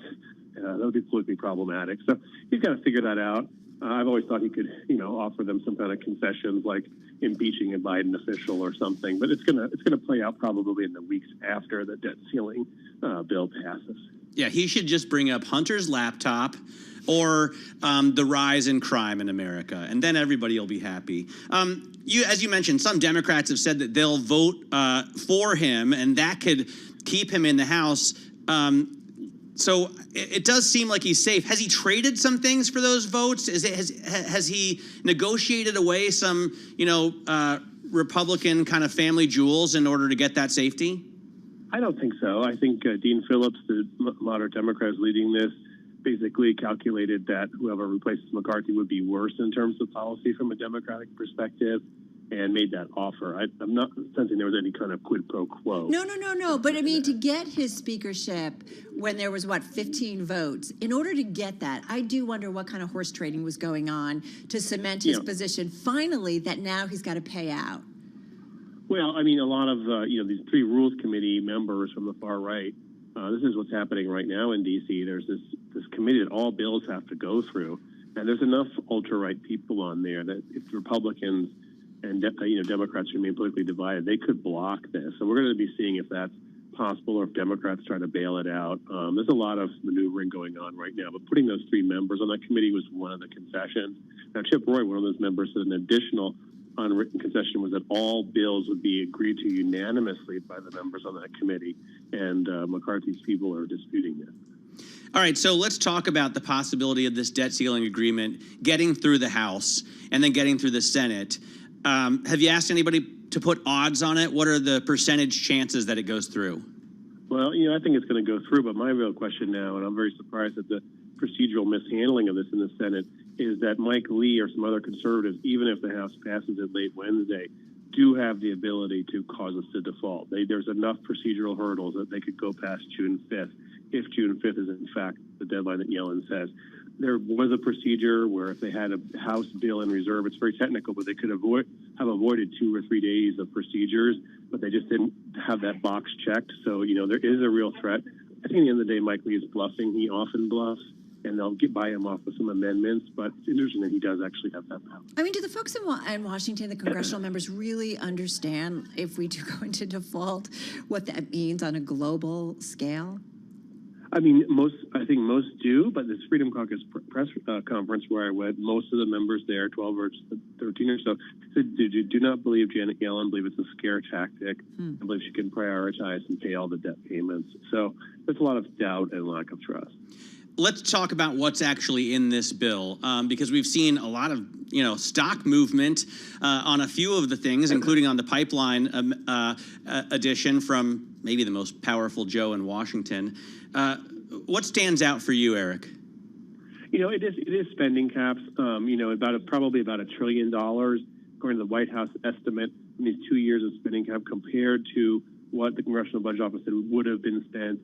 That would be politically problematic. So he's got to figure that out. I've always thought he could, offer them some kind of concessions like impeaching a Biden official or something. But it's gonna play out probably in the weeks after the debt ceiling bill passes. Yeah, he should just bring up Hunter's laptop or the rise in crime in America, and then everybody will be happy. As you mentioned, some Democrats have said that they'll vote for him, and that could keep him in the House. So it does seem like he's safe. Has he traded some things for those votes? Has he negotiated away some, Republican kind of family jewels in order to get that safety? I don't think so. I think Dean Phillips, the moderate Democrat leading this, basically calculated that whoever replaces McCarthy would be worse in terms of policy from a Democratic perspective, and made that offer. I'm not sensing there was any kind of quid pro quo. No. But I mean, to get his speakership when there was, 15 votes, in order to get that, I do wonder what kind of horse trading was going on to cement his position finally that now he's got to pay out. Well, I mean, a lot of, these 3 Rules Committee members from the far right, this is what's happening right now in D.C. There's this committee that all bills have to go through, and there's enough ultra-right people on there that if Republicans and Democrats remain politically divided, they could block this. So we're going to be seeing if that's possible or if Democrats try to bail it out. There's a lot of maneuvering going on right now, but putting those 3 members on that committee was one of the concessions. Now, Chip Roy, one of those members, said an additional unwritten concession was that all bills would be agreed to unanimously by the members on that committee, and McCarthy's people are disputing this. All right, so let's talk about the possibility of this debt ceiling agreement getting through the House and then getting through the Senate. Have you asked anybody to put odds on it? What are the percentage chances that it goes through? Well, I think it's going to go through, but my real question now, and I'm very surprised at the procedural mishandling of this in the Senate, is that Mike Lee or some other conservatives, even if the House passes it late Wednesday, do have the ability to cause us to default. There's enough procedural hurdles that they could go past June 5th, if June 5th is in fact the deadline that Yellen says. There was a procedure where if they had a House bill in reserve, it's very technical, but they could have avoided 2 or 3 days of procedures, but they just didn't have that box checked. So, there is a real threat. I think at the end of the day, Mike Lee is bluffing. He often bluffs, and they'll buy him off with some amendments, but it's interesting that he does actually have that power. I mean, do the folks in Washington, the congressional members, really understand, if we do go into default, what that means on a global scale? I mean, I think most do, but this Freedom Caucus press conference where I went, most of the members there, 12 or 13 or so, said, do not believe Janet Yellen, believe it's a scare tactic, and believe she can prioritize and pay all the debt payments. So there's a lot of doubt and lack of trust. Let's talk about what's actually in this bill, because we've seen a lot of, stock movement on a few of the things, including on the pipeline addition from maybe the most powerful Joe in Washington. What stands out for you, Eric? It is spending caps. Probably about $1 trillion, according to the White House estimate, in these 2 years of spending cap compared to what the Congressional Budget Office said would have been spent.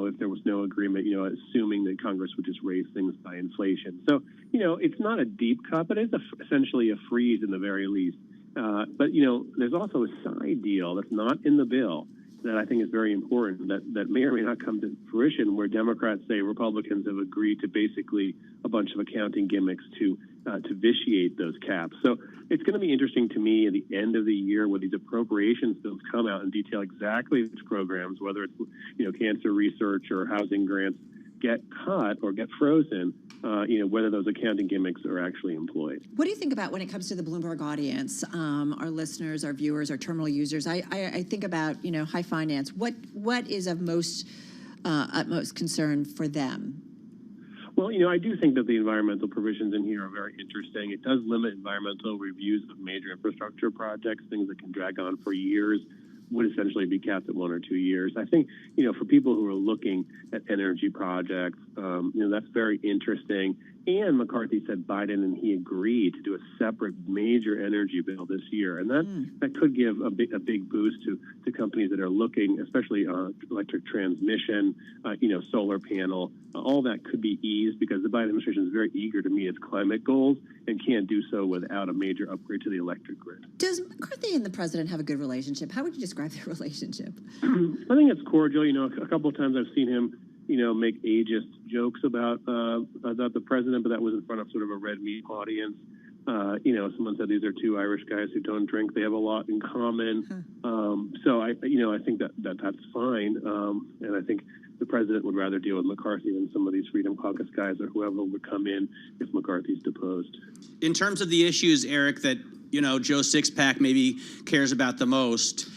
If there was no agreement, assuming that Congress would just raise things by inflation. So, it's not a deep cut, but it's essentially a freeze in the very least. But there's also a side deal that's not in the bill that I think is very important that may or may not come to fruition, where Democrats say Republicans have agreed to basically a bunch of accounting gimmicks to vitiate those caps. So it's going to be interesting to me at the end of the year when these appropriations bills come out and detail exactly which programs, whether it's cancer research or housing grants, get cut or get frozen, whether those accounting gimmicks are actually employed. What do you think about when it comes to the Bloomberg audience, our listeners, our viewers, our terminal users? I think about, high finance. What is of utmost concern for them? Well, I do think that the environmental provisions in here are very interesting. It does limit environmental reviews of major infrastructure projects, things that can drag on for years. Would essentially be capped at 1 or 2 years. I think, for people who are looking at energy projects, that's very interesting. And McCarthy said Biden and he agreed to do a separate major energy bill this year. And that could give a big boost to companies that are looking, especially electric transmission, solar panel. All that could be eased because the Biden administration is very eager to meet its climate goals and can't do so without a major upgrade to the electric grid. Does McCarthy and the president have a good relationship? How would you describe their relationship? I think it's cordial. A couple of times I've seen him, make ageist jokes about the president, but that was in front of sort of a red meat audience. Someone said these are two Irish guys who don't drink. They have a lot in common. So I think that's fine. And I think the president would rather deal with McCarthy than some of these Freedom Caucus guys or whoever would come in if McCarthy's deposed. In terms of the issues, Eric, that Joe Sixpack maybe cares about the most,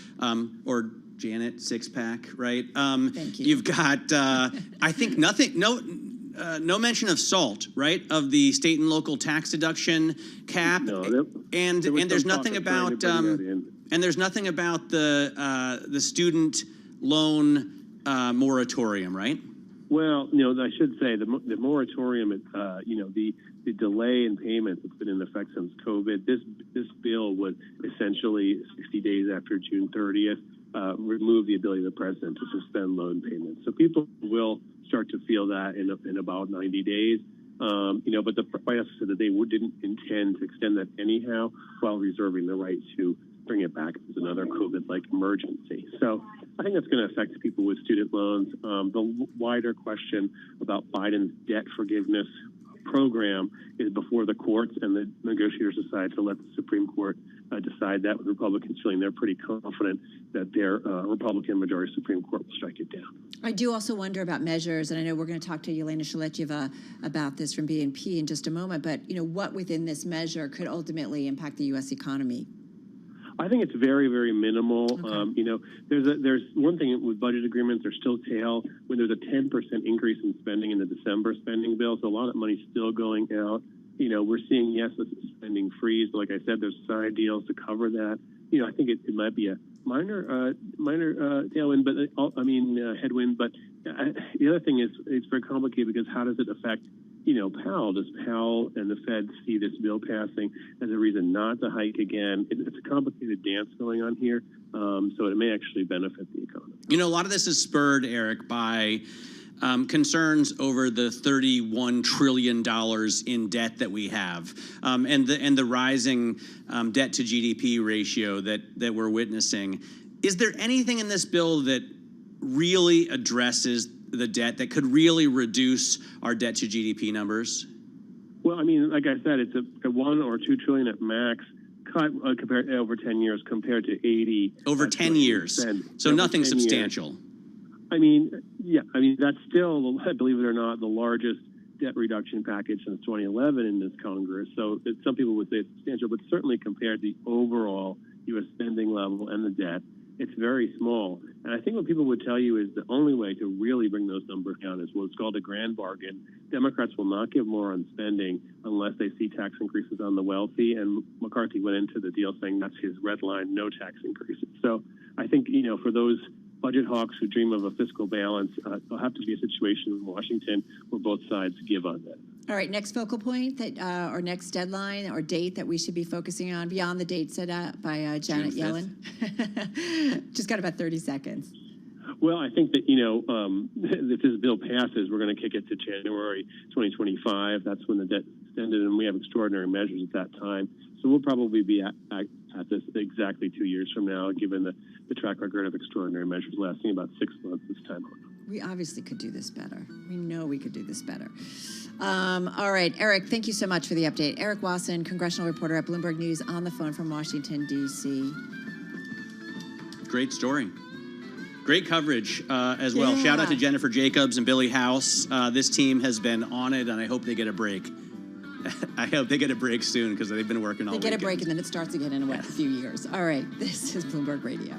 or Janet Sixpack, right? Thank you. You've got, I think no mention of SALT, right? Of the state and local tax deduction cap, and there's nothing about there's nothing about the student loan moratorium, right? Well, I should say the moratorium, the delay in payments that's been in effect since COVID. This bill would essentially 60 days after June 30th remove the ability of the president to suspend loan payments. So people will start to feel that in about 90 days. But the White House said that they didn't intend to extend that anyhow, while reserving the right to bring it back as another COVID-like emergency. So I think that's going to affect people with student loans. The wider question about Biden's debt forgiveness program is before the courts, and the negotiators decide to let the Supreme Court decide that, with Republicans feeling they're pretty confident that their Republican majority Supreme Court will strike it down. I do also wonder about measures, and I know we're going to talk to Yelena Shaletyeva about this from BNP in just a moment, but what within this measure could ultimately impact the U.S. economy? I think it's very, very minimal. Okay. There's one thing with budget agreements, there's still tail. When there's a 10% increase in spending in the December spending bill, so a lot of money's still going out. We're seeing, yes, a spending freeze, but like I said, there's side deals to cover that. I think it might be a minor tailwind, but headwind. But the other thing is it's very complicated because how does it affect Powell? Does Powell and the Fed see this bill passing as a reason not to hike again? It's a complicated dance going on here, so it may actually benefit the economy. A lot of this is spurred, Eric, by concerns over the $31 trillion in debt that we have, and the rising debt to GDP ratio that we're witnessing. Is there anything in this bill that really addresses the debt, that could really reduce our debt to GDP numbers? Well, like I said, it's a 1 or 2 trillion at max cut compared over 10 years compared to 80 over 10 years. So nothing substantial. That's still, believe it or not, the largest debt reduction package since 2011 in this Congress. So some people would say it's substantial, but certainly compared to the overall U.S. spending level and the debt, it's very small. And I think what people would tell you is the only way to really bring those numbers down is what's called a grand bargain. Democrats will not give more on spending unless they see tax increases on the wealthy. And McCarthy went into the deal saying that's his red line, no tax increases. So I think, for those budget hawks who dream of a fiscal balance, there'll have to be a situation in Washington where both sides give on that. All right, next focal point or next deadline or date that we should be focusing on beyond the date set up by Janet Yellen. Just got about 30 seconds. Well, I think that, if this bill passes, we're going to kick it to January 2025. That's when the debt extended, and we have extraordinary measures at that time. So we'll probably be at this exactly 2 years from now, given the track record of extraordinary measures lasting about 6 months this time. We obviously could do this better. We know we could do this better. All right, Eric, thank you so much for the update. Eric Wasson, congressional reporter at Bloomberg News, on the phone from Washington, D.C. Great story. Great coverage as well. Yeah. Shout out to Jennifer Jacobs and Billy House. This team has been on it, and I hope they get a break. I hope they get a break soon because they've been working all They get weekend. a break and then it starts again in a few years. All right, this is Bloomberg Radio.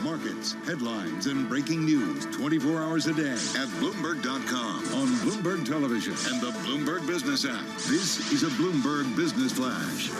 Markets, headlines, and breaking news 24 hours a day at Bloomberg.com, on Bloomberg Television, and the Bloomberg Business app. This is a Bloomberg Business Flash.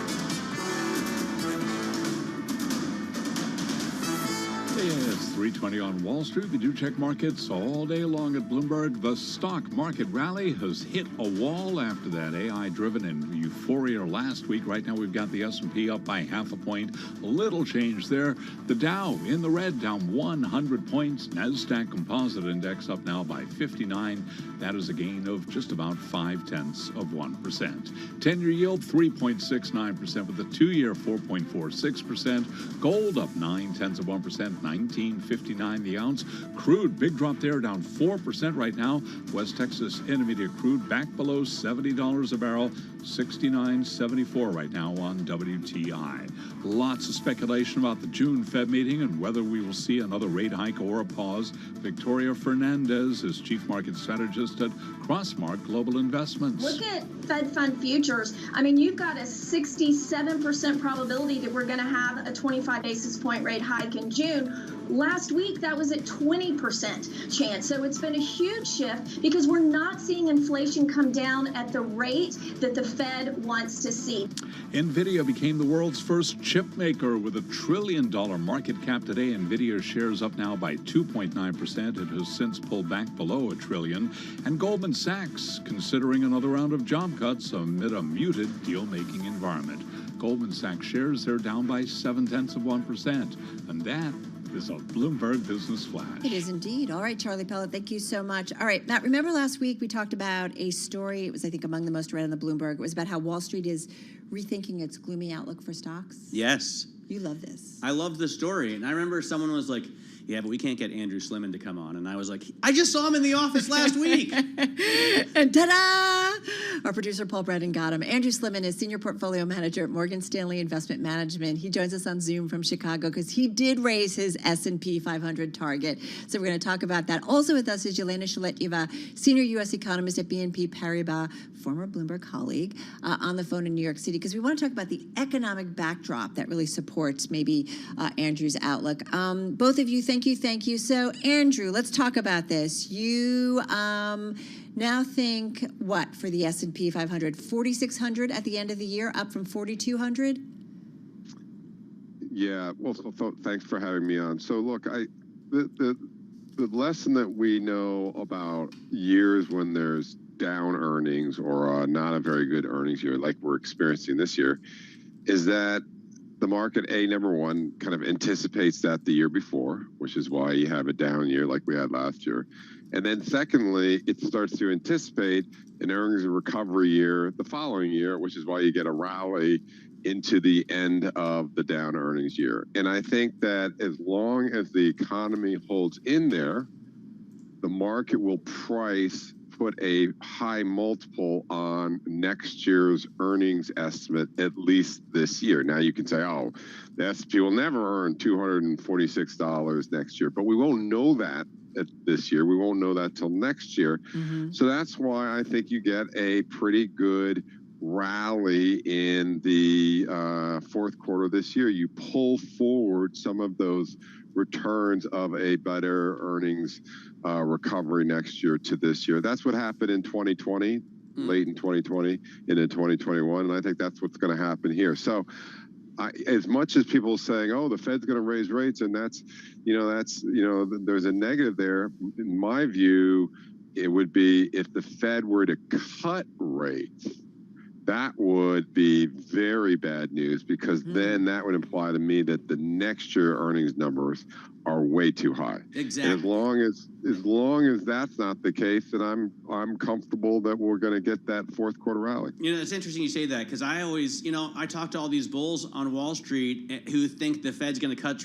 It's 3:20 on Wall Street. We do check markets all day long at Bloomberg. The stock market rally has hit a wall after that AI-driven and euphoria last week. Right now, we've got the S&P up by half a point. A little change there. The Dow in the red, down 100 points. NASDAQ Composite Index up now by 59. That is a gain of just about 0.5%. 10-year yield 3.69%, with the 2-year 4.46%. Gold up 0.9%. $19.59 the ounce. Crude, big drop there, down 4% right now. West Texas Intermediate crude back below $70 a barrel, $69.74 right now on WTI. Lots of speculation about the June Fed meeting and whether we will see another rate hike or a pause. Victoria Fernandez is chief market strategist at Crossmark Global Investments. Look at Fed Fund futures. I mean, you've got a 67% probability that we're going to have a 25 basis point rate hike in June. Last week, that was at 20% chance. So it's been a huge shift because we're not seeing inflation come down at the rate that the Fed wants to see. NVIDIA became the world's first chip maker with a $1 trillion market cap today. NVIDIA shares up now by 2.9%. It has since pulled back below $1 trillion. And Goldman Sachs considering another round of job cuts amid a muted deal-making environment. Goldman Sachs shares are down by 0.7%. And that is a Bloomberg Business Flash. It is indeed. All right, Charlie Pellet, thank you so much. All right, Matt, remember last week we talked about a story, it was, I think, among the most read on the Bloomberg. It was about how Wall Street is rethinking its gloomy outlook for stocks. Yes. You love this. I love the story. And I remember someone was like, yeah, but we can't get Andrew Slimmon to come on. And I was like, I just saw him in the office last week. And ta-da! Our producer, Paul Brennan, got him. Andrew Slimmon is Senior Portfolio Manager at Morgan Stanley Investment Management. He joins us on Zoom from Chicago because he did raise his S&P 500 target. So we're going to talk about that. Also with us is Yelena Shaletyeva, Senior U.S. Economist at BNP Paribas, former Bloomberg colleague, on the phone in New York City because we want to talk about the economic backdrop that really supports maybe Andrew's outlook. Both of you, thank you. So, Andrew, let's talk about this. You now think, what, for the S&P 500, 4,600 at the end of the year, up from 4,200? Yeah, well, thanks for having me on. So, look, the lesson that we know about years when there's down earnings or not a very good earnings year like we're experiencing this year is that the market, number one, kind of anticipates that the year before, which is why you have a down year like we had last year. And then secondly, it starts to anticipate an earnings recovery year the following year, which is why you get a rally into the end of the down earnings year. And I think that as long as the economy holds in there, the market will put a high multiple on next year's earnings estimate, at least this year. Now you can say, oh, the S&P will never earn $246 next year, but we won't know that this year. We won't know that till next year. Mm-hmm. So that's why I think you get a pretty good rally in the fourth quarter this year. You pull forward some of those returns of a better earnings recovery next year to this year. That's what happened in 2020, late in 2020, into 2021, and I think that's what's going to happen here. So, as much as people are saying, "Oh, the Fed's going to raise rates," and there's a negative there. In my view, it would be if the Fed were to cut rates. That would be very bad news because then that would imply to me that the next year earnings numbers are way too high. Exactly. And as long as that's not the case, then I'm comfortable that we're going to get that fourth quarter rally. You know, it's interesting you say that because I always, I talk to all these bulls on Wall Street who think the Fed's going to cut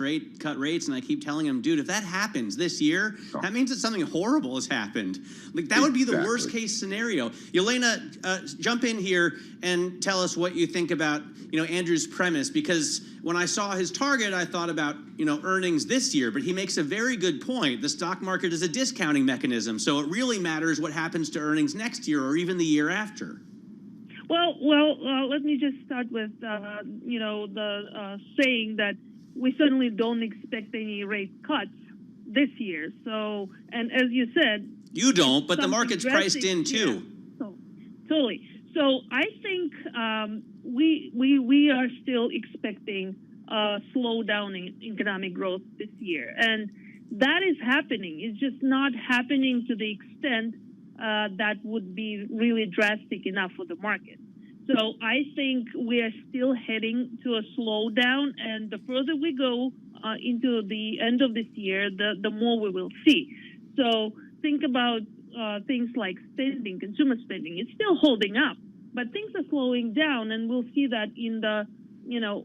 rates, and I keep telling them, dude, if that happens this year, that means that something horrible has happened. Like that would be the worst case scenario. Yelena, jump in here and tell us what you think about, Andrew's premise, because when I saw his target, I thought about, earnings this year, but he makes a very good point. The stock market is a discounting mechanism, so it really matters what happens to earnings next year or even the year after. Well, let me just start with, the saying that we certainly don't expect any rate cuts this year. So, and as you said, you don't, but the market's priced in too. Yeah, so, totally. So I think we are still expecting a slowdown in economic growth this year, and that is happening. It's just not happening to the extent that would be really drastic enough for the market. So I think we are still heading to a slowdown, and the further we go into the end of this year, the more we will see. So think about things like spending, consumer spending. It's still holding up, but things are slowing down, and we'll see that in the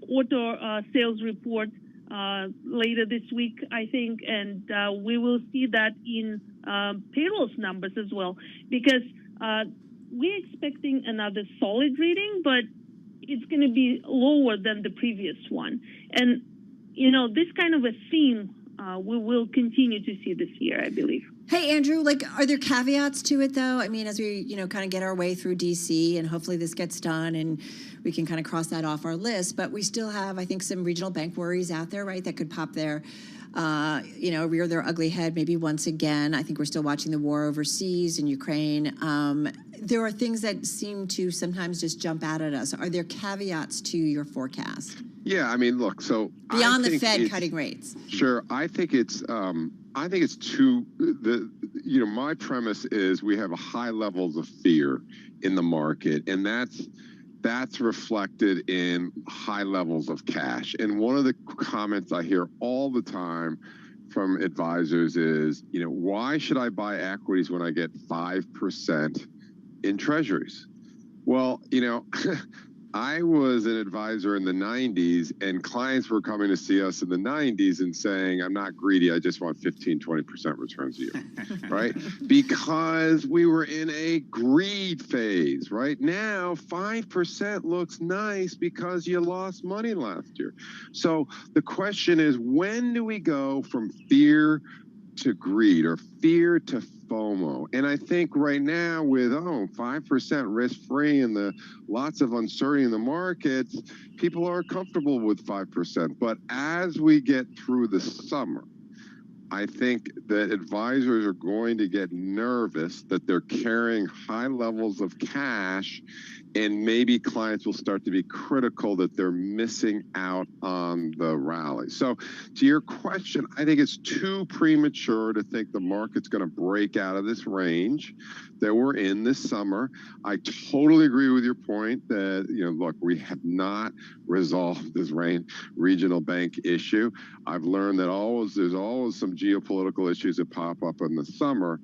auto sales report later this week, I think, and we will see that in payrolls numbers as well, because we're expecting another solid reading, but it's going to be lower than the previous one. And, you know, this kind of a theme we will continue to see this year, I believe. Hey, Andrew, like, are there caveats to it, though? I mean, as we, kind of get our way through D.C. and hopefully this gets done and we can kind of cross that off our list, but we still have, I think, some regional bank worries out there, right, that could pop their, rear their ugly head maybe once again. I think we're still watching the war overseas in Ukraine. There are things that seem to sometimes just jump out at us. Are there caveats to your forecast? Yeah, I mean, look, so beyond the Fed cutting rates. Sure, I think it's my premise is we have high levels of fear in the market, and that's reflected in high levels of cash. And one of the comments I hear all the time from advisors is, why should I buy equities when I get 5% in treasuries? Well, I was an advisor in the 90s, and clients were coming to see us in the 90s and saying, I'm not greedy, I just want 15, 20% returns a year, right? Because we were in a greed phase. Right now, 5% looks nice because you lost money last year. So the question is, when do we go from fear to greed, or fear to FOMO? And I think right now with 5% risk-free and the lots of uncertainty in the markets, people are comfortable with 5%. But as we get through the summer, I think that advisors are going to get nervous that they're carrying high levels of cash, and maybe clients will start to be critical that they're missing out on the rally. So to your question, I think it's too premature to think the market's going to break out of this range that we're in this summer. I totally agree with your point that, look, we have not resolved this regional bank issue. I've learned that there's always some geopolitical issues that pop up in the summer.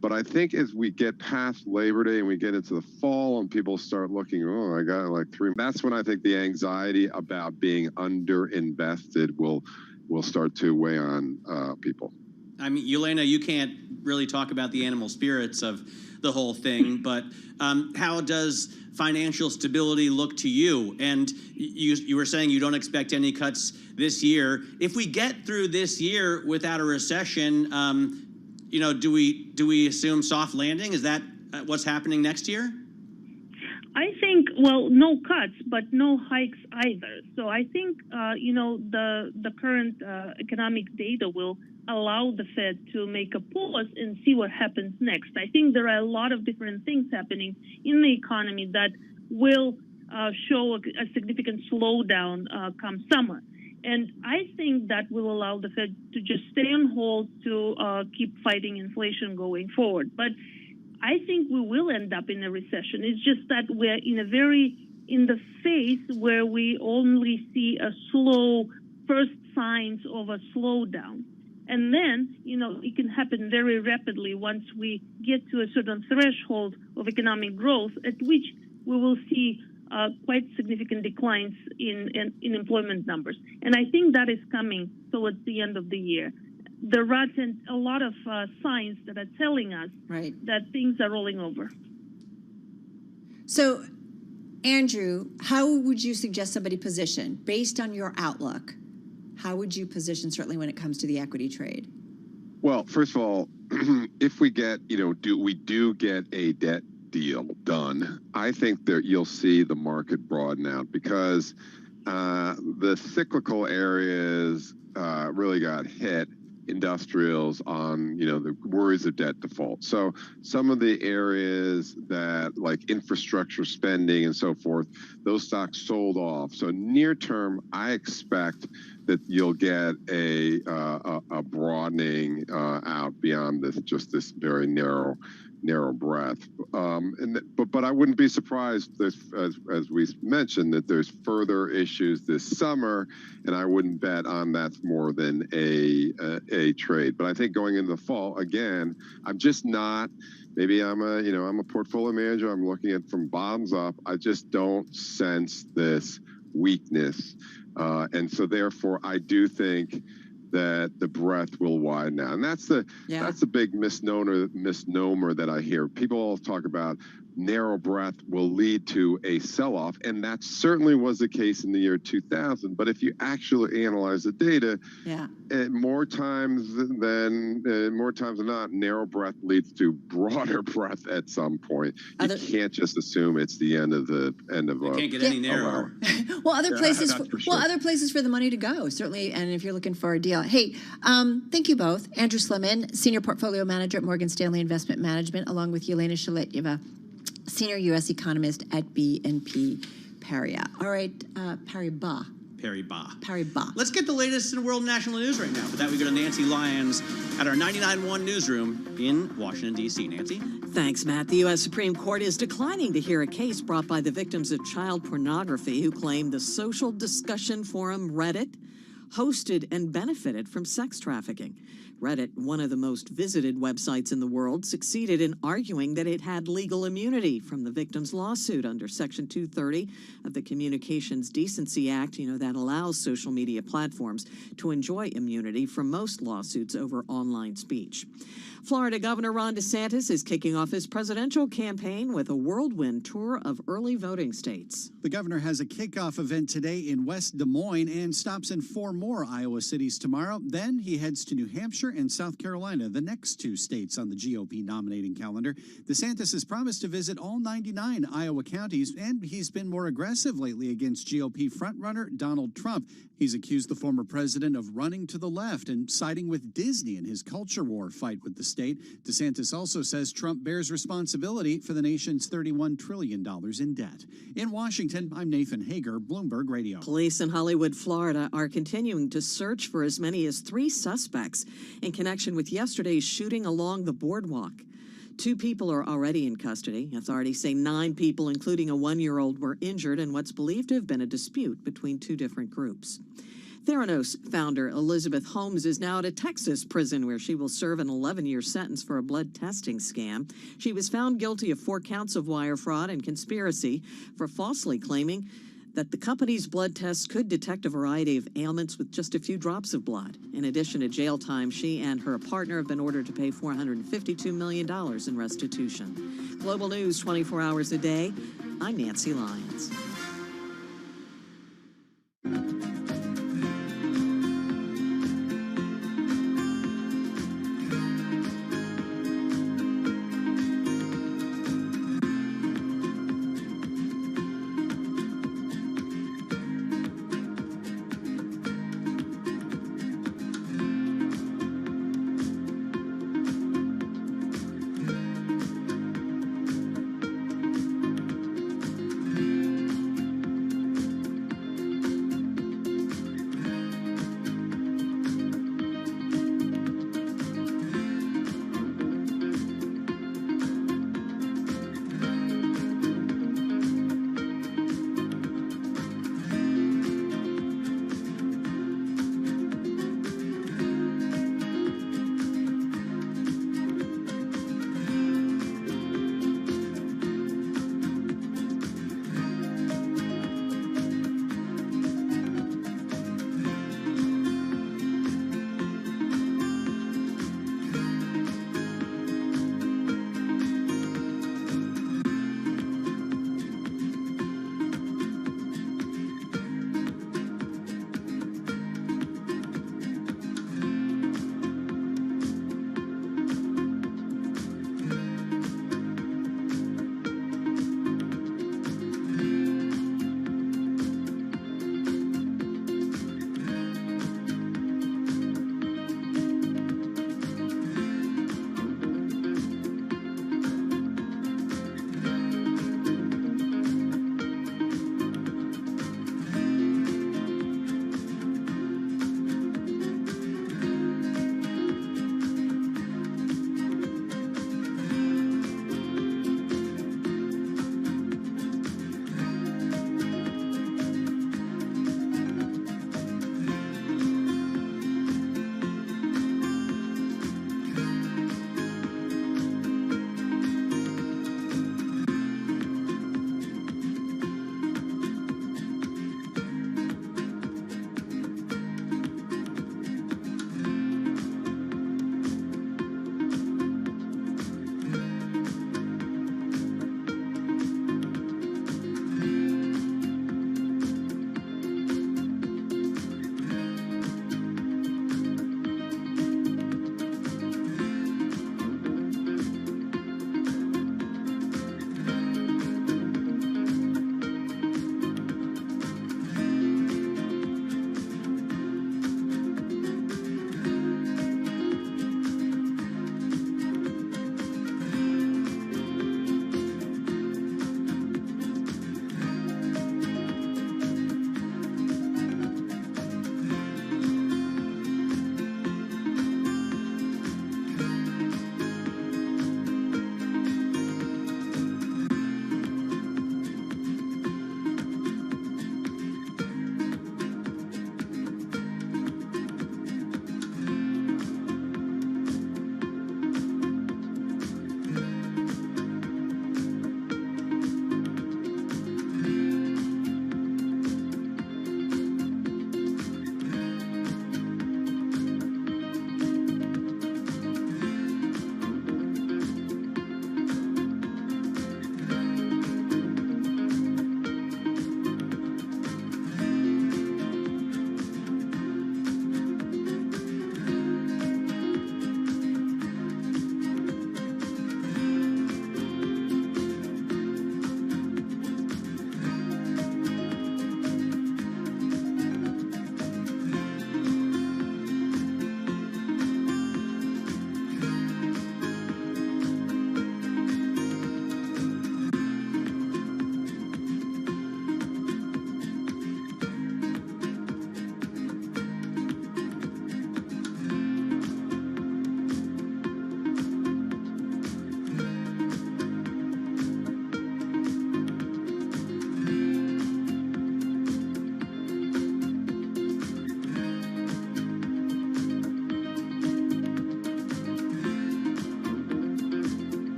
But I think as we get past Labor Day and we get into the fall and people start looking, I got like 3. That's when I think the anxiety about being underinvested will start to weigh on people. I mean, Yelena, you can't really talk about the animal spirits of the whole thing, but how does financial stability look to you? And you were saying you don't expect any cuts this year. If we get through this year without a recession, do we assume soft landing? Is that what's happening next year? I think, well, no cuts, but no hikes either. So I think, the current economic data will allow the Fed to make a pause and see what happens next. I think there are a lot of different things happening in the economy that will show a significant slowdown come summer. And I think that will allow the Fed to just stay on hold to keep fighting inflation going forward. But I think we will end up in a recession. It's just that we're in the phase where we only see a slow first signs of a slowdown. And then, it can happen very rapidly once we get to a certain threshold of economic growth, at which we will see quite significant declines in employment numbers. And I think that is coming towards the end of the year. There are a lot of signs that are telling us that things are rolling over. So, Andrew, how would you suggest somebody position based on your outlook? How would you position, certainly when it comes to the equity trade? Well, first of all, if we get, we do get a debt deal done, I think that you'll see the market broaden out, because the cyclical areas really got hit, industrials, on the worries of debt default. So some of the areas that like infrastructure spending and so forth, those stocks sold off. So near term, I expect that you'll get a broadening out beyond this very narrow breadth. But I wouldn't be surprised as we mentioned that there's further issues this summer, and I wouldn't bet on that's more than a trade. But I think going into the fall, again, I'm just not. Maybe I'm a portfolio manager. I'm looking at from bottoms up. I just don't sense this weakness. And so therefore, I do think that the breadth will widen out. And that's the big misnomer that I hear. People all talk about narrow breadth will lead to a sell-off, and that certainly was the case in the year 2000. But if you actually analyze the data, more times than not, narrow breadth leads to broader breadth at some point. You can't just assume it's the end of It can't get any narrower. Well, other places, other places for the money to go, certainly. And if you're looking for a deal, hey, thank you both, Andrew Sliman, Senior Portfolio Manager at Morgan Stanley Investment Management, along with Yelena Shaletyeva, Senior U.S. Economist at BNP Paribas. All right, Paribas. Let's get the latest in world national news right now. For that, we go to Nancy Lyons at our 99.1 newsroom in Washington, D.C. Nancy? Thanks, Matt. The U.S. Supreme Court is declining to hear a case brought by the victims of child pornography who claim the social discussion forum Reddit hosted and benefited from sex trafficking. Reddit, one of the most visited websites in the world, succeeded in arguing that it had legal immunity from the victim's lawsuit under Section 230 of the Communications Decency Act, that allows social media platforms to enjoy immunity from most lawsuits over online speech. Florida Governor Ron DeSantis is kicking off his presidential campaign with a whirlwind tour of early voting states. The governor has a kickoff event today in West Des Moines and stops in 4 more Iowa cities tomorrow. Then he heads to New Hampshire and South Carolina, the next 2 states on the GOP nominating calendar. DeSantis has promised to visit all 99 Iowa counties, and he's been more aggressive lately against GOP frontrunner Donald Trump. He's accused the former president of running to the left and siding with Disney in his culture war fight with the state. DeSantis also says Trump bears responsibility for the nation's $31 trillion in debt. In Washington, I'm Nathan Hager, Bloomberg Radio. Police in Hollywood, Florida are continuing to search for as many as 3 suspects in connection with yesterday's shooting along the boardwalk. 2 people are already in custody. Authorities say 9 people, including a 1-year-old, were injured in what's believed to have been a dispute between 2 different groups. Theranos founder Elizabeth Holmes is now at a Texas prison where she will serve an 11-year sentence for a blood testing scam. She was found guilty of 4 counts of wire fraud and conspiracy for falsely claiming that the company's blood tests could detect a variety of ailments with just a few drops of blood. In addition to jail time, she and her partner have been ordered to pay $452 million in restitution. Global News 24 hours a day. I'm Nancy Lyons.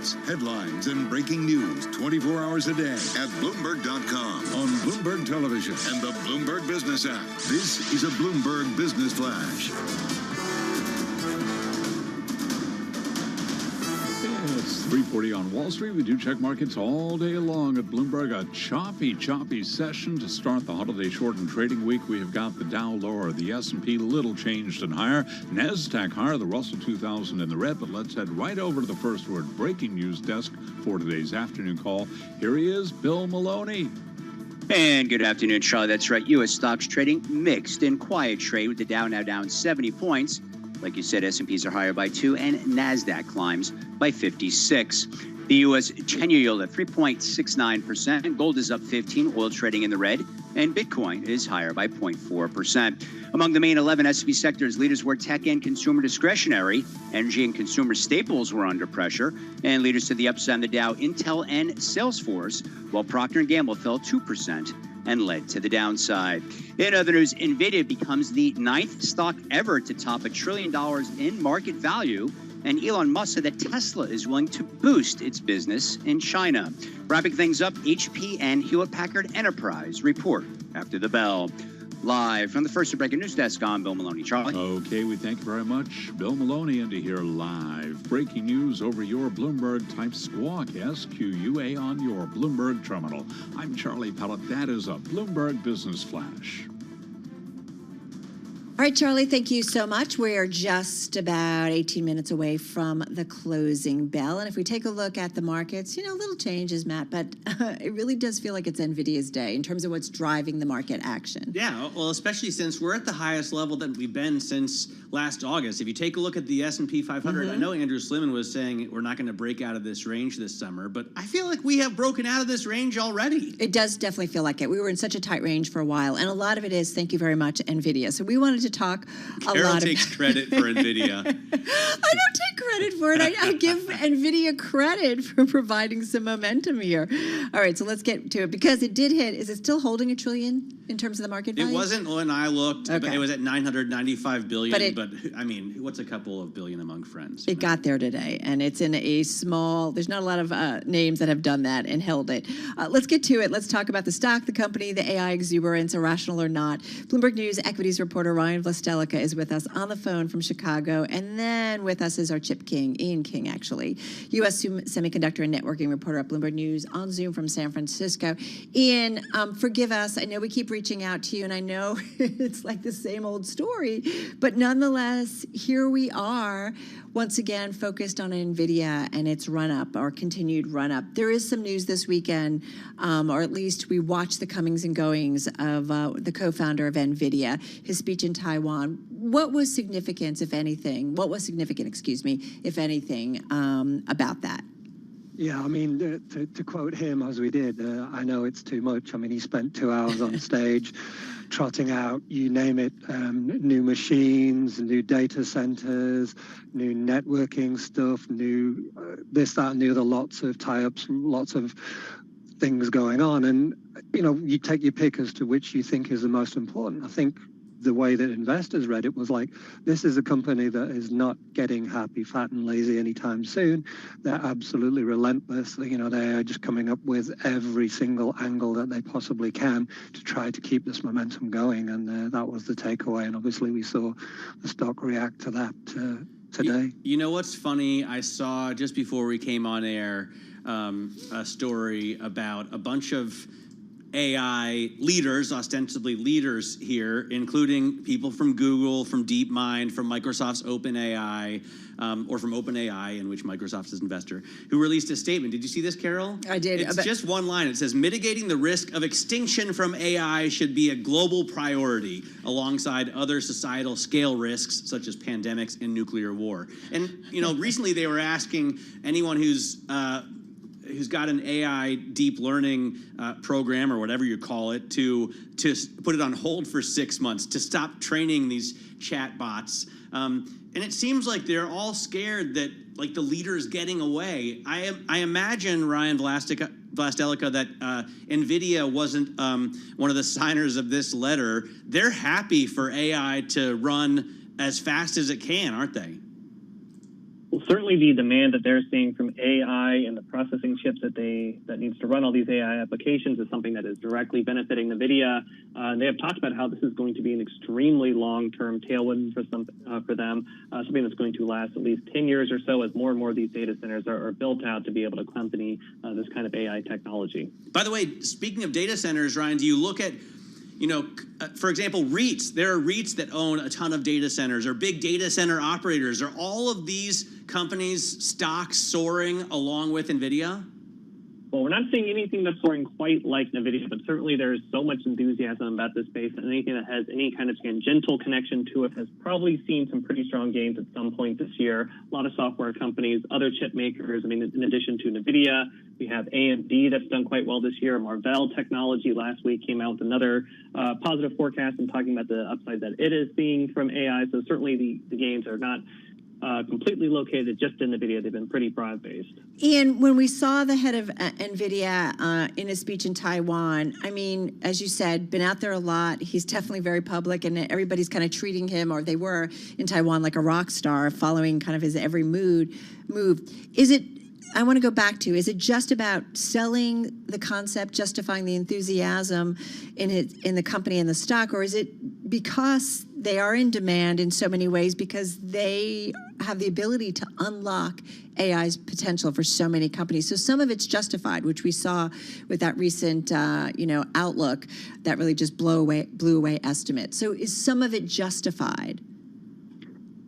news, headlines, and breaking news 24 hours a day at Bloomberg.com, on Bloomberg Television, and the Bloomberg Business app. This is a Bloomberg Business Flash. It's 3:40 on Wall Street. We do check markets all day long at Bloomberg. A choppy session to start the holiday shortened trading week. We have got the Dow lower, the S&P little changed and higher, NASDAQ higher, the Russell 2000 in the red. But let's head right over to the first word breaking news desk for today's afternoon call. Here he is, Bill Maloney. And good afternoon, Charlie. That's right. U.S. stocks trading mixed and quiet trade with the Dow now down 70 points. Like you said, S&Ps are higher by 2 and NASDAQ climbs by 56. The U.S. 10-year yield at 3.69%. Gold is up 15, oil trading in the red, and Bitcoin is higher by 0.4%. Among the main 11 S&P sectors, leaders were tech and consumer discretionary. Energy and consumer staples were under pressure, and leaders to the upside on the Dow, Intel and Salesforce, while Procter & Gamble fell 2% and led to the downside. In other news, NVIDIA becomes the 9th stock ever to top $1 trillion in market value, and Elon Musk said that Tesla is willing to boost its business in China. Wrapping things up, HP and Hewlett-Packard Enterprise report after the bell. Live from the First Breaking News Desk, I'm Bill Maloney. Charlie? Okay, we thank you very much, Bill Maloney, and to hear live breaking news over your Bloomberg-type squawk, SQUA, on your Bloomberg terminal. I'm Charlie Pellet. That is a Bloomberg Business Flash. All right, Charlie, thank you so much. We're just about 18 minutes away from the closing bell. And if we take a look at the markets, little changes, Matt, but it really does feel like it's NVIDIA's day in terms of what's driving the market action. Yeah, well, especially since we're at the highest level that we've been since last August. If you take a look at the S&P 500, I know Andrew Sliman was saying we're not going to break out of this range this summer, but I feel like we have broken out of this range already. It does definitely feel like it. We were in such a tight range for a while, and a lot of it is, thank you very much, NVIDIA. So we wanted to talk Carol takes credit for NVIDIA. I don't take credit for it. I give NVIDIA credit for providing some momentum here. All right, so let's get to it because it did hit. Is it still holding $1 trillion in terms of the market value? It wasn't when I looked, but it was at $995 billion. But I mean, what's a couple of billion among friends? It got there today, and it's in a small, there's not a lot of names that have done that and held it. Let's get to it. Let's talk about the stock, the company, the AI exuberance, irrational or not. Bloomberg News equities reporter Ryan Vlastelica is with us on the phone from Chicago, and then with us is our chip king, Ian King, actually. U.S. semiconductor and networking reporter at Bloomberg News on Zoom from San Francisco. Ian, forgive us. I know we keep reaching out to you, and I know it's like the same old story, but nonetheless, here we are, once again, focused on NVIDIA and its run-up, or continued run-up. There is some news this weekend, or at least we watched the comings and goings of the co-founder of NVIDIA, his speech in Taiwan. What was significant, if anything, if anything, about that? Yeah, I mean, to quote him as we did, I know it's too much. I mean, he spent 2 hours on stage trotting out, you name it, new machines, new data centers, new networking stuff, new this, that, and the other, lots of tie-ups, lots of things going on. And, you take your pick as to which you think is the most important. I think the way that investors read it was like, this is a company that is not getting happy, fat, and lazy anytime soon. They're absolutely relentless. They are just coming up with every single angle that they possibly can to try to keep this momentum going. And that was the takeaway. And obviously we saw the stock react to that today. You know what's funny? I saw just before we came on air a story about a bunch of AI leaders, ostensibly leaders here, including people from Google, from DeepMind, from Microsoft's OpenAI, or from OpenAI, in which Microsoft is an investor, who released a statement. Did you see this, Carol? I did. It's just one line. It says, mitigating the risk of extinction from AI should be a global priority alongside other societal scale risks, such as pandemics and nuclear war. And, recently they were asking anyone who's got an AI deep learning program, or whatever you call it, to put it on hold for 6 months, to stop training these chat bots. And it seems like they're all scared that, like, the leader's getting away. I imagine, Ryan Vlastelica, that NVIDIA wasn't one of the signers of this letter. They're happy for AI to run as fast as it can, aren't they? Well, certainly the demand that they're seeing from AI and the processing chips that needs to run all these AI applications is something that is directly benefiting NVIDIA. They have talked about how this is going to be an extremely long-term tailwind for them, something that's going to last at least 10 years or so as more and more of these data centers are built out to be able to accompany this kind of AI technology. By the way, speaking of data centers, Ryan, do you look at, for example, REITs? There are REITs that own a ton of data centers, or big data center operators. Are all of these companies' stocks soaring along with NVIDIA? Well, we're not seeing anything that's soaring quite like NVIDIA, but certainly there's so much enthusiasm about this space, and anything that has any kind of tangential connection to it has probably seen some pretty strong gains at some point this year. A lot of software companies, other chip makers. I mean, in addition to NVIDIA, we have AMD that's done quite well this year. Marvell Technology last week came out with another positive forecast and talking about the upside that it is seeing from AI. So certainly the gains are not completely located just in NVIDIA. They've been pretty broad-based. Ian, when we saw the head of NVIDIA in a speech in Taiwan, I mean, as you said, been out there a lot. He's definitely very public, and everybody's kind of treating him, or they were in Taiwan, like a rock star, following kind of his every move. Is it, I want to go back to, is it just about selling the concept, justifying the enthusiasm in the company and the stock, or is it because they are in demand in so many ways because they have the ability to unlock AI's potential for so many companies? So some of it's justified, which we saw with that recent, outlook that really just blew away estimate. So is some of it justified?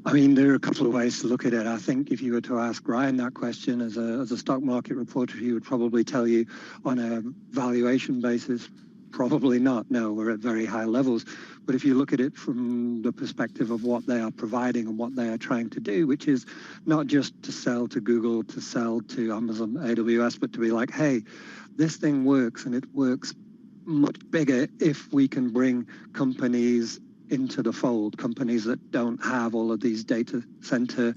I mean, there are a couple of ways to look at it. I think if you were to ask Ryan that question as a stock market reporter, he would probably tell you on a valuation basis, probably not. No, we're at very high levels. But if you look at it from the perspective of what they are providing and what they are trying to do, which is not just to sell to Google, to sell to Amazon, AWS, but to be like, hey, this thing works, and it works much bigger if we can bring companies into the fold, companies that don't have all of these data centers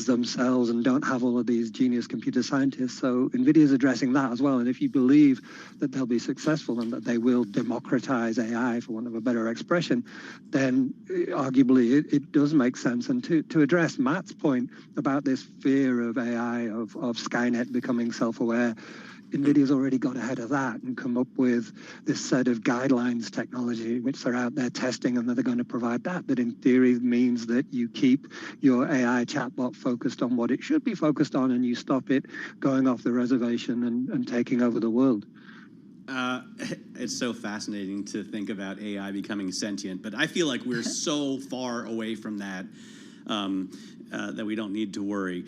themselves and don't have all of these genius computer scientists. So NVIDIA is addressing that as well. And if you believe that they'll be successful and that they will democratize AI, for want of a better expression, then arguably it does make sense. And to address Matt's point about this fear of AI, of Skynet becoming self-aware, NVIDIA's already got ahead of that and come up with this set of guidelines technology, which they're out there testing, and that they're going to provide that in theory means that you keep your AI chatbot focused on what it should be focused on, and you stop it going off the reservation and taking over the world. It's so fascinating to think about AI becoming sentient, but I feel like we're so far away from that that we don't need to worry.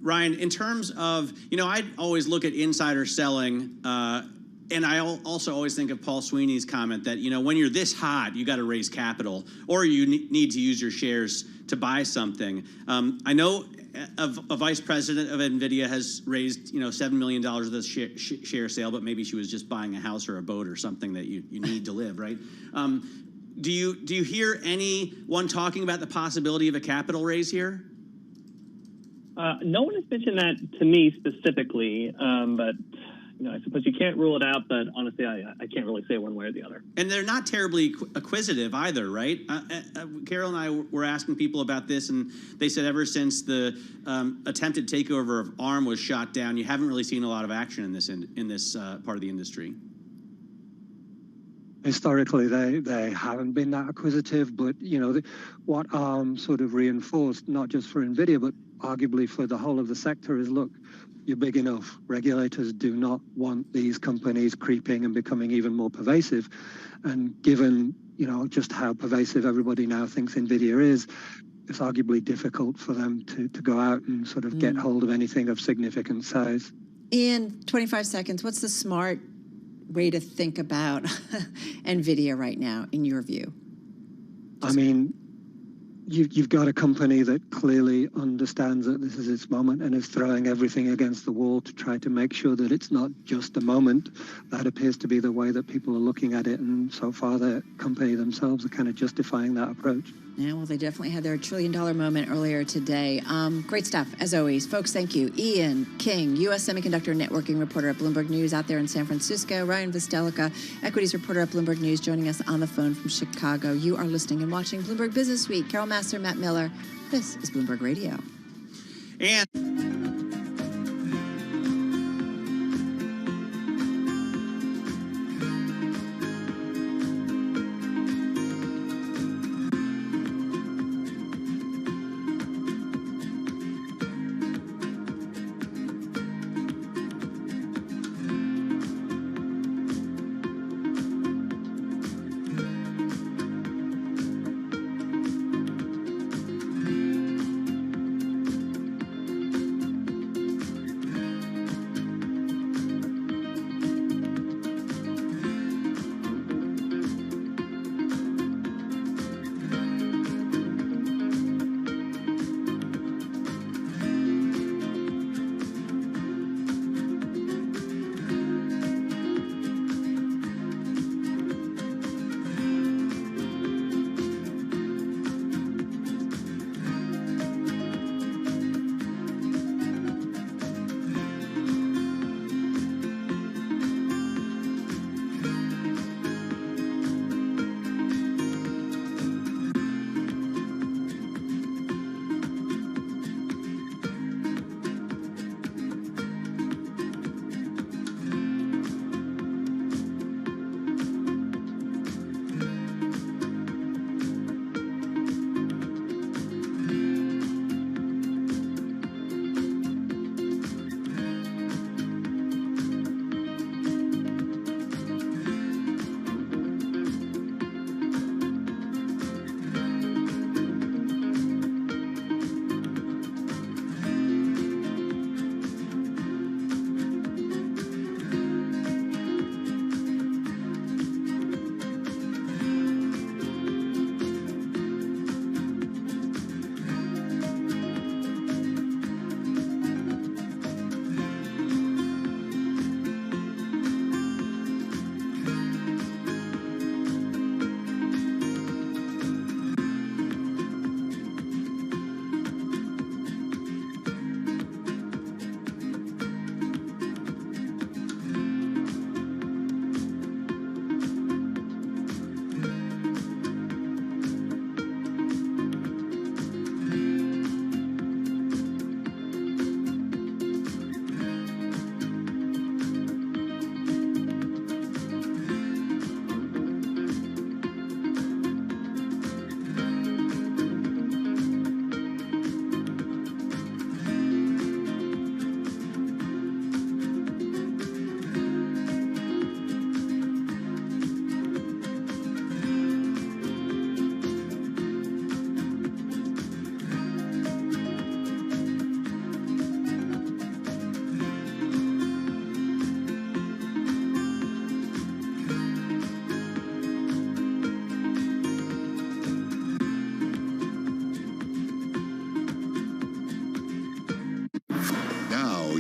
Ryan, in terms of, I always look at insider selling, and I also always think of Paul Sweeney's comment that, when you're this hot, you got to raise capital, or you need to use your shares to buy something. I know a vice president of NVIDIA has raised, $7 million of this share sale, but maybe she was just buying a house or a boat or something that you need to live, right? Do you hear anyone talking about the possibility of a capital raise here? No one has mentioned that to me specifically, but I suppose you can't rule it out. But honestly, I can't really say one way or the other. And they're not terribly acquisitive either, right? Carol and I were asking people about this, and they said ever since the attempted takeover of ARM was shot down, you haven't really seen a lot of action in this part of the industry. Historically, they haven't been that acquisitive, but what ARM sort of reinforced, not just for NVIDIA, but arguably for the whole of the sector, is look, you're big enough. Regulators do not want these companies creeping and becoming even more pervasive. And given just how pervasive everybody now thinks NVIDIA is, it's arguably difficult for them to go out and sort of get hold of anything of significant size. In 25 seconds, what's the smart way to think about NVIDIA right now, in your view? I mean, you've got a company that clearly understands that this is its moment and is throwing everything against the wall to try to make sure that it's not just a moment. That appears to be the way that people are looking at it, and so far the company themselves are kind of justifying that approach. Yeah, well, they definitely had their $1 trillion moment earlier today. Great stuff, as always. Folks, thank you. Ian King, U.S. Semiconductor Networking reporter at Bloomberg News out there in San Francisco. Ryan Vistelica, equities reporter at Bloomberg News, joining us on the phone from Chicago. You are listening and watching Bloomberg Business Week. Carol Massar, Matt Miller. This is Bloomberg Radio. And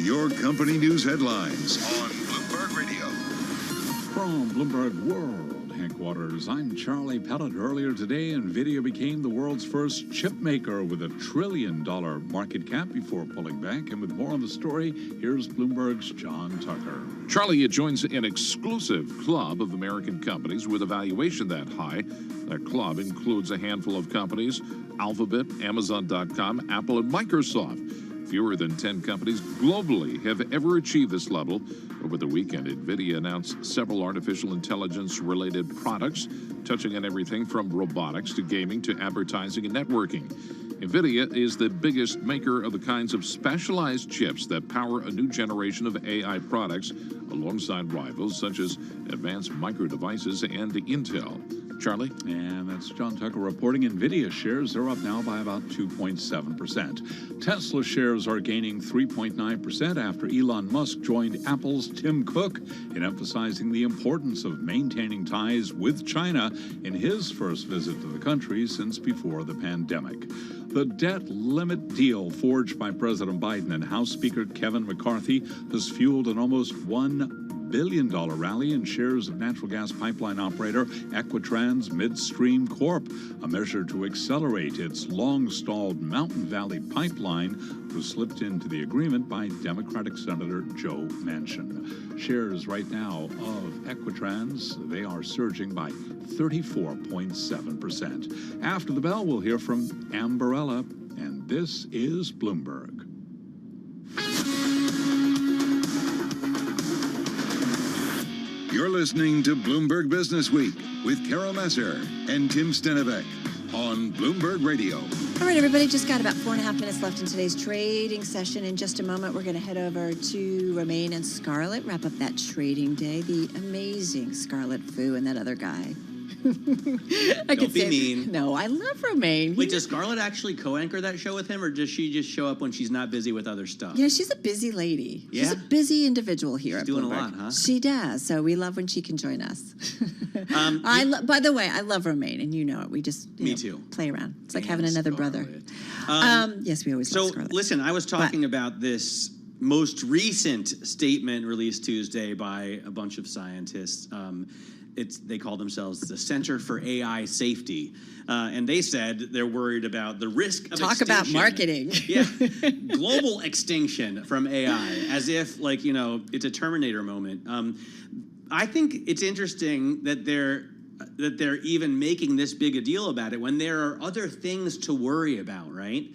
Your company news headlines on Bloomberg Radio. From Bloomberg World headquarters, I'm Charlie Pellet. Earlier today, NVIDIA became the world's first chip maker with a $1 trillion market cap before pulling back. And with more on the story, here's Bloomberg's John Tucker. Charlie, it joins an exclusive club of American companies with a valuation that high. That club includes a handful of companies: Alphabet, Amazon.com, Apple, and Microsoft. Fewer than 10 companies globally have ever achieved this level. Over the weekend, NVIDIA announced several artificial intelligence-related products, touching on everything from robotics to gaming to advertising and networking. NVIDIA is the biggest maker of the kinds of specialized chips that power a new generation of AI products, alongside rivals such as Advanced Micro Devices and Intel. Charlie? And that's John Tucker reporting. NVIDIA shares are up now by about 2.7%. Tesla shares are gaining 3.9% after Elon Musk joined Apple's Tim Cook in emphasizing the importance of maintaining ties with China in his first visit to the country since before the pandemic. The debt limit deal forged by President Biden and House Speaker Kevin McCarthy has fueled an almost $1 billion rally in shares of natural gas pipeline operator Equitrans Midstream Corp. A measure to accelerate its long-stalled Mountain Valley pipeline was slipped into the agreement by Democratic Senator Joe Manchin. Shares right now of Equitrans, they are surging by 34.7%. After the bell, we'll hear from Amberella, and this is Bloomberg. You're listening to Bloomberg Business Week with Carol Messer and Tim Stenivek on Bloomberg Radio. All right, everybody, just got about 4.5 minutes left in today's trading session. In just a moment, we're going to head over to Romaine and Scarlett, wrap up that trading day. The amazing Scarlett Fu and that other guy. Don't be mean. No, I love Romaine. Wait, does Scarlett actually co-anchor that show with him, or does she just show up when she's not busy with other stuff? Yeah, she's a busy lady. Yeah? She's a busy individual here at doing Bloomberg. a lot, huh? She does. So we love when she can join us. By the way, I love Romaine, and you know it. We just Me too. play around. It's like having another brother. Yes, we always love Scarlett. So listen, I was talking about this most recent statement released Tuesday by a bunch of scientists. They call themselves the Center for AI Safety. And they said they're worried about the risk of Talk extinction. about marketing. Yeah. Global extinction from AI, as if, it's a Terminator moment. I think it's interesting that they're even making this big a deal about it when there are other things to worry about, right?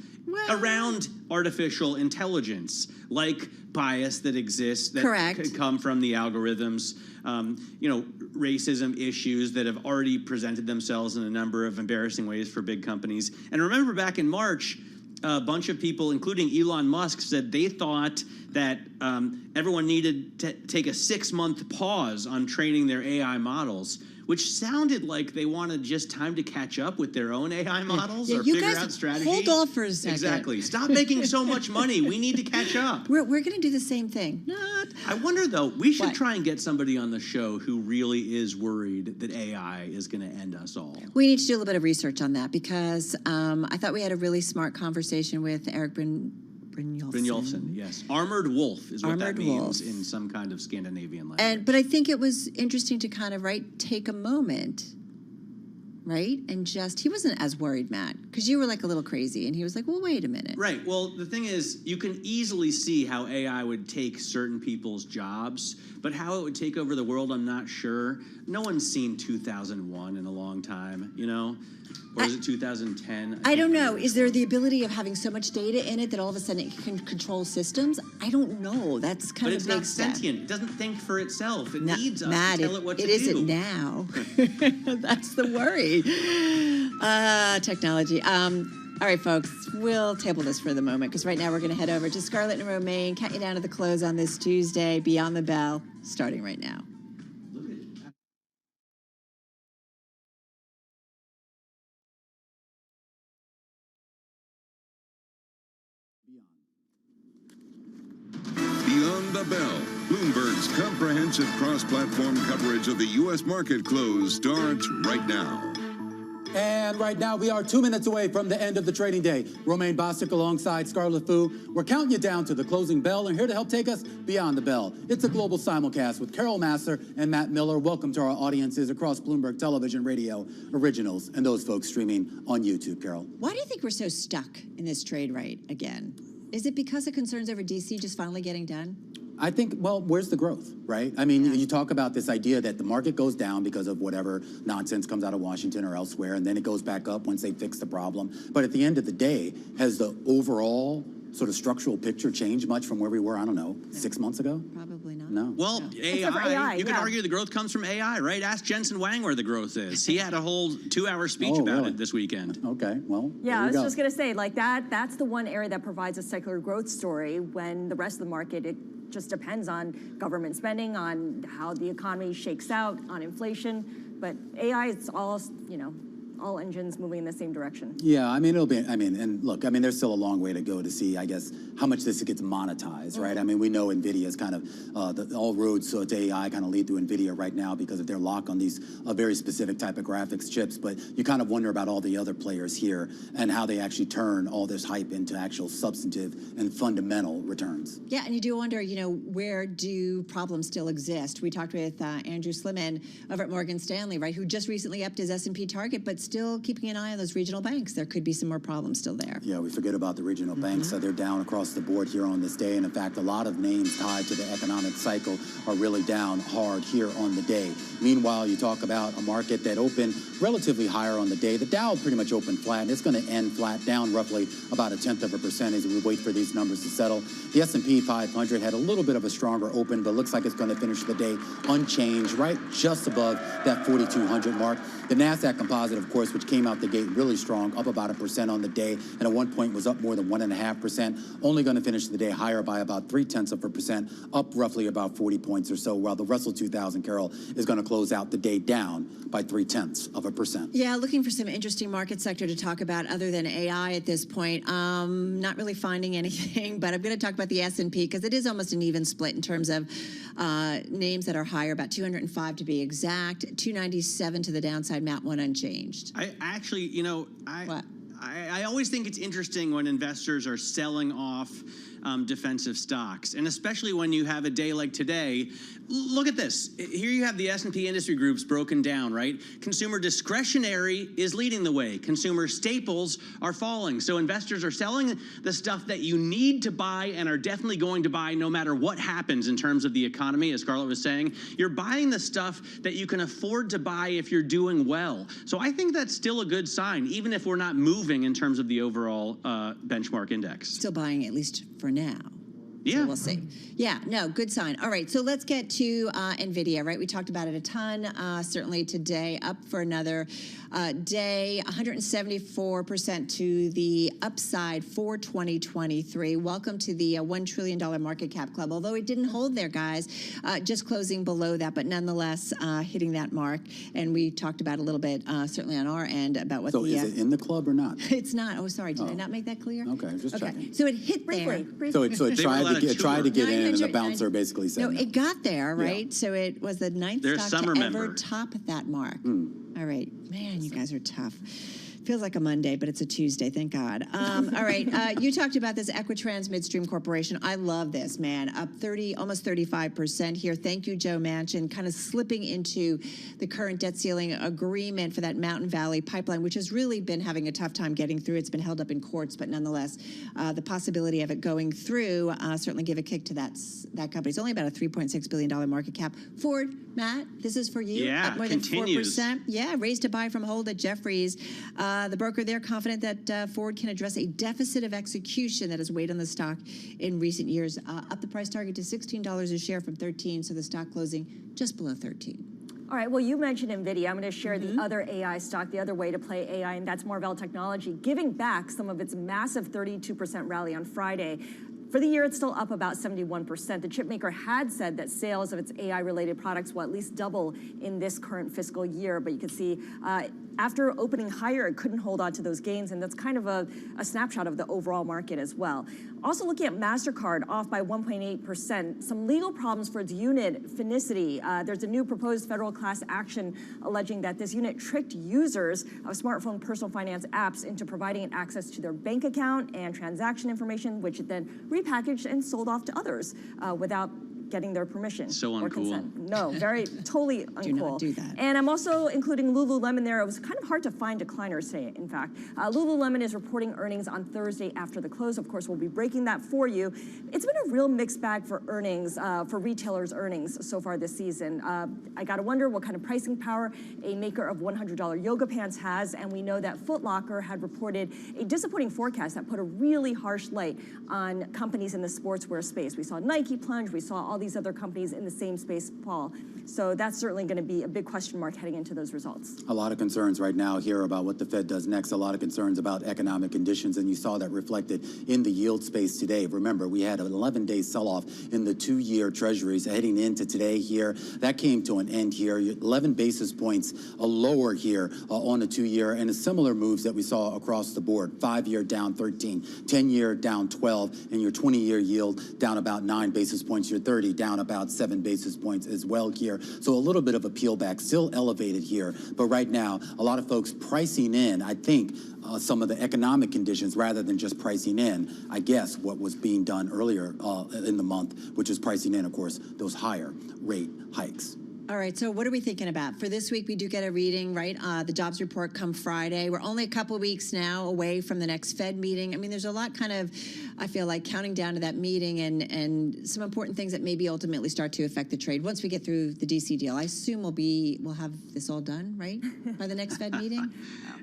Around artificial intelligence, like bias that exists that could come from the algorithms, racism issues that have already presented themselves in a number of embarrassing ways for big companies. And remember back in March, a bunch of people, including Elon Musk, said they thought that everyone needed to take a 6-month pause on training their AI models, which sounded like they wanted just time to catch up with their own AI models or figure out strategy. Hold off for a second. Exactly. Stop making so much money. We need to catch up. We're going to do the same thing. I wonder, though, we should try and get somebody on the show who really is worried that AI is going to end us all. We need to do a little bit of research on that because I thought we had a really smart conversation with Eric Brynjolfsson, yes. Armored wolf is what that means in some kind of Scandinavian language. But I think it was interesting to kind of, take a moment, and just, he wasn't as worried, Matt, because you were like a little crazy, and he was like, well, wait a minute. Right. Well, the thing is, you can easily see how AI would take certain people's jobs, but how it would take over the world, I'm not sure. No one's seen 2001 in a long time, Or is it 2010? I don't know. Is there the ability of having so much data in it that all of a sudden it can control systems? I don't know. That's kind of a big step. But it's not sentient. It doesn't think for itself. It needs us to tell it what to do. It isn't now. That's the worry. Technology. All right, folks, we'll table this for the moment because right now we're going to head over to Scarlett and Romaine, count you down to the close on this Tuesday, Beyond the Bell, starting right now. Beyond the Bell, Bloomberg's comprehensive cross-platform coverage of the U.S. market close starts right now. And right now, we are 2 minutes away from the end of the trading day. Romaine Bostick alongside Scarlett Fu. We're counting you down to the closing bell, and here to help take us beyond the bell. It's a global simulcast with Carol Masser and Matt Miller. Welcome to our audiences across Bloomberg Television, Radio, Originals, and those folks streaming on YouTube, Carol. Why do you think we're so stuck in this trade right again? Is it because of concerns over D.C. just finally getting done? I think, well, where's the growth, right? I mean, you talk about this idea that the market goes down because of whatever nonsense comes out of Washington or elsewhere, and then it goes back up once they fix the problem. But at the end of the day, has the overall sort of structural picture changed much from where we were, I don't know, 6 months ago? Probably not. No. Well, AI, you could argue the growth comes from AI, right? Ask Jensen Wang where the growth is. He had a whole 2-hour speech about it this weekend. Okay, well, yeah, I was just going to say, that's the one area that provides a secular growth story when the rest of the market, it just depends on government spending, on how the economy shakes out, on inflation. But AI, it's all, all engines moving in the same direction. Yeah, I mean, and look, I mean, there's still a long way to go to see, I guess, how much this gets monetized, right? I mean, we know NVIDIA is kind of, all roads to AI kind of lead through NVIDIA right now because of their lock on these very specific type of graphics chips, but you kind of wonder about all the other players here and how they actually turn all this hype into actual substantive and fundamental returns. Yeah, and you do wonder, where do problems still exist? We talked with Andrew Sliman over at Morgan Stanley, right, who just recently upped his S&P target, but still keeping an eye on those regional banks. There could be some more problems still there. Yeah, we forget about the regional banks. They're down across the board here on this day. And in fact, a lot of names tied to the economic cycle are really down hard here on the day. Meanwhile, you talk about a market that opened relatively higher on the day. The Dow pretty much opened flat, and it's going to end flat, down roughly about 0.1% as we wait for these numbers to settle. The S&P 500 had a little bit of a stronger open, but looks like it's going to finish the day unchanged, right just above that 4,200 mark. The NASDAQ composite, of course, which came out the gate really strong, up about 1% on the day, and at one point was up more than 1.5%, only going to finish the day higher by about 0.3%, up roughly about 40 points or so, while the Russell 2000, Carol, is going to close out the day down by 0.3%. Yeah, looking for some interesting market sector to talk about other than AI at this point. Not really finding anything, but I'm going to talk about the S&P because it is almost an even split in terms of names that are higher, about 205 to be exact, 297 to the downside, Matt, one unchanged. I actually, you know, I always think it's interesting when investors are selling off defensive stocks, and especially when you have a day like today. Look at this. Here you have the S&P industry groups broken down, right? Consumer discretionary is leading the way. Consumer staples are falling. So investors are selling the stuff that you need to buy and are definitely going to buy no matter what happens in terms of the economy, as Scarlett was saying. You're buying the stuff that you can afford to buy if you're doing well. So I think that's still a good sign, even if we're not moving in terms of the overall benchmark index. Still buying, at least for now. Yeah. So we'll see. Yeah, no, good sign. All right, so let's get to NVIDIA, right? We talked about it a ton, certainly today, up for another day, 174% to the upside for 2023. Welcome to the $1 trillion market cap club, although it didn't hold there, guys, just closing below that, but nonetheless hitting that mark. And we talked about a little bit, certainly on our end, about what so is it in the club or not? It's not. Oh, sorry. Did I not make that clear? Okay, just checking. So it hit there. So it tried to get in, and the bouncer basically said no. It got there, right? Yeah. So it was the ninth stock to ever top that mark. All right. Man, you guys are tough. Feels like a Monday, but it's a Tuesday, thank God. All right, you talked about this Equitrans Midstream Corporation. I love this, man. Up 30, almost 35% here. Thank you, Joe Manchin. Kind of slipping into the current debt ceiling agreement for that Mountain Valley pipeline, which has really been having a tough time getting through. It's been held up in courts, but nonetheless, the possibility of it going through certainly give a kick to that company. It's only about a $3.6 billion market cap. Ford, Matt, this is for you. Yeah, up more continues. than 4%. Yeah, raised to buy from hold at Jefferies. The broker there confident that Ford can address a deficit of execution that has weighed on the stock in recent years. Up the price target to $16 a share from $13, so the stock closing just below 13. All right, well, you mentioned NVIDIA. I'm going to share the other AI stock, the other way to play AI, and that's Marvell Technology, giving back some of its massive 32% rally on Friday. For the year, it's still up about 71%. The chipmaker had said that sales of its AI-related products will at least double in this current fiscal year, but you can see after opening higher, it couldn't hold on to those gains, and that's kind of a snapshot of the overall market as well. Also looking at MasterCard, off by 1.8%. Some legal problems for its unit, Finicity. There's a new proposed federal class action alleging that this unit tricked users of smartphone personal finance apps into providing it access to their bank account and transaction information, which it then repackaged and sold off to others without getting their permission or consent. No, totally uncool. Do not do that. And I'm also including Lululemon there. It was kind of hard to find decliners today, in fact. Lululemon is reporting earnings on Thursday after the close. Of course, we'll be breaking that for you. It's been a real mixed bag for earnings, for retailers' earnings so far this season. I got to wonder what kind of pricing power a maker of $100 yoga pants has, and we know that Foot Locker had reported a disappointing forecast that put a really harsh light on companies in the sportswear space. We saw Nike plunge, we saw all these other companies in the same space fall. So that's certainly going to be a big question mark heading into those results. A lot of concerns right now here about what the Fed does next, a lot of concerns about economic conditions, and you saw that reflected in the yield space today. Remember, we had an 11-day sell-off in the 2-year treasuries heading into today here. That came to an end here. 11 basis points lower here on the 2-year, and similar moves that we saw across the board. 5-year down 13, 10-year down 12, and your 20-year yield down about 9 basis points. Your 30 down about 7 basis points as well here. So a little bit of a peel back, still elevated here. But right now, a lot of folks pricing in, I think, some of the economic conditions rather than just pricing in, I guess, what was being done earlier in the month, which is pricing in, of course, those higher rate hikes. All right, so what are we thinking about? For this week, we do get a reading, right? The jobs report come Friday. We're only a couple of weeks now away from the next Fed meeting. I mean, there's a lot kind of, I feel like, counting down to that meeting and some important things that maybe ultimately start to affect the trade. Once we get through the DC deal, I assume we'll have this all done, right? By the next Fed meeting?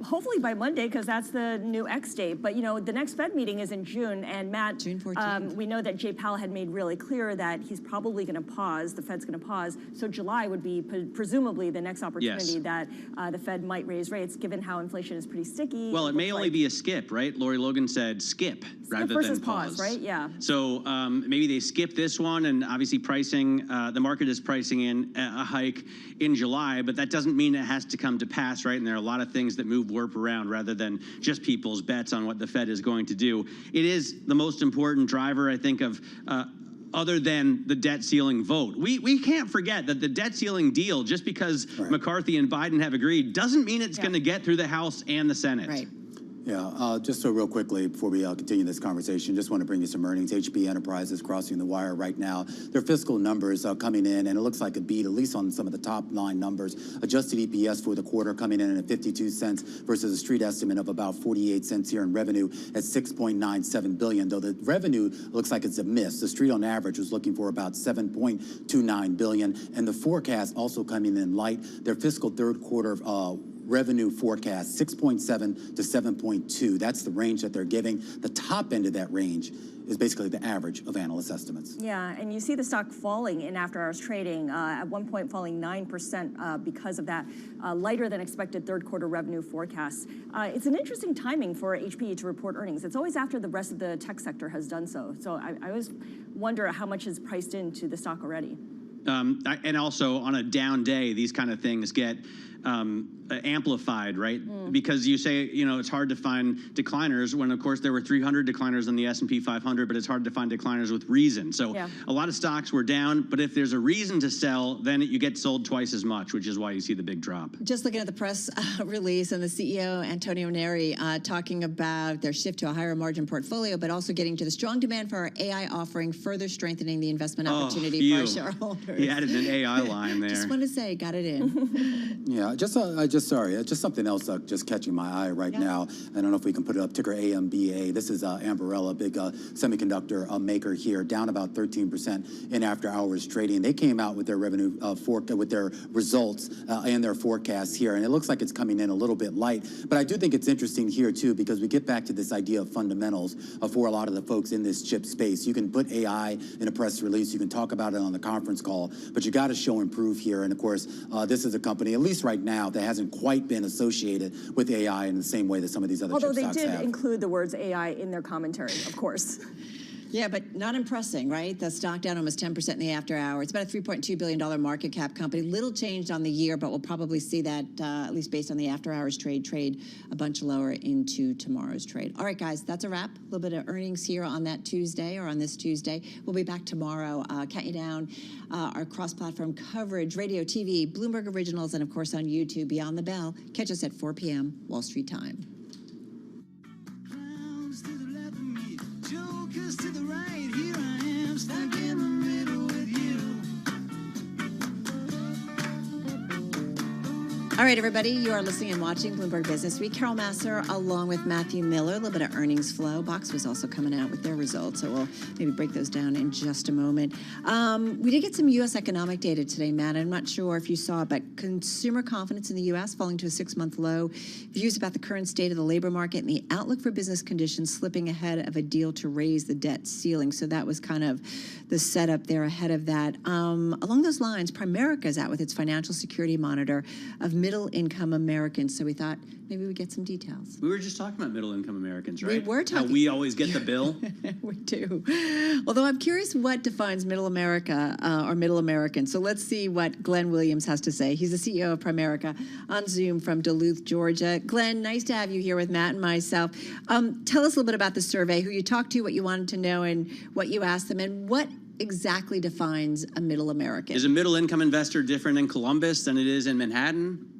Hopefully by Monday, because that's the new X date. But, you know, the next Fed meeting is in June. And, Matt, June 14th. We know that Jay Powell had made really clear that he's probably going to pause, the Fed's going to pause. So July would be presumably the next opportunity that the Fed might raise rates, given how inflation is pretty sticky. Well, it may only be a skip, right? Lori Logan said skip rather versus than pause. Right? Yeah. So maybe they skip this one, and obviously pricing, the market is pricing in a hike in July, but that doesn't mean it has to come to pass, right? And there are a lot of things that move warp around rather than just people's bets on what the Fed is going to do. It is the most important driver, I think, of other than the debt ceiling vote. We can't forget that the debt ceiling deal, just because McCarthy and Biden have agreed, doesn't mean it's going to get through the House and the Senate. Right. Yeah, just so real quickly before we continue this conversation, just want to bring you some earnings. HP Enterprises crossing the wire right now. Their fiscal numbers coming in, and it looks like a beat, at least on some of the top line numbers. Adjusted EPS for the quarter coming in at 52 cents versus a street estimate of about 48 cents here in revenue at $6.97 billion, though the revenue looks like it's a miss. The street on average was looking for about $7.29 billion, and the forecast also coming in light. Their fiscal third quarter revenue forecast, 6.7 to 7.2. That's the range that they're giving. The top end of that range is basically the average of analyst estimates. Yeah, and you see the stock falling in after-hours trading, at one point falling 9% because of that lighter than expected third quarter revenue forecast. It's an interesting timing for HP to report earnings. It's always after the rest of the tech sector has done so. So I always wonder how much is priced into the stock already. And also on a down day, these kind of things get amplified, right? Because you say, you know, it's hard to find decliners when, of course, there were 300 decliners in the S&P 500, but it's hard to find decliners with reason. So a lot of stocks were down, but if there's a reason to sell, then you get sold twice as much, which is why you see the big drop. Just looking at the press release and the CEO, Antonio Neri, talking about their shift to a higher margin portfolio, but also getting to the strong demand for our AI offering, further strengthening the investment opportunity for our shareholders. He added an AI line there. Just want to say, got it in. Yeah, just something else just catching my eye right now. I don't know if we can put it up. Ticker AMBA. This is Ambarella, big semiconductor maker here, down about 13% in after-hours trading. They came out with their revenue with their results and their forecasts here, and it looks like it's coming in a little bit light. But I do think it's interesting here too, because we get back to this idea of fundamentals for a lot of the folks in this chip space. You can put AI in a press release, you can talk about it on the conference call, but you got to show and prove here. And of course, this is a company, at least right now, that hasn't quite been associated with AI in the same way that some of these other chip stocks have. Although they did include the words AI in their commentary, of course. Yeah, but not impressing, right? The stock down almost 10% in the after hour. It's about a $3.2 billion market cap company. Little changed on the year, but we'll probably see that, at least based on the after hours trade a bunch lower into tomorrow's trade. All right, guys, that's a wrap. A little bit of earnings here on that Tuesday, or on this Tuesday. We'll be back tomorrow. Count you down our cross-platform coverage, radio, TV, Bloomberg Originals, and of course on YouTube, Beyond the Bell. Catch us at 4 p.m. Wall Street time. Jokers to the right, here I am, stuck in the middle with you. All right, everybody, you are listening and watching Bloomberg Business Week. Carol Masser along with Matthew Miller. A little bit of earnings flow. Box was also coming out with their results, so we'll maybe break those down in just a moment. We did get some U.S. economic data today, Matt. I'm not sure if you saw it, but consumer confidence in the U.S. falling to a 6-month low. Views about the current state of the labor market and the outlook for business conditions slipping ahead of a deal to raise the debt ceiling. So that was kind of the setup there ahead of that. Along those lines, Primerica is out with its financial security monitor of middle-income Americans. So we thought maybe we'd get some details. We were just talking about middle-income Americans, right? We were talking. How we always get the bill. We do. Although I'm curious what defines middle America or middle American. So let's see what Glenn Williams has to say. He's the CEO of Primerica on Zoom from Duluth, Georgia. Glenn, nice to have you here with Matt and myself. Tell us a little bit about the survey, who you talked to, what you wanted to know, and what you asked them, and what exactly defines a middle American. Is a middle-income investor different in Columbus than it is in Manhattan?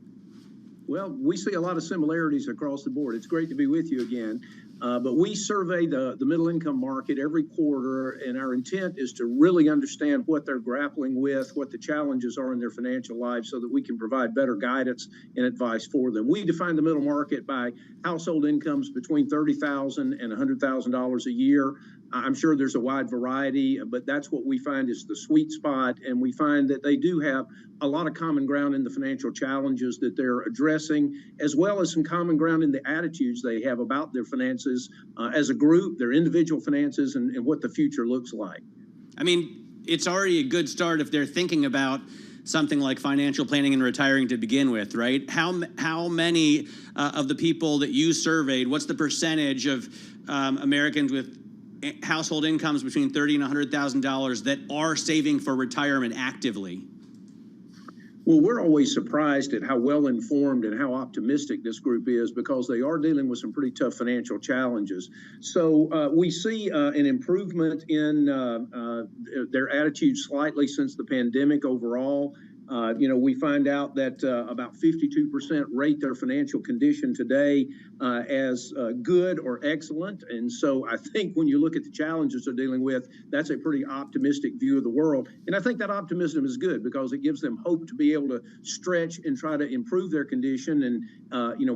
Well, we see a lot of similarities across the board. It's great to be with you again. But we survey the middle income market every quarter, and our intent is to really understand what they're grappling with, what the challenges are in their financial lives, so that we can provide better guidance and advice for them. We define the middle market by household incomes between $30,000 and $100,000 a year. I'm sure there's a wide variety, but that's what we find is the sweet spot, and we find that they do have a lot of common ground in the financial challenges that they're addressing, as well as some common ground in the attitudes they have about their finances as a group, their individual finances, and what the future looks like. I mean, it's already a good start if they're thinking about something like financial planning and retiring to begin with, right? How many of the people that you surveyed, what's the percentage of Americans with household incomes between $30,000 and $100,000 that are saving for retirement actively? Well, we're always surprised at how well informed and how optimistic this group is, because they are dealing with some pretty tough financial challenges. So we see an improvement in their attitude slightly since the pandemic overall. We find out that about 52% rate their financial condition today as good or excellent. And so I think when you look at the challenges they're dealing with, that's a pretty optimistic view of the world. And I think that optimism is good because it gives them hope to be able to stretch and try to improve their condition and,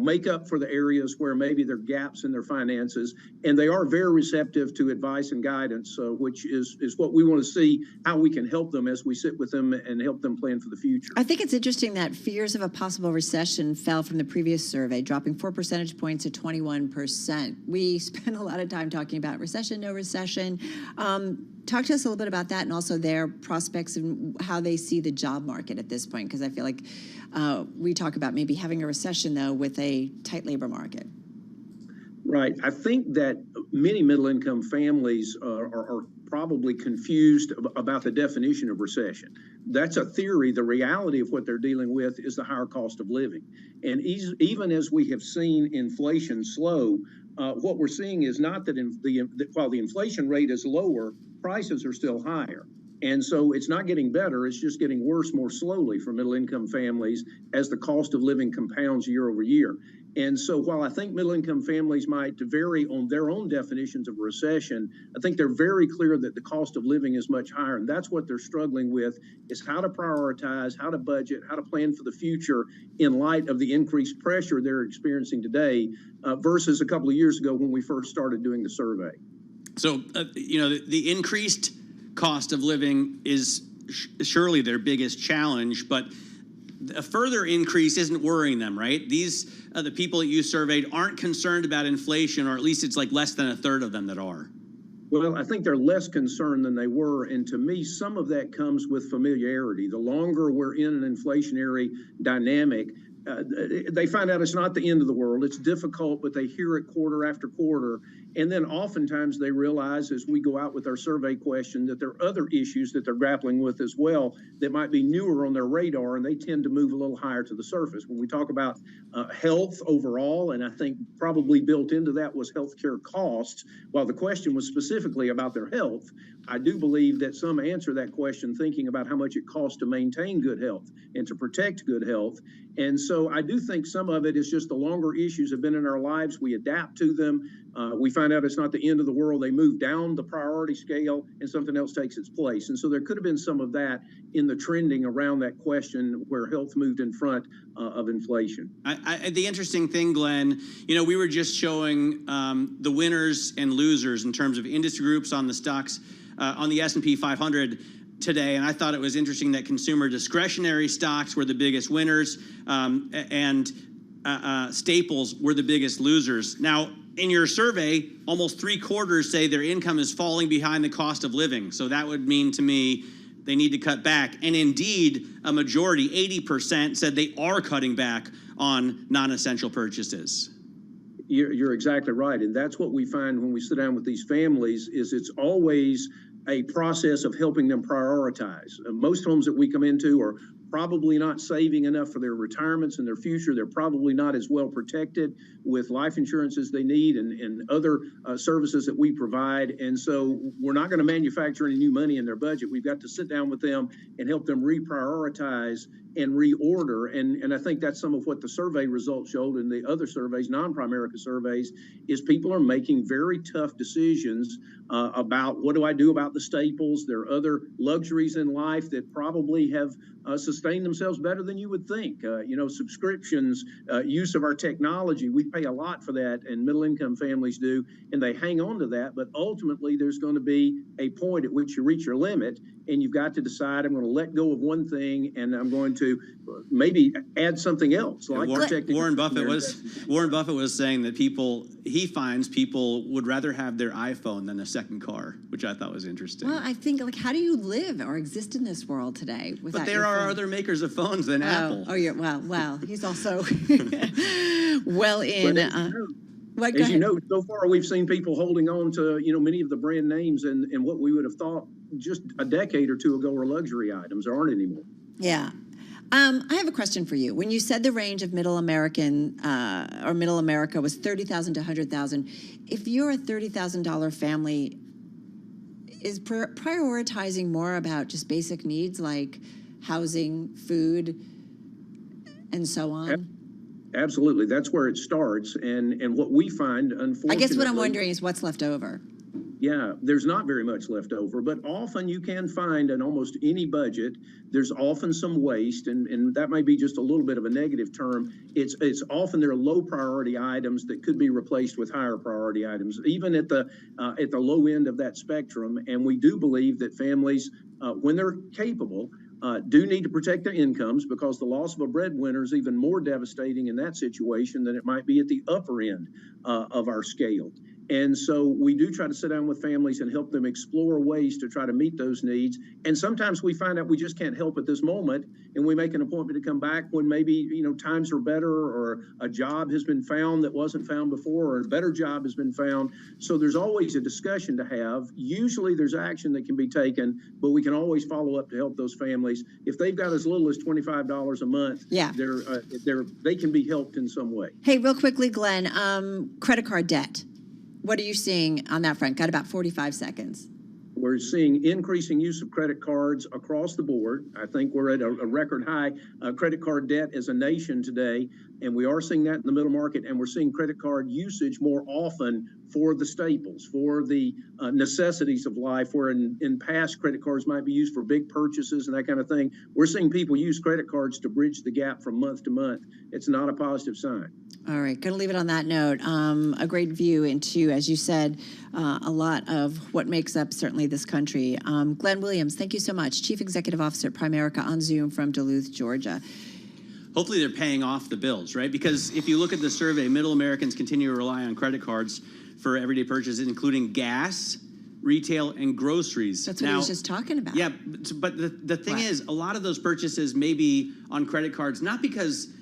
make up for the areas where maybe there are gaps in their finances. And they are very receptive to advice and guidance, which is what we want to see, how we can help them as we sit with them and help them plan for the future. I think it's interesting that fears of a possible recession fell from the previous survey, dropping 4 percentage points to 21%. We spent a lot of time talking about recession, no recession. Talk to us a little bit about that, and also their prospects and how they see the job market at this point, because I feel like we talk about maybe having a recession, though, with a tight labor market. Right. I think that many middle-income families are probably confused about the definition of recession. That's a theory. The reality of what they're dealing with is the higher cost of living. And even as we have seen inflation slow, what we're seeing is not that while the inflation rate is lower, prices are still higher. And so it's not getting better, it's just getting worse more slowly for middle-income families as the cost of living compounds year over year. And so while I think middle-income families might vary on their own definitions of recession, I think they're very clear that the cost of living is much higher. And that's what they're struggling with, is how to prioritize, how to budget, how to plan for the future in light of the increased pressure they're experiencing today versus a couple of years ago when we first started doing the survey. So, the increased cost of living is surely their biggest challenge, but a further increase isn't worrying them, right? These the people that you surveyed aren't concerned about inflation, or at least it's like less than a third of them that are. Well, I think they're less concerned than they were. And to me, some of that comes with familiarity. The longer we're in an inflationary dynamic, they find out it's not the end of the world. It's difficult, but they hear it quarter after quarter. And then oftentimes they realize as we go out with our survey question that there are other issues that they're grappling with as well that might be newer on their radar, and they tend to move a little higher to the surface. When we talk about health overall, and I think probably built into that was healthcare costs, while the question was specifically about their health, I do believe that some answer that question thinking about how much it costs to maintain good health and to protect good health. And so I do think some of it is just the longer issues have been in our lives. We adapt to them. We find out it's not the end of the world. They move down the priority scale and something else takes its place. And so there could have been some of that in the trending around that question where health moved in front of inflation. The interesting thing, Glenn, we were just showing the winners and losers in terms of industry groups on the stocks on the S&P 500 today, and I thought it was interesting that consumer discretionary stocks were the biggest winners and staples were the biggest losers. Now, in your survey, almost 3/4 say their income is falling behind the cost of living. So that would mean to me they need to cut back. And indeed, a majority, 80%, said they are cutting back on non-essential purchases. You're exactly right. And that's what we find when we sit down with these families is it's always a process of helping them prioritize. Most homes that we come into are probably not saving enough for their retirements and their future. They're probably not as well protected with life insurance as they need and other services that we provide. And so we're not going to manufacture any new money in their budget. We've got to sit down with them and help them reprioritize and reorder. And I think that's some of what the survey results showed and the other surveys, non-Primerica surveys, is people are making very tough decisions about what do I do about the staples. There are other luxuries in life that probably have sustained themselves better than you would think. Subscriptions, use of our technology, we pay a lot for that, and middle-income families do, and they hang on to that. But ultimately, there's going to be a point at which you reach your limit, and you've got to decide, I'm going to let go of one thing, and I'm going to maybe add something else. Like Warren Buffett was saying that he finds people would rather have their iPhone than a second car, which I thought was interesting. Well, I think, like, how do you live or exist in this world today without But there are other makers of phones than Apple. Oh, yeah. Well, he's also well in. As you know, so far we've seen people holding on to, many of the brand names and what we would have thought just a decade or two ago were luxury items aren't anymore. Yeah. I have a question for you. When you said the range of middle American or middle America was $30,000 to $100,000, if you're a $30,000 family, is prioritizing more about just basic needs like housing, food, and so on? Absolutely. That's where it starts. And what we find, unfortunately... I guess what I'm wondering is what's left over. Yeah, there's not very much left over, but often you can find in almost any budget, there's often some waste, and that may be just a little bit of a negative term. It's often there are low priority items that could be replaced with higher priority items, even at the low end of that spectrum. And we do believe that families, when they're capable, do need to protect their incomes, because the loss of a breadwinner is even more devastating in that situation than it might be at the upper end of our scale. And so we do try to sit down with families and help them explore ways to try to meet those needs. And sometimes we find out we just can't help at this moment, and we make an appointment to come back when maybe, times are better, or a job has been found that wasn't found before, or a better job has been found. So there's always a discussion to have. Usually there's action that can be taken, but we can always follow up to help those families. If they've got as little as $25 a month, they can be helped in some way. Hey, real quickly, Glenn, credit card debt. What are you seeing on that front? Got about 45 seconds. We're seeing increasing use of credit cards across the board. I think we're at a record high credit card debt as a nation today, and we are seeing that in the middle market, and we're seeing credit card usage more often for the staples, for the necessities of life, where in past credit cards might be used for big purchases and that kind of thing. We're seeing people use credit cards to bridge the gap from month to month. It's not a positive sign. All right, going to leave it on that note. A great view into, as you said, a lot of what makes up certainly this country. Glenn Williams, thank you so much. Chief Executive Officer at Primerica on Zoom from Duluth, Georgia. Hopefully they're paying off the bills, right? Because if you look at the survey, middle Americans continue to rely on credit cards for everyday purchases, including gas, retail, and groceries. That's what I was just talking about. Yeah, but the thing is, a lot of those purchases may be on credit cards, not because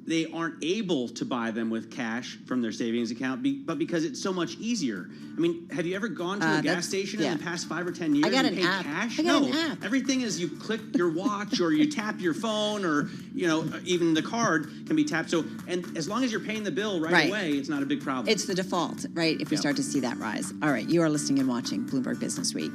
they aren't able to buy them with cash from their savings account, but because it's so much easier. I mean, have you ever gone to a gas station in the past 5 or 10 years and paid cash? No, everything is you click your watch or you tap your phone, or even the card can be tapped. So, and as long as you're paying the bill right away, it's not a big problem. It's the default, right? If we start to see that rise. All right, you are listening and watching Bloomberg Business Week.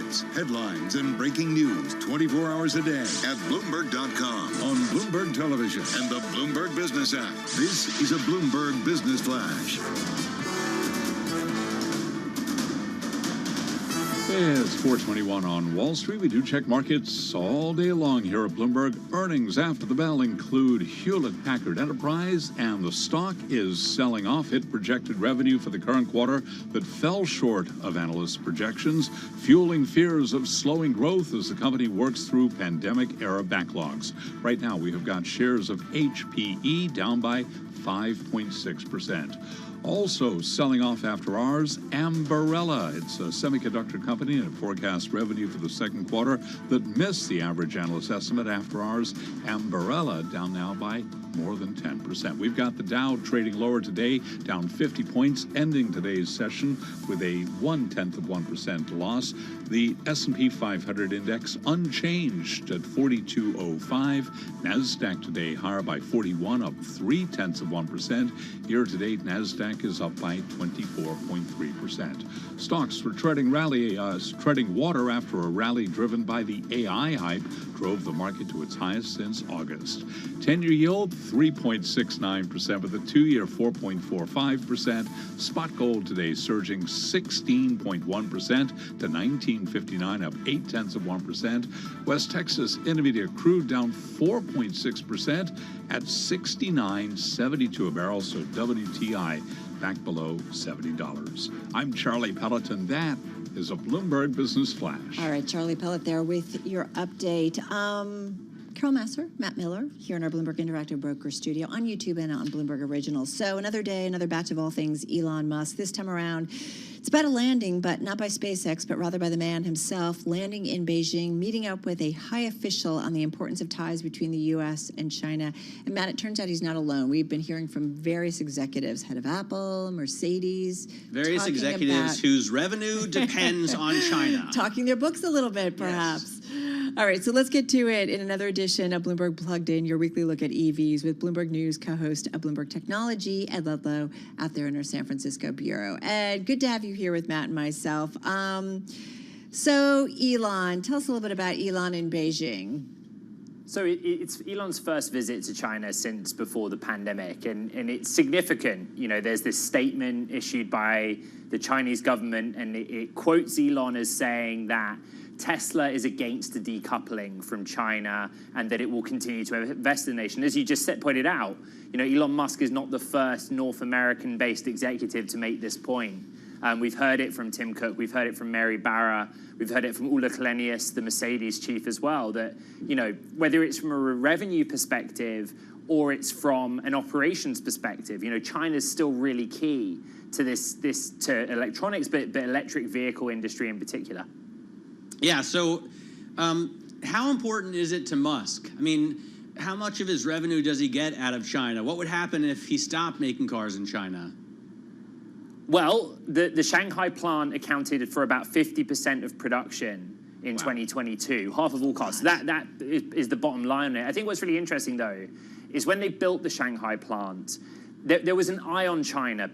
updates, headlines, and breaking news 24 hours a day at Bloomberg.com, on Bloomberg Television, and the Bloomberg Business app. This is a Bloomberg Business Flash. It's 4:21 on Wall Street. We do check markets all day long here at Bloomberg. Earnings after the bell include Hewlett-Packard Enterprise, and the stock is selling off. Hit projected revenue for the current quarter that fell short of analysts' projections, fueling fears of slowing growth as the company works through pandemic-era backlogs. Right now, we have got shares of HPE down by 5.6%. Also selling off after hours, Ambarella. It's a semiconductor company and it forecasts revenue for the second quarter that missed the average analyst estimate after hours. Ambarella down now by more than 10%. We've got the Dow trading lower today, down 50 points, ending today's session with a 0.1% loss. The S&P 500 index unchanged at 4205. NASDAQ today higher by 41, up 0.3%. Year to date, NASDAQ is up by 24.3%. Stocks were treading water after a rally driven by the AI hype drove the market to its highest since August. 10-year yield 3.69%, with a 2-year 4.45%. Spot gold today surging 16.1% to $19.59, up 0.8%. West Texas Intermediate crude down 4.6% at $69.72 a barrel, so WTI back below $70. I'm Charlie Pelleton. That is a Bloomberg Business Flash. All right, Charlie Pellet there with your update. Carol Masser, Matt Miller, here in our Bloomberg Interactive Broker Studio on YouTube and on Bloomberg Originals. So another day, another batch of all things Elon Musk. This time around, it's about a landing, but not by SpaceX, but rather by the man himself, landing in Beijing, meeting up with a high official on the importance of ties between the U.S. and China. And Matt, it turns out he's not alone. We've been hearing from various executives, head of Apple, Mercedes. Various executives whose revenue depends on China. Talking their books a little bit, perhaps. Yes. All right, so let's get to it in another edition of Bloomberg Plugged In, your weekly look at EVs with Bloomberg News co-host of Bloomberg Technology, Ed Ludlow, out there in our San Francisco bureau. Ed, good to have you here with Matt and myself. So Elon, tell us a little bit about Elon in Beijing. So it's Elon's first visit to China since before the pandemic, and it's significant. You know, there's this statement issued by the Chinese government, and it quotes Elon as saying that Tesla is against the decoupling from China and that it will continue to invest in the nation. As you just pointed out, you know, Elon Musk is not the first North American-based executive to make this point. We've heard it from Tim Cook, we've heard it from Mary Barra, we've heard it from Ulla Kalenius, the Mercedes chief as well, that, you know, whether it's from a revenue perspective or it's from an operations perspective, you know, China's still really key to to electronics, but electric vehicle industry in particular. Yeah, so how important is it to Musk? I mean, how much of his revenue does he get out of China? What would happen if he stopped making cars in China? Well, the Shanghai plant accounted for about 50% of production in 2022, half of all cars. So that is the bottom line there. I think what's really interesting, though, is when they built the Shanghai plant, there was an eye on China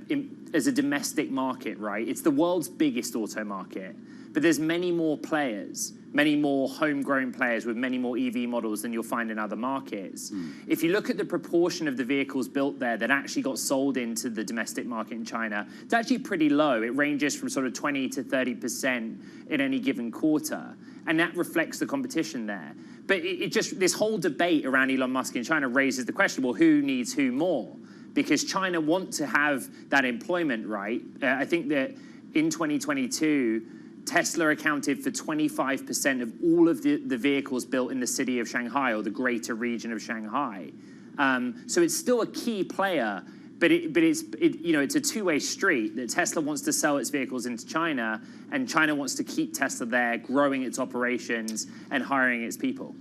as a domestic market, right? It's the world's biggest auto market. But there's many more players, many more homegrown players with many more EV models than you'll find in other markets. If you look at the proportion of the vehicles built there that actually got sold into the domestic market in China, it's actually pretty low. It ranges from sort of 20 to 30% in any given quarter. And that reflects the competition there. But this whole debate around Elon Musk in China raises the question, well, who needs who more? Because China want to have that employment, right? I think that in 2022, Tesla accounted for 25% of all of the vehicles built in the city of Shanghai or the greater region of Shanghai. So it's still a key player, but it's a two-way street that Tesla wants to sell its vehicles into China, and China wants to keep Tesla there, growing its operations and hiring its people.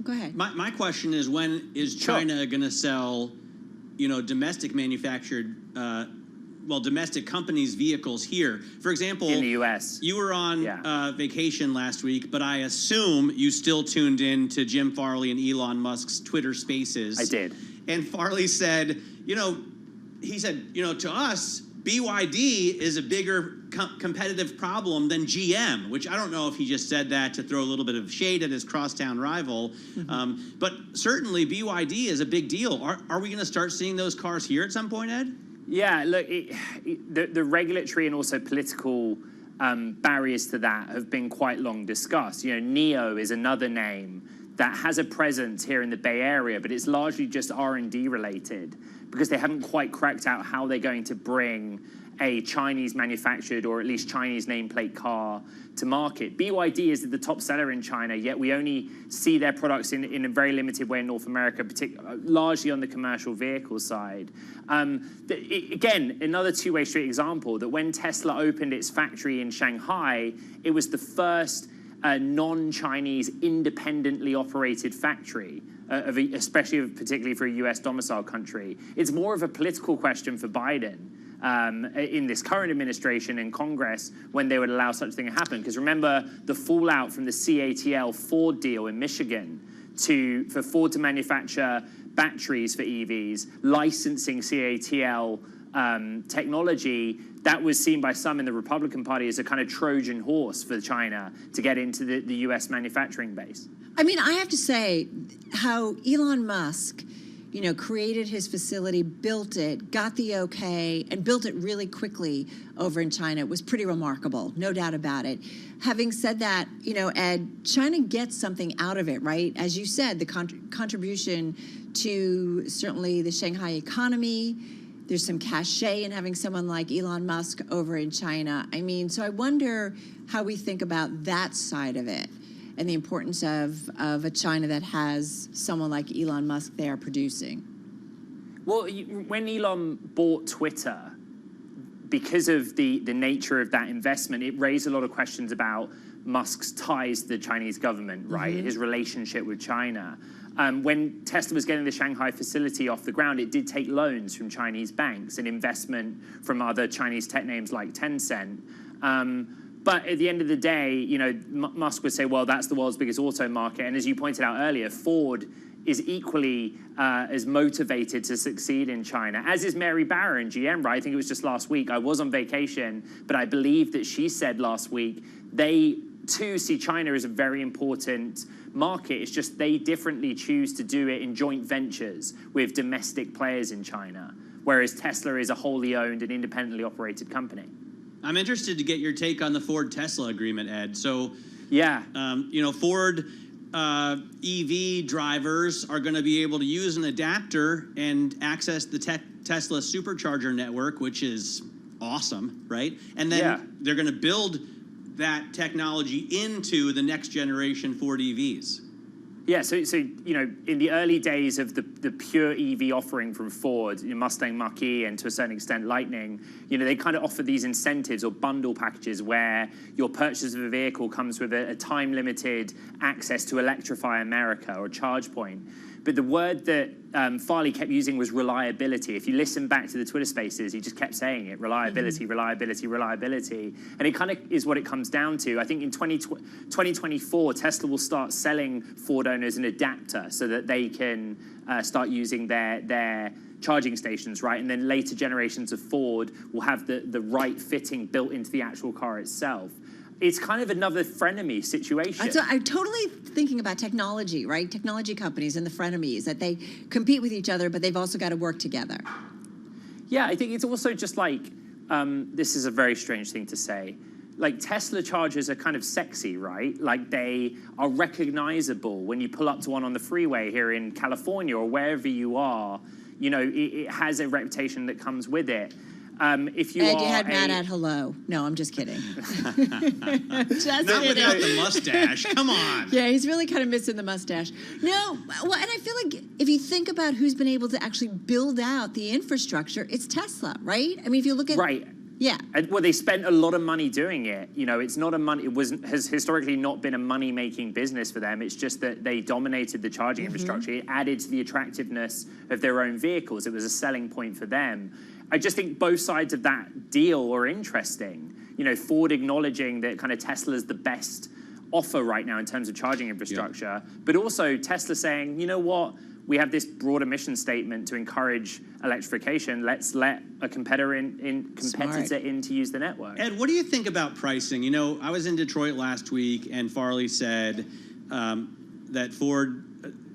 Go ahead. My question is, when is China going to sell, domestic manufactured domestic companies' vehicles here? For example, in the U.S. You were on vacation last week, but I assume you still tuned in to Jim Farley and Elon Musk's Twitter Spaces. I did. And Farley said, to us, BYD is a bigger competitive problem than GM, which I don't know if he just said that to throw a little bit of shade at his crosstown rival. But certainly BYD is a big deal. Are we going to start seeing those cars here at some point, Ed? Yeah, look, the regulatory and also political barriers to that have been quite long discussed. You know, NIO is another name that has a presence here in the Bay Area, but it's largely just R&D related because they haven't quite cracked out how they're going to bring a Chinese manufactured or at least Chinese nameplate car to market. BYD is the top seller in China, yet we only see their products in a very limited way in North America, largely on the commercial vehicle side. Again, another two-way street example that when Tesla opened its factory in Shanghai, it was the first non-Chinese independently operated factory, particularly for a US domicile country. It's more of a political question for Biden in this current administration and Congress when they would allow such a thing to happen. Because remember the fallout from the CATL Ford deal in Michigan for Ford to manufacture batteries for EVs, licensing CATL technology, that was seen by some in the Republican Party as a kind of Trojan horse for China to get into the US manufacturing base. I mean, I have to say how Elon Musk, you know, created his facility, built it, got the okay, and built it really quickly over in China was pretty remarkable, no doubt about it. Having said that, you know, Ed, China gets something out of it, right? As you said, the contribution to certainly the Shanghai economy. There's some cachet in having someone like Elon Musk over in China. I mean, so I wonder how we think about that side of it and the importance of a China that has someone like Elon Musk there producing. Well, when Elon bought Twitter, because of the nature of that investment, it raised a lot of questions about Musk's ties to the Chinese government, right? His relationship with China. When Tesla was getting the Shanghai facility off the ground, it did take loans from Chinese banks and investment from other Chinese tech names like Tencent. But at the end of the day, you know, Musk would say, well, that's the world's biggest auto market. And as you pointed out earlier, Ford is equally as motivated to succeed in China, as is Mary Barra in GM, right? I think it was just last week. I was on vacation, but I believe that she said last week they too see China as a very important market. It's just they differently choose to do it in joint ventures with domestic players in China, whereas Tesla is a wholly owned and independently operated company. I'm interested to get your take on the Ford-Tesla agreement, Ed. So, yeah, you know, Ford EV drivers are going to be able to use an adapter and access the Tesla supercharger network, which is awesome, right? And then they're going to build that technology into the next generation Ford EVs. Yeah, so you know, in the early days of the pure EV offering from Ford, Mustang Mach-E and to a certain extent Lightning, you know, they kind of offer these incentives or bundle packages where your purchase of a vehicle comes with a time-limited access to Electrify America or Charge Point. But the word that Farley kept using was reliability. If you listen back to the Twitter Spaces, he just kept saying it, reliability, reliability, reliability. And it kind of is what it comes down to. I think in 2024, Tesla will start selling Ford owners an adapter so that they can start using their charging stations, right? And then later generations of Ford will have the right fitting built into the actual car itself. It's kind of another frenemy situation. So I'm totally thinking about technology, right? Technology companies and the frenemies, that they compete with each other, but they've also got to work together. Yeah, I think it's also just like, this is a very strange thing to say. Like Tesla chargers are kind of sexy, right? Like they are recognizable when you pull up to one on the freeway here in California or wherever you are. You know, it has a reputation that comes with it. If you Ed, you had Matt at hello. No, I'm just kidding. Not without the mustache. Come on. Yeah, he's really kind of missing the mustache. No, well, and I feel like if you think about who's been able to actually build out the infrastructure, it's Tesla, right? I mean, if you look at yeah. Well, they spent a lot of money doing it. You know, it's not a money. Has historically not been a money-making business for them. It's just that they dominated the charging infrastructure. It added to the attractiveness of their own vehicles. It was a selling point for them. I just think both sides of that deal are interesting. You know, Ford acknowledging that kind of Tesla's the best offer right now in terms of charging infrastructure, but also Tesla saying, you know what, we have this broader mission statement to encourage electrification. Let's let a competitor in to use the network. Ed, what do you think about pricing? You know, I was in Detroit last week, and Farley said that Ford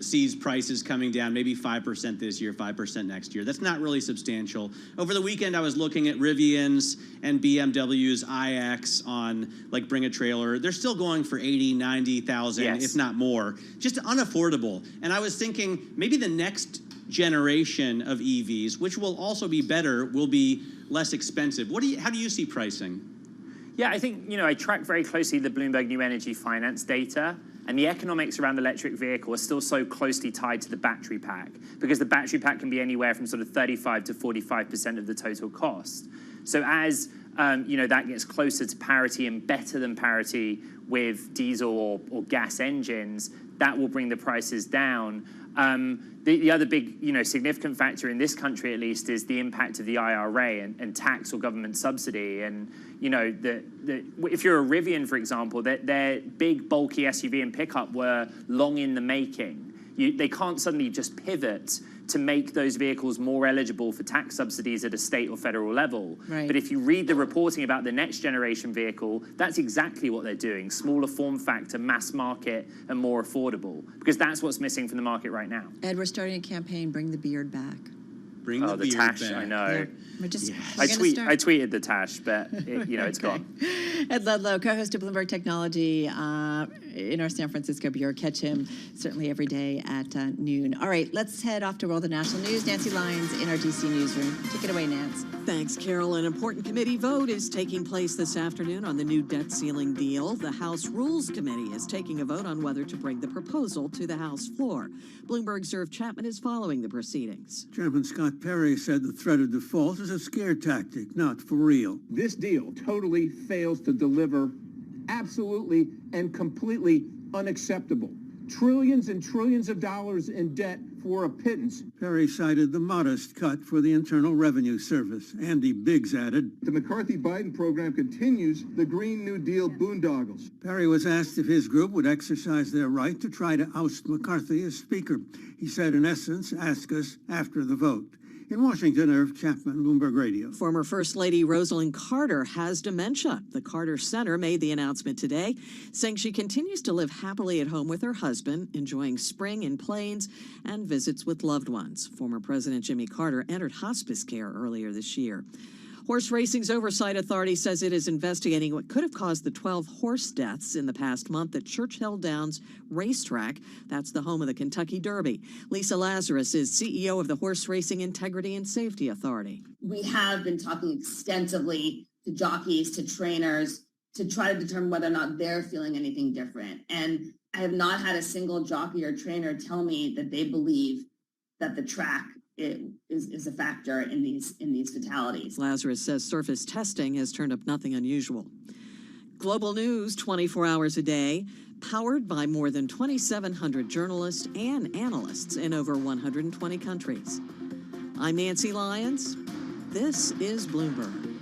sees prices coming down maybe 5% this year, 5% next year. That's not really substantial. Over the weekend, I was looking at Rivian's and BMW's iX on, like, Bring a Trailer. They're still going for 80, 90,000, if not more. Just unaffordable. And I was thinking maybe the next generation of EVs, which will also be better, will be less expensive. How do you see pricing? Yeah, I think, I track very closely the Bloomberg New Energy Finance data, and the economics around the electric vehicle are still so closely tied to the battery pack, because the battery pack can be anywhere from sort of 35 to 45% of the total cost. So as that gets closer to parity and better than parity with diesel or gas engines, that will bring the prices down. The other big, significant factor in this country, at least, is the impact of the IRA and tax or government subsidy. And, if you're a Rivian, for example, their big, bulky SUV and pickup were long in the making. They can't suddenly just pivot to make those vehicles more eligible for tax subsidies at a state or federal level. Right. But if you read the reporting about the next generation vehicle, that's exactly what they're doing. Smaller form factor, mass market, and more affordable. Because that's what's missing from the market right now. Ed, we're starting a campaign, Bring the Beard Back. Bring the beard Tash, back. I know. Yeah. We're just, I tweeted the Tash, but it's Okay. gone. Ed Ludlow, co-host of Bloomberg Technology in our San Francisco bureau. Catch him certainly every day at noon. All right, let's head off to World and National News. Nancy Lyons in our DC newsroom. Take it away, Nance. Thanks, Carol. An important committee vote is taking place this afternoon on the new debt ceiling deal. The House Rules Committee is taking a vote on whether to bring the proposal to the House floor. Bloomberg's Irv Chapman is following the proceedings. Chairman Scott Perry said the threat of default is a scare tactic, not for real. This deal totally fails to deliver, absolutely and completely unacceptable. Trillions and trillions of dollars in debt for a pittance. Perry cited the modest cut for the Internal Revenue Service. Andy Biggs added, The McCarthy-Biden program continues the Green New Deal boondoggles. Perry was asked if his group would exercise their right to try to oust McCarthy as Speaker. He said, in essence, ask us after the vote. In Washington, Irv Chapman, Bloomberg Radio. Former First Lady Rosalind Carter has dementia. The Carter Center made the announcement today, saying she continues to live happily at home with her husband, enjoying spring in plains and visits with loved ones. Former President Jimmy Carter entered hospice care earlier this year. Horse Racing's Oversight Authority says it is investigating what could have caused the 12 horse deaths in the past month at Churchill Downs Racetrack. That's the home of the Kentucky Derby. Lisa Lazarus is CEO of the Horse Racing Integrity and Safety Authority. We have been talking extensively to jockeys, to trainers, to try to determine whether or not they're feeling anything different. And I have not had a single jockey or trainer tell me that they believe that the track is a factor in these fatalities. Lazarus says surface testing has turned up nothing unusual. Global news 24 hours a day, powered by more than 2,700 journalists and analysts in over 120 countries. I'm Nancy Lyons. This is Bloomberg.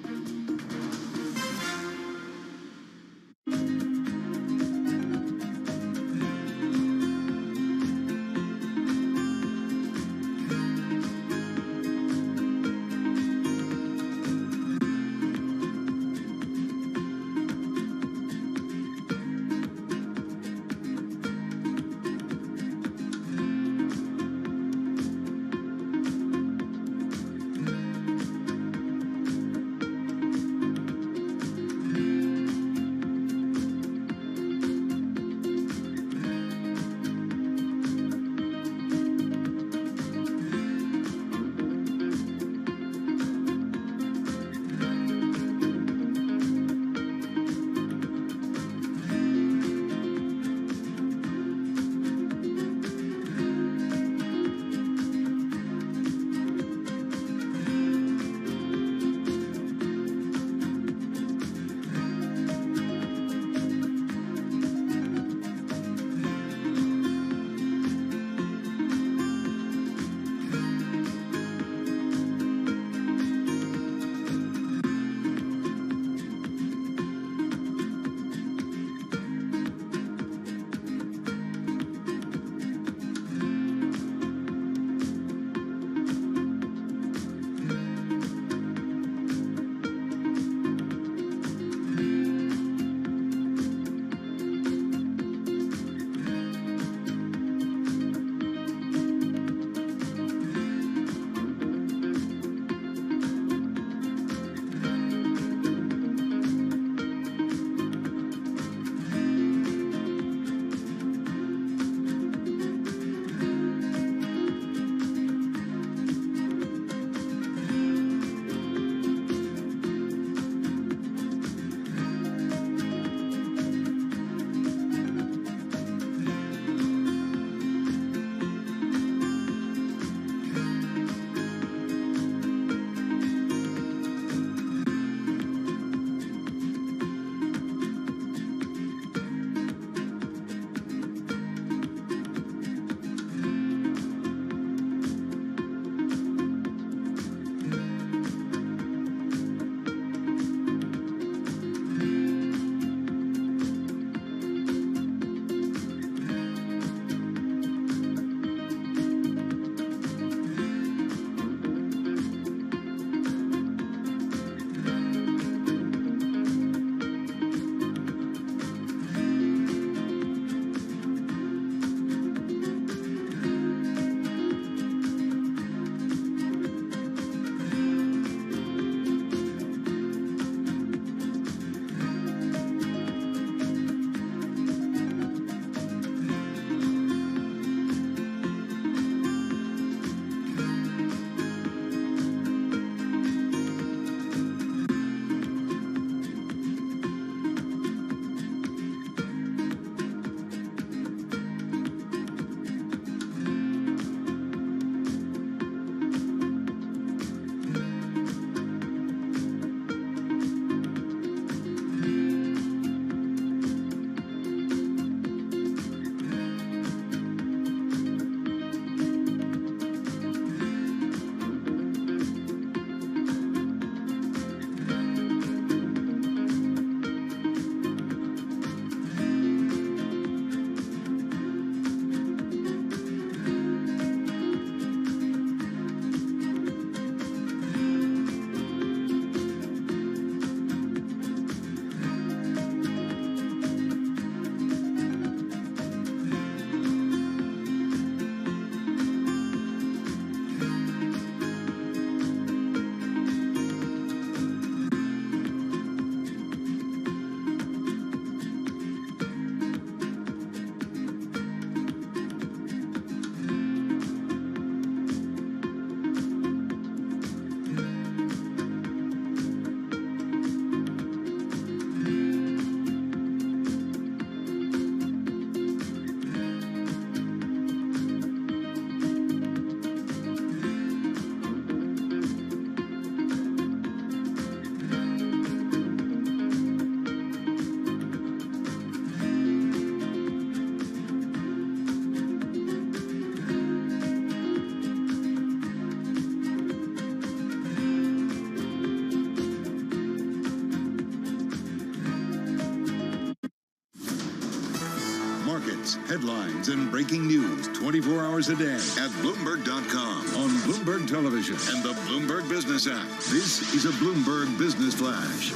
markets, headlines, and breaking news 24 hours a day at Bloomberg.com, on Bloomberg Television, and the Bloomberg Business app. This is a Bloomberg Business Flash.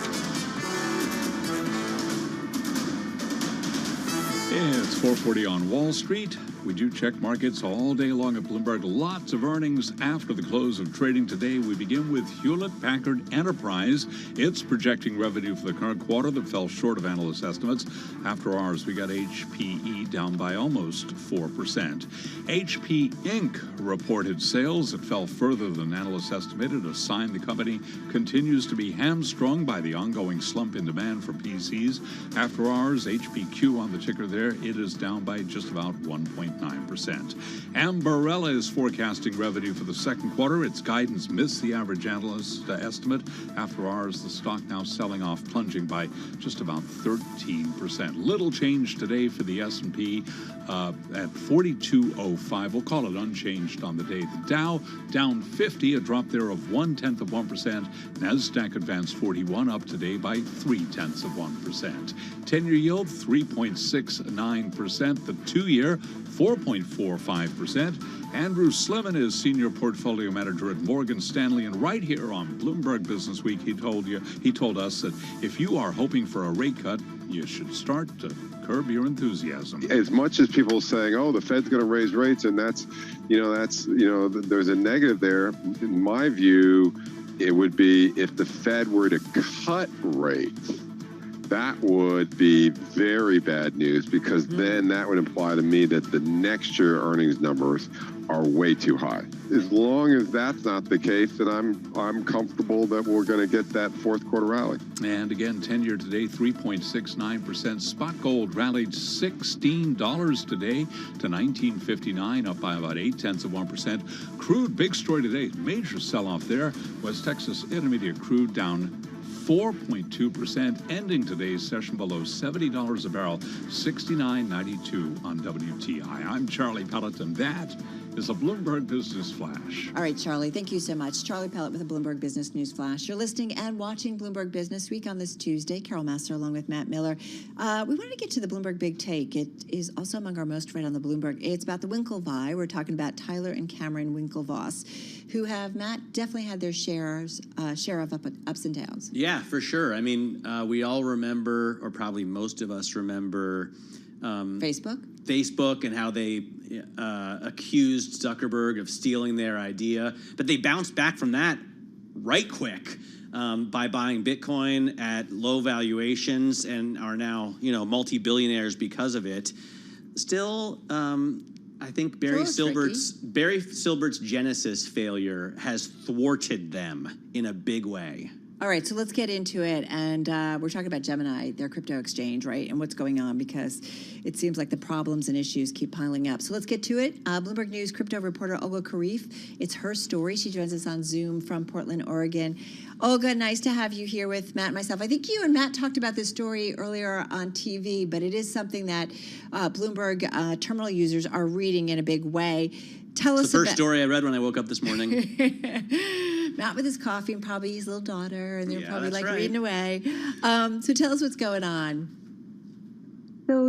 It's 4:40 on Wall Street. We do check markets all day long at Bloomberg. Lots of earnings after the close of trading today. We begin with Hewlett-Packard Enterprise. It's projecting revenue for the current quarter that fell short of analyst estimates. After ours, we got HPE down by almost 4%. HP Inc. reported sales that fell further than analysts estimated, a sign the company continues to be hamstrung by the ongoing slump in demand for PCs. After ours, HPQ on the ticker there, it is down by just about 1.9%. Ambarella is forecasting revenue for the second quarter. Its guidance missed the average analyst estimate. After ours, the stock now selling off, plunging by just about 13%. Little change today for the S&P at 4205. We'll call it unchanged on the day. The Dow down 50, a drop there of 0.1%. NASDAQ advanced 41, up today by 0.3%. 10-year yield 3.69%. The 2-year 4.45%. Andrew Sliman is Senior Portfolio Manager at Morgan Stanley, and right here on Bloomberg Business Week, he told us that if you are hoping for a rate cut, you should start to curb your enthusiasm. As much as people saying, "Oh, the Fed's going to raise rates," and there's a negative there. In my view, it would be if the Fed were to cut rates. That would be very bad news, because then that would imply to me that the next year earnings numbers are way too high. As long as that's not the case, then I'm comfortable that we're going to get that fourth quarter rally. And again, 10-year today, 3.69%. Spot gold rallied $16 today to $19.59, up by about 0.8%. Crude, big story today, major sell-off there. West Texas Intermediate crude down 4.2%, ending today's session below $70 a barrel, 69.92 on WTI. I'm Charlie Pelleton. That is a Bloomberg Business Flash. All right, Charlie, thank you so much. Charlie Pellet with a Bloomberg Business News Flash. You're listening and watching Bloomberg Business Week on this Tuesday. Carol Master along with Matt Miller. We wanted to get to the Bloomberg Big Take. It is also among our most read on the Bloomberg. It's about the Winklevi. We're talking about Tyler and Cameron Winklevoss, who have, Matt, definitely had their share of ups and downs. Yeah, for sure. I mean, we all remember, or probably most of us remember, Facebook and how they accused Zuckerberg of stealing their idea. But they bounced back from that right quick by buying Bitcoin at low valuations and are now, multi-billionaires because of it. Still, I think Barry Silbert's Genesis failure has thwarted them in a big way. All right, so let's get into it. And we're talking about Gemini, their crypto exchange, right? And what's going on, because it seems like the problems and issues keep piling up. So let's get to it. Bloomberg News crypto reporter Olga Karif. It's her story. She joins us on Zoom from Portland, Oregon. Olga, nice to have you here with Matt and myself. I think you and Matt talked about this story earlier on TV, but it is something that Bloomberg terminal users are reading in a big way. Tell us about... It's the first story I read when I woke up this morning. Matt with his coffee and probably his little daughter, and they're probably reading away. So tell us what's going on. So,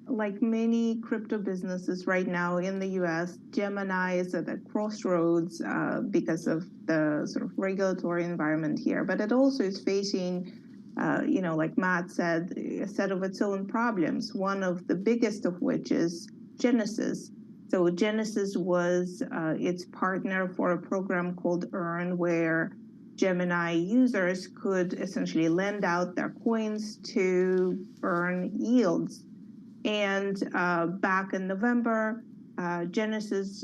like many crypto businesses right now in the U.S., Gemini is at a crossroads because of the sort of regulatory environment here. But it also is facing, like Matt said, a set of its own problems, one of the biggest of which is Genesis. So Genesis was its partner for a program called Earn, where Gemini users could essentially lend out their coins to earn yields. And back in November, Genesis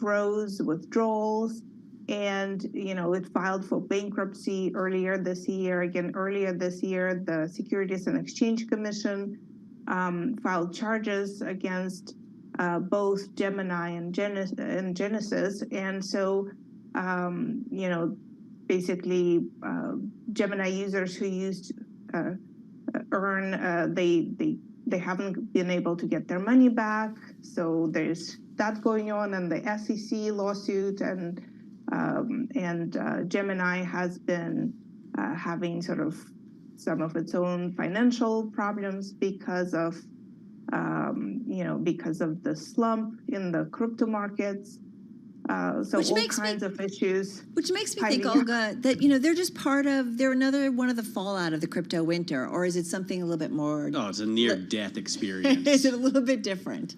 froze withdrawals, and it filed for bankruptcy earlier this year. Again, earlier this year, the Securities and Exchange Commission filed charges against both Gemini and Genesis. And so, basically, Gemini users who used Earn, they haven't been able to get their money back. So there's that going on, and the SEC lawsuit, and Gemini has been having sort of some of its own financial problems because of because of the slump in the crypto markets. So Which all kinds of issues. Which makes me think, Olga, that they're just they're another one of the fallout of the crypto winter, or is it something a little bit more? Oh, it's a near-death experience. Is it a little bit different?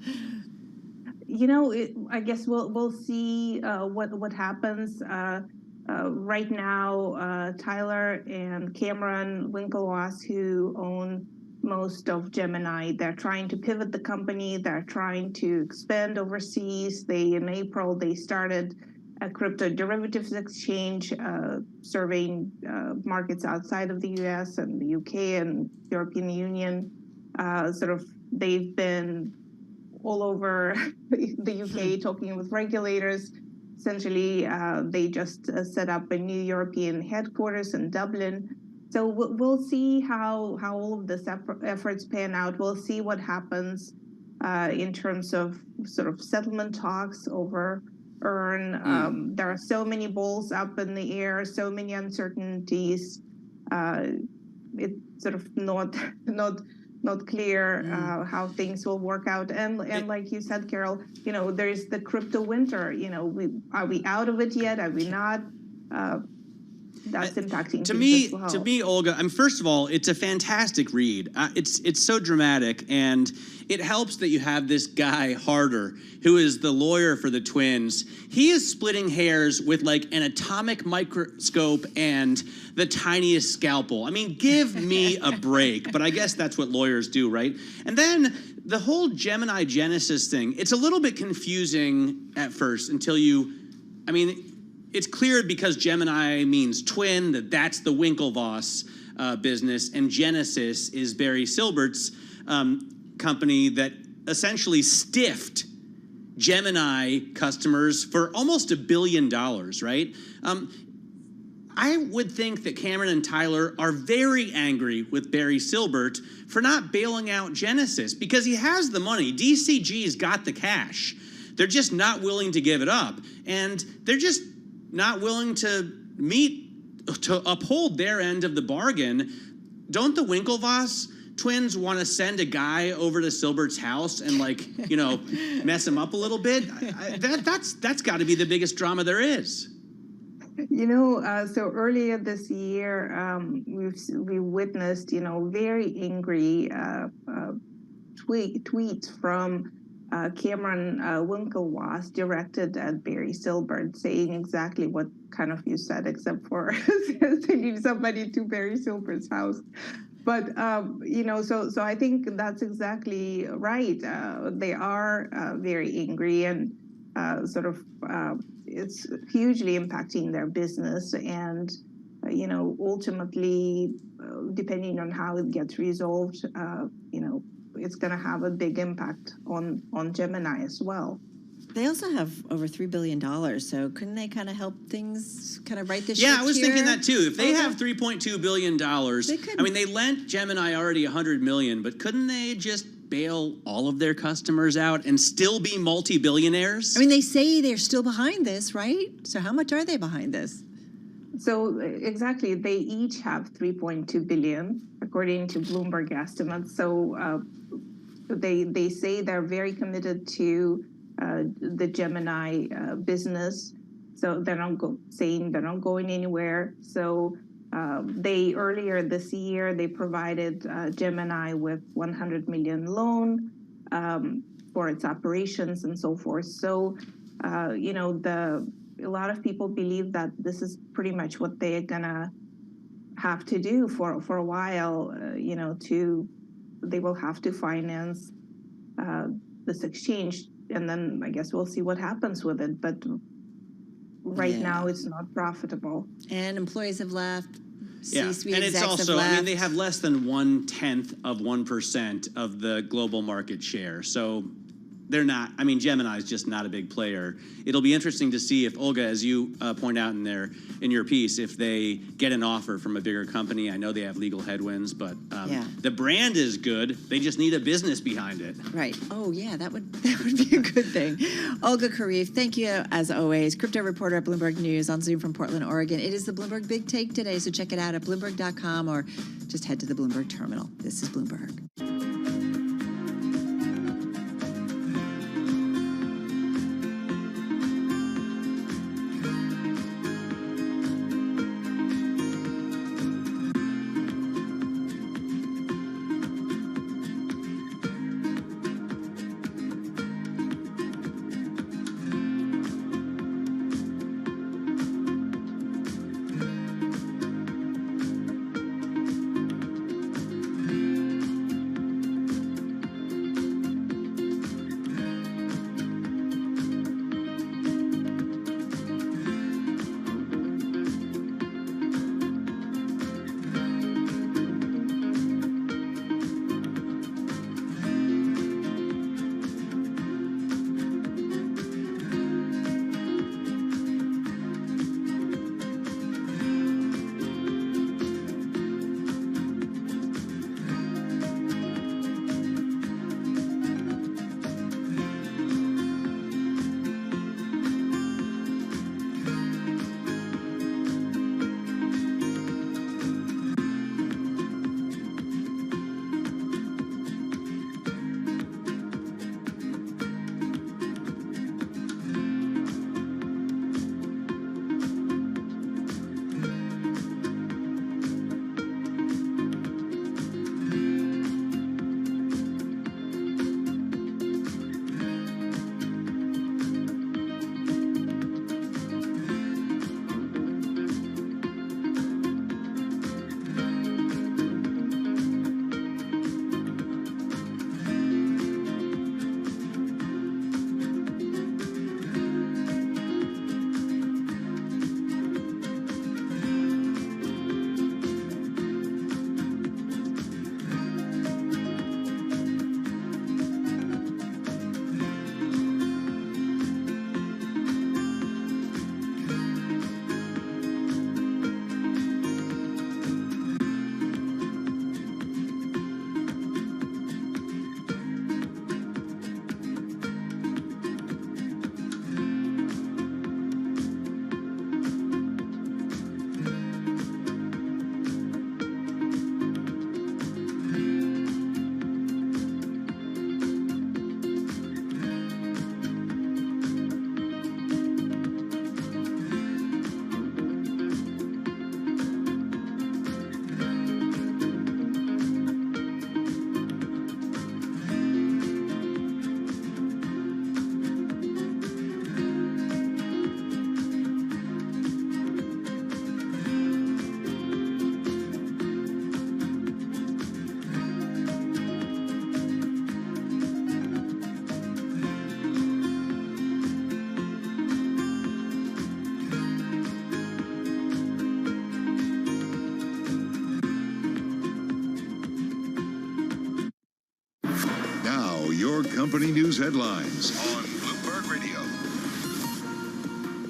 I guess we'll see what happens. Right now, Tyler and Cameron Winklevoss, who own most of Gemini, they're trying to pivot the company. They're trying to expand overseas. In April, they started a crypto derivatives exchange serving markets outside of the US and the UK and European Union. They've been all over the UK talking with regulators. Essentially, they just set up a new European headquarters in Dublin. So we'll see how all of this efforts pan out. We'll see what happens in terms of sort of settlement talks over EARN. There are so many balls up in the air, so many uncertainties. It's sort of not clear how things will work out. And like you said, Carol, there's the crypto winter. Are we out of it yet? Are we not? That's impacting to me, Olga. First of all, it's a fantastic read. It's so dramatic, and it helps that you have this guy Harder, who is the lawyer for the twins. He is splitting hairs with like an atomic microscope and the tiniest scalpel. Give me a break. But I guess that's what lawyers do, right? And then the whole Gemini Genesis thing. It's a little bit confusing at first until you. It's clear because Gemini means twin, that's the Winklevoss business, and Genesis is Barry Silbert's company that essentially stiffed Gemini customers for almost $1 billion, right? I would think that Cameron and Tyler are very angry with Barry Silbert for not bailing out Genesis because he has the money. DCG's got the cash. They're just not willing to give it up. And they're just not willing to uphold their end of the bargain. Don't the Winklevoss twins want to send a guy over to Silbert's house and mess him up a little bit? That's got to be the biggest drama there is. So earlier this year, we witnessed, very angry tweets from Cameron Winklevoss directed at Barry Silbert, saying exactly what kind of you said, except for sending somebody to Barry Silbert's house. But so I think that's exactly right. They are very angry, and it's hugely impacting their business, and ultimately, depending on how it gets resolved, it's going to have a big impact on Gemini as well. They also have over $3 billion, so couldn't they kind of help things kind of right this ship? Yeah, I was thinking that too. If they Okay. have $3.2 billion, they lent Gemini already $100 million, but couldn't they just bail all of their customers out and still be multi-billionaires? They say they're still behind this, right? So how much are they behind this? So exactly, they each have 3.2 billion, according to Bloomberg estimates. So they say they're very committed to the Gemini business. So they're not saying they're not going anywhere. So earlier this year, they provided Gemini with $100 million loan for its operations and so forth. So, a lot of people believe that this is pretty much what they're gonna have to do for a while. They will have to finance this exchange, and then I guess we'll see what happens with it. But right now, it's not profitable. And employees have left. Yeah, C-suite and it's execs also, have left. they have less than 1/10 of 1% of the global market share. So they're not, Gemini is just not a big player. It'll be interesting to see if, Olga, as you point out in your piece, if they get an offer from a bigger company. I know they have legal headwinds, but the brand is good. They just need a business behind it. Right. Oh, yeah, that would be a good thing. Olga Kharif, thank you, as always. Crypto reporter at Bloomberg News on Zoom from Portland, Oregon. It is the Bloomberg Big Take today, so check it out at Bloomberg.com or just head to the Bloomberg terminal. This is Bloomberg. your company news headlines on Bloomberg Radio.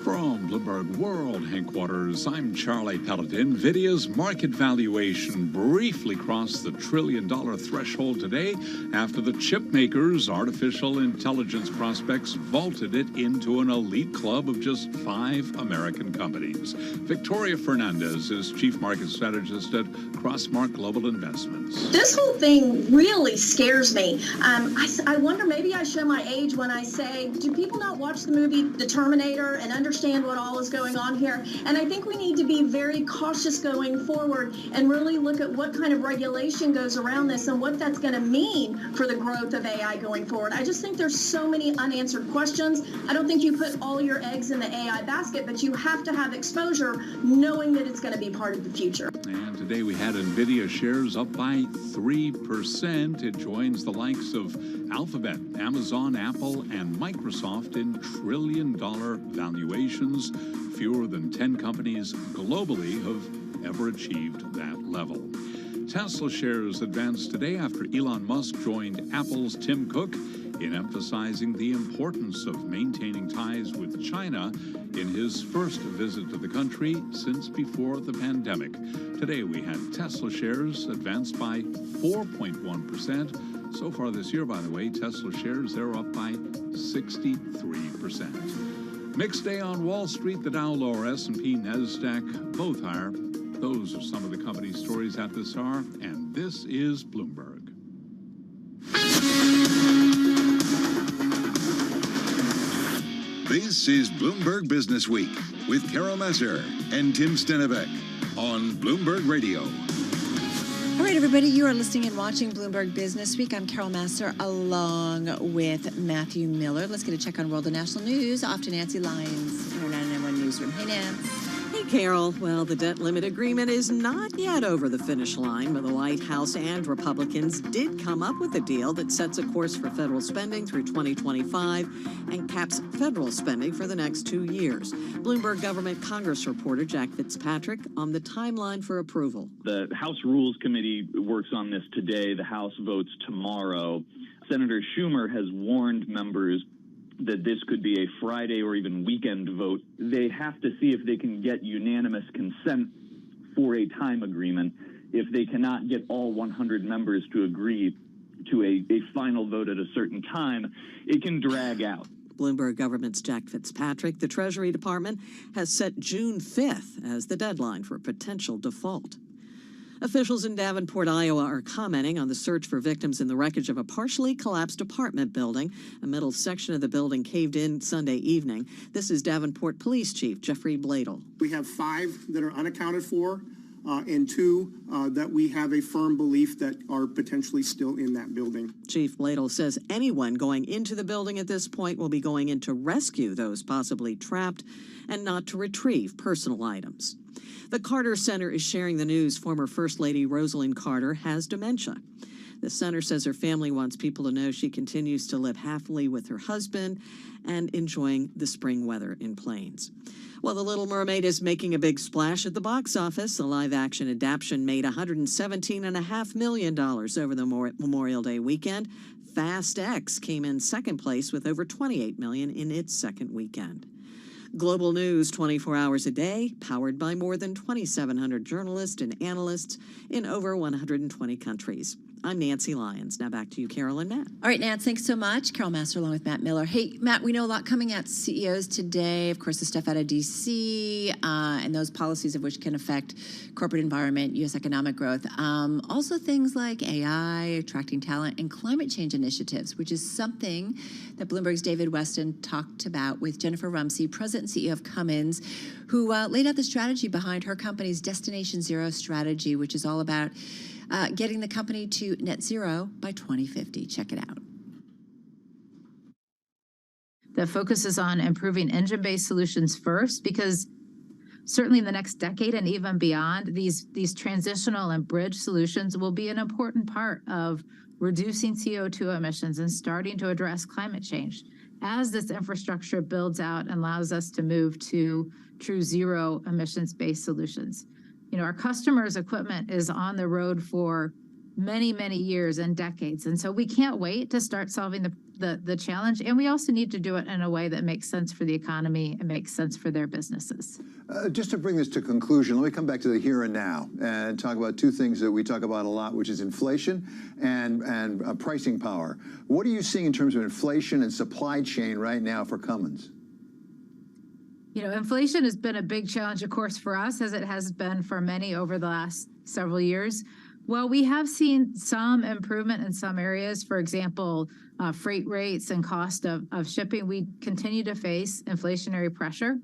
From Bloomberg World Headquarters, I'm Charlie Pelletin. NVIDIA's market valuation briefly crossed the $1 trillion threshold today after the chip maker's artificial intelligence prospects vaulted it into an elite club of just 5 American companies. Victoria Fernandez is Chief Market Strategist at Crossmark Global Investments. This whole thing really scares me. I wonder, maybe I show my age when I say, do people not watch the movie The Terminator and understand what all is going on here? And I think we need to be very cautious going forward and really look at what kind of regulation goes around this and what that's going to mean for the growth of AI going forward. I just think there's so many unanswered questions. I don't think you put all your eggs in the AI basket, but you have to have exposure knowing that it's going to be part of the future. And today we had NVIDIA shares up by 3%. It joins the likes of Alphabet, Amazon, Apple, and Microsoft in trillion-dollar valuations. Fewer than 10 companies globally have ever achieved that level. Tesla shares advanced today after Elon Musk joined Apple's Tim Cook in emphasizing the importance of maintaining ties with China in his first visit to the country since before the pandemic. Today we had Tesla shares advanced by 4.1%. So far this year, by the way, Tesla shares, they're up by 63%. Mixed day on Wall Street. The Dow lower, S&P, NASDAQ, both higher. Those are some of the company stories at this hour, and this is Bloomberg. This is Bloomberg Business Week with Carol Messer and Tim Stenevec on Bloomberg Radio. All right, everybody, you are listening and watching Bloomberg Business Week. I'm Carol Masser along with Matthew Miller. Let's get a check on world and national news. Off to Nancy Lyons in our 991 newsroom. Hey, Nance. Hey, Carol. Well, the debt limit agreement is not yet over the finish line, but the White House and Republicans did come up with a deal that sets a course for federal spending through 2025 and caps federal spending for the next 2 years. Bloomberg Government Congress reporter Jack Fitzpatrick on the timeline for approval. The House Rules Committee works on this today. The House votes tomorrow. Senator Schumer has warned members that this could be a Friday or even weekend vote. They have to see if they can get unanimous consent for a time agreement. If they cannot get all 100 members to agree to a final vote at a certain time, it can drag out. Bloomberg Government's Jack Fitzpatrick. The Treasury Department has set June 5th as the deadline for a potential default. Officials in Davenport, Iowa are commenting on the search for victims in the wreckage of a partially collapsed apartment building. A middle section of the building caved in Sunday evening. This is Davenport Police Chief Jeffrey Bladel. We have 5 that are unaccounted for and 2 that we have a firm belief that are potentially still in that building. Chief Bladel says anyone going into the building at this point will be going in to rescue those possibly trapped and not to retrieve personal items. The Carter Center is sharing the news former First Lady Rosalind Carter has dementia. The center says her family wants people to know she continues to live happily with her husband and enjoying the spring weather in Plains. Well, The Little Mermaid is making a big splash at the box office. The live-action adaptation made $117.5 million over the Memorial Day weekend. Fast X came in second place with over $28 million in its second weekend. Global news 24 hours a day, powered by more than 2,700 journalists and analysts in over 120 countries. I'm Nancy Lyons. Now back to you, Carol and Matt. All right, Nance, thanks so much. Carol Master along with Matt Miller. Hey, Matt, we know a lot coming at CEOs today. Of course, the stuff out of D.C. And those policies of which can affect corporate environment, U.S. economic growth. Also things like AI, attracting talent, and climate change initiatives, which is something that Bloomberg's David Weston talked about with Jennifer Rumsey, President and CEO of Cummins, who laid out the strategy behind her company's Destination Zero strategy, which is all about getting the company to net zero by 2050. Check it out. The focus is on improving engine-based solutions first, because certainly in the next decade and even beyond, these transitional and bridge solutions will be an important part of reducing CO2 emissions and starting to address climate change. As this infrastructure builds out and allows us to move to true zero emissions-based solutions. You know, our customers' equipment is on the road for many, many years and decades. And so we can't wait to start solving the challenge. And we also need to do it in a way that makes sense for the economy and makes sense for their businesses. Just to bring this to conclusion, let me come back to the here and now and talk about two things that we talk about a lot, which is inflation and pricing power. What are you seeing in terms of inflation and supply chain right now for Cummins? You know, inflation has been a big challenge, of course, for us, as it has been for many over the last several years. Well, we have seen some improvement in some areas. For example, freight rates and cost of shipping. We continue to face inflationary pressure.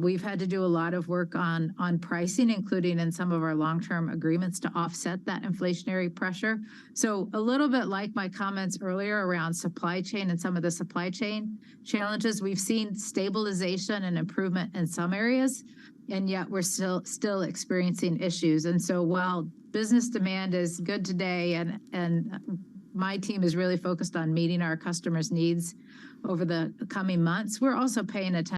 We've had to do a lot of work on pricing, including in some of our long-term agreements to offset that inflationary pressure. So a little bit like my comments earlier around supply chain and some of the supply chain challenges, we've seen stabilization and improvement in some areas, and yet we're still experiencing issues. And so while business demand is good today, and my team is really focused on meeting our customers' needs over the coming months, we're also paying attention